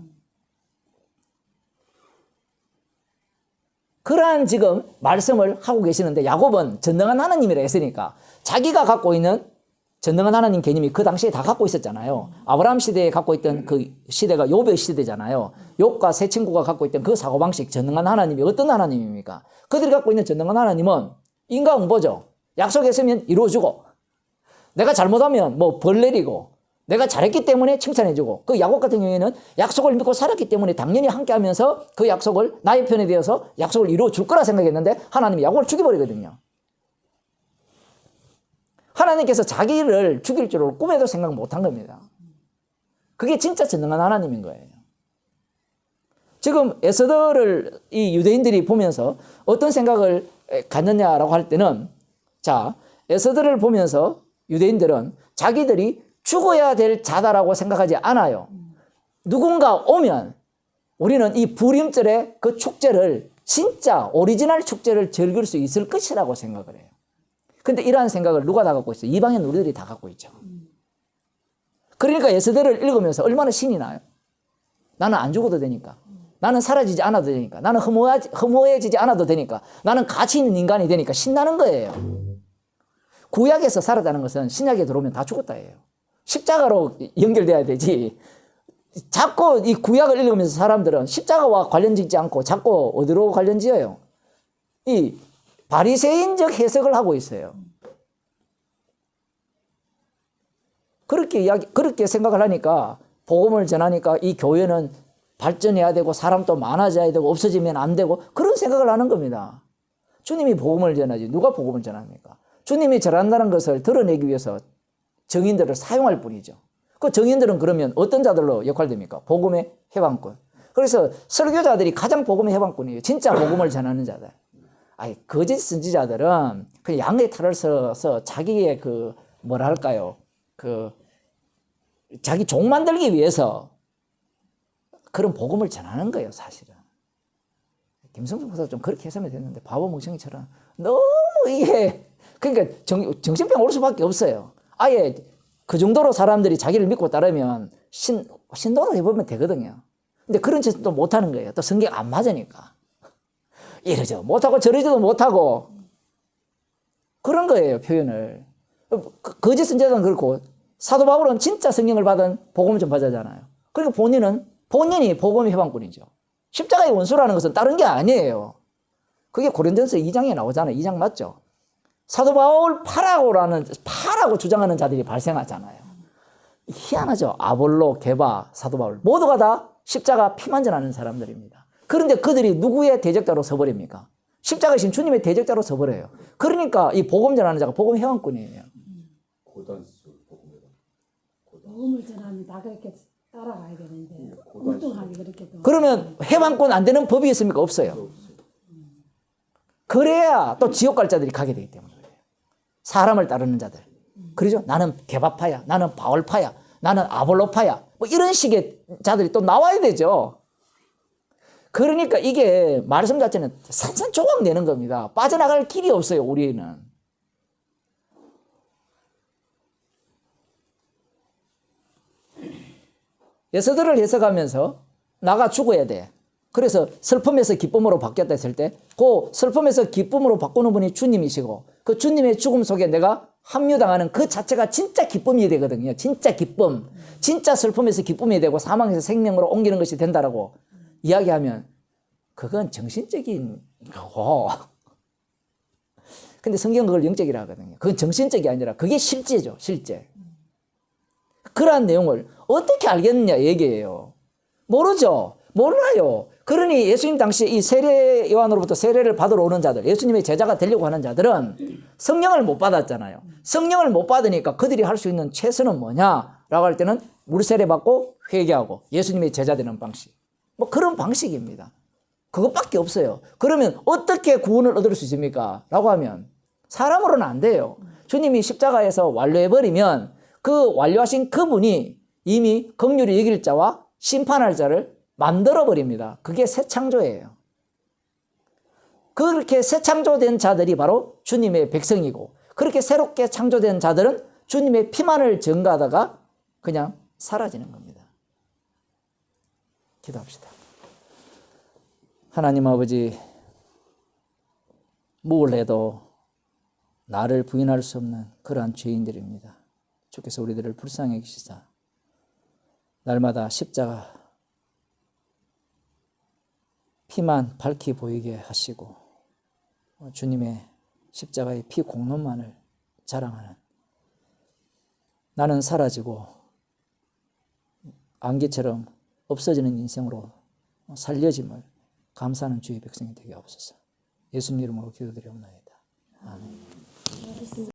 그러한 지금 말씀을 하고 계시는데 야곱은 전능한 하나님이라 했으니까 자기가 갖고 있는 전능한 하나님 개념이 그 당시에 다 갖고 있었잖아요. 아브라함 시대에 갖고 있던 그 시대가 욥의 시대잖아요. 욥과 세 친구가 갖고 있던 그 사고방식, 전능한 하나님이 어떤 하나님입니까? 그들이 갖고 있는 전능한 하나님은 인과응보죠. 약속했으면 이루어주고, 내가 잘못하면 뭐 벌 내리고, 내가 잘했기 때문에 칭찬해주고, 그 야곱 같은 경우에는 약속을 믿고 살았기 때문에 당연히 함께하면서 그 약속을 나의 편에 되어서 약속을 이루어줄 거라 생각했는데 하나님이 야곱을 죽여버리거든요. 하나님께서 자기를 죽일 줄을 꿈에도 생각 못한 겁니다. 그게 진짜 전능한 하나님인 거예요. 지금 에스더를 이 유대인들이 보면서 어떤 생각을 갖느냐라고 할 때는, 자, 에스더를 보면서 유대인들은 자기들이 죽어야 될 자다라고 생각하지 않아요. 누군가 오면 우리는 이 부림절의 그 축제를 진짜 오리지널 축제를 즐길 수 있을 것이라고 생각을 해요. 근데 이러한 생각을 누가 다 갖고 있어요? 이방인 우리들이 다 갖고 있죠. 그러니까 에스더를 읽으면서 얼마나 신이 나요? 나는 안 죽어도 되니까. 나는 사라지지 않아도 되니까. 나는 허무해지지 않아도 되니까. 나는 가치 있는 인간이 되니까 신나는 거예요. 구약에서 살았다는 것은 신약에 들어오면 다 죽었다예요. 십자가로 연결돼야 되지. 자꾸 이 구약을 읽으면서 사람들은 십자가와 관련 짓지 않고 자꾸 어디로 관련 지어요? 이 바리새인적 해석을 하고 있어요. 그렇게 생각을 하니까, 복음을 전하니까 이 교회는 발전해야 되고 사람도 많아져야 되고 없어지면 안 되고 그런 생각을 하는 겁니다. 주님이 복음을 전하지 누가 복음을 전합니까? 주님이 전한다는 것을 드러내기 위해서 정인들을 사용할 뿐이죠. 그 정인들은 그러면 어떤 자들로 역할됩니까? 복음의 해방꾼. 그래서 설교자들이 가장 복음의 해방꾼이에요. 진짜 복음을 전하는 자들. 아니, 거짓 선지자들은 그냥 양의 탈을 써서 자기의 그 뭐랄까요, 그 자기 종 만들기 위해서 그런 복음을 전하는 거예요, 사실은. 김성중 목사가 좀 그렇게 했으면 됐는데 바보 멍청이처럼 너무 이게, 그러니까 정신병 올 수밖에 없어요. 아예 그 정도로 사람들이 자기를 믿고 따르면 신도로 해보면 되거든요. 근데 그런 짓도 또 못하는 거예요. 또 성경 안 맞으니까. 이러지도 못하고 저러지도 못하고 그런 거예요, 표현을. 거짓 선지자는 그렇고 사도 바울은 진짜 성령을 받은 복음 전파자잖아요. 그러니까 본인이 복음의 해방꾼이죠. 십자가의 원수라는 것은 다른 게 아니에요. 그게 고린도전서 2장에 나오잖아요. 2장 맞죠? 사도 바울 파라고 주장하는 자들이 발생하잖아요. 희한하죠. 아볼로, 게바, 사도 바울 모두가 다 십자가 피만전하는 사람들입니다. 그런데 그들이 누구의 대적자로 서버립니까? 십자가이신 주님의 대적자로 서버려요. 그러니까 이 복음 전하는 자가 복음 해방꾼이에요. 고단수 복음이다. 복음을 전하면 다 그렇게 따라가야 되는데 엉뚱하게 그렇게 또. 그러면 해방꾼 안 되는 법이 있습니까? 없어요. 그래야 또 지옥 갈 자들이 가게 되기 때문에 그래요. 사람을 따르는 자들. 그러죠? 나는 게바파야, 나는 바울파야, 나는 아볼로파야, 뭐 이런 식의 자들이 또 나와야 되죠. 그러니까 이게 말씀 자체는 산산조각 내는 겁니다. 빠져나갈 길이 없어요, 우리는. 에스더를 해석하면서 나가 죽어야 돼. 그래서 슬픔에서 기쁨으로 바뀌었다 했을 때 그 슬픔에서 기쁨으로 바꾸는 분이 주님이시고 그 주님의 죽음 속에 내가 합류당하는 그 자체가 진짜 기쁨이 되거든요. 진짜 기쁨. 진짜 슬픔에서 기쁨이 되고 사망에서 생명으로 옮기는 것이 된다라고 이야기하면 그건 정신적인 거고. 근데 성경은 그걸 영적이라 하거든요. 그건 정신적이 아니라 그게 실제죠, 실제. 그러한 내용을 어떻게 알겠느냐 얘기예요. 모르죠. 몰라요. 그러니 예수님 당시에 이 세례 요한으로부터 세례를 받으러 오는 자들, 예수님의 제자가 되려고 하는 자들은 성령을 못 받았잖아요. 성령을 못 받으니까 그들이 할 수 있는 최선은 뭐냐라고 할 때는 물 세례 받고 회개하고 예수님의 제자 되는 방식. 뭐 그런 방식입니다. 그것밖에 없어요. 그러면 어떻게 구원을 얻을 수 있습니까? 라고 하면 사람으로는 안 돼요. 주님이 십자가에서 완료해버리면 그 완료하신 그분이 이미 긍휼히 여길 자와 심판할 자를 만들어버립니다. 그게 새 창조예요. 그렇게 새 창조된 자들이 바로 주님의 백성이고, 그렇게 새롭게 창조된 자들은 주님의 피만을 증가하다가 그냥 사라지는 겁니다. 기도합시다. 하나님 아버지, 뭘 해도 나를 부인할 수 없는 그러한 죄인들입니다. 주께서 우리들을 불쌍히 여기시사 날마다 십자가 피만 밝히 보이게 하시고 주님의 십자가의 피 공로만을 자랑하는, 나는 사라지고 안개처럼 없어지는 인생으로 살려짐을 감사하는 주의 백성이 되게 하옵소서. 예수님 이름으로 기도드리옵나이다. 아멘.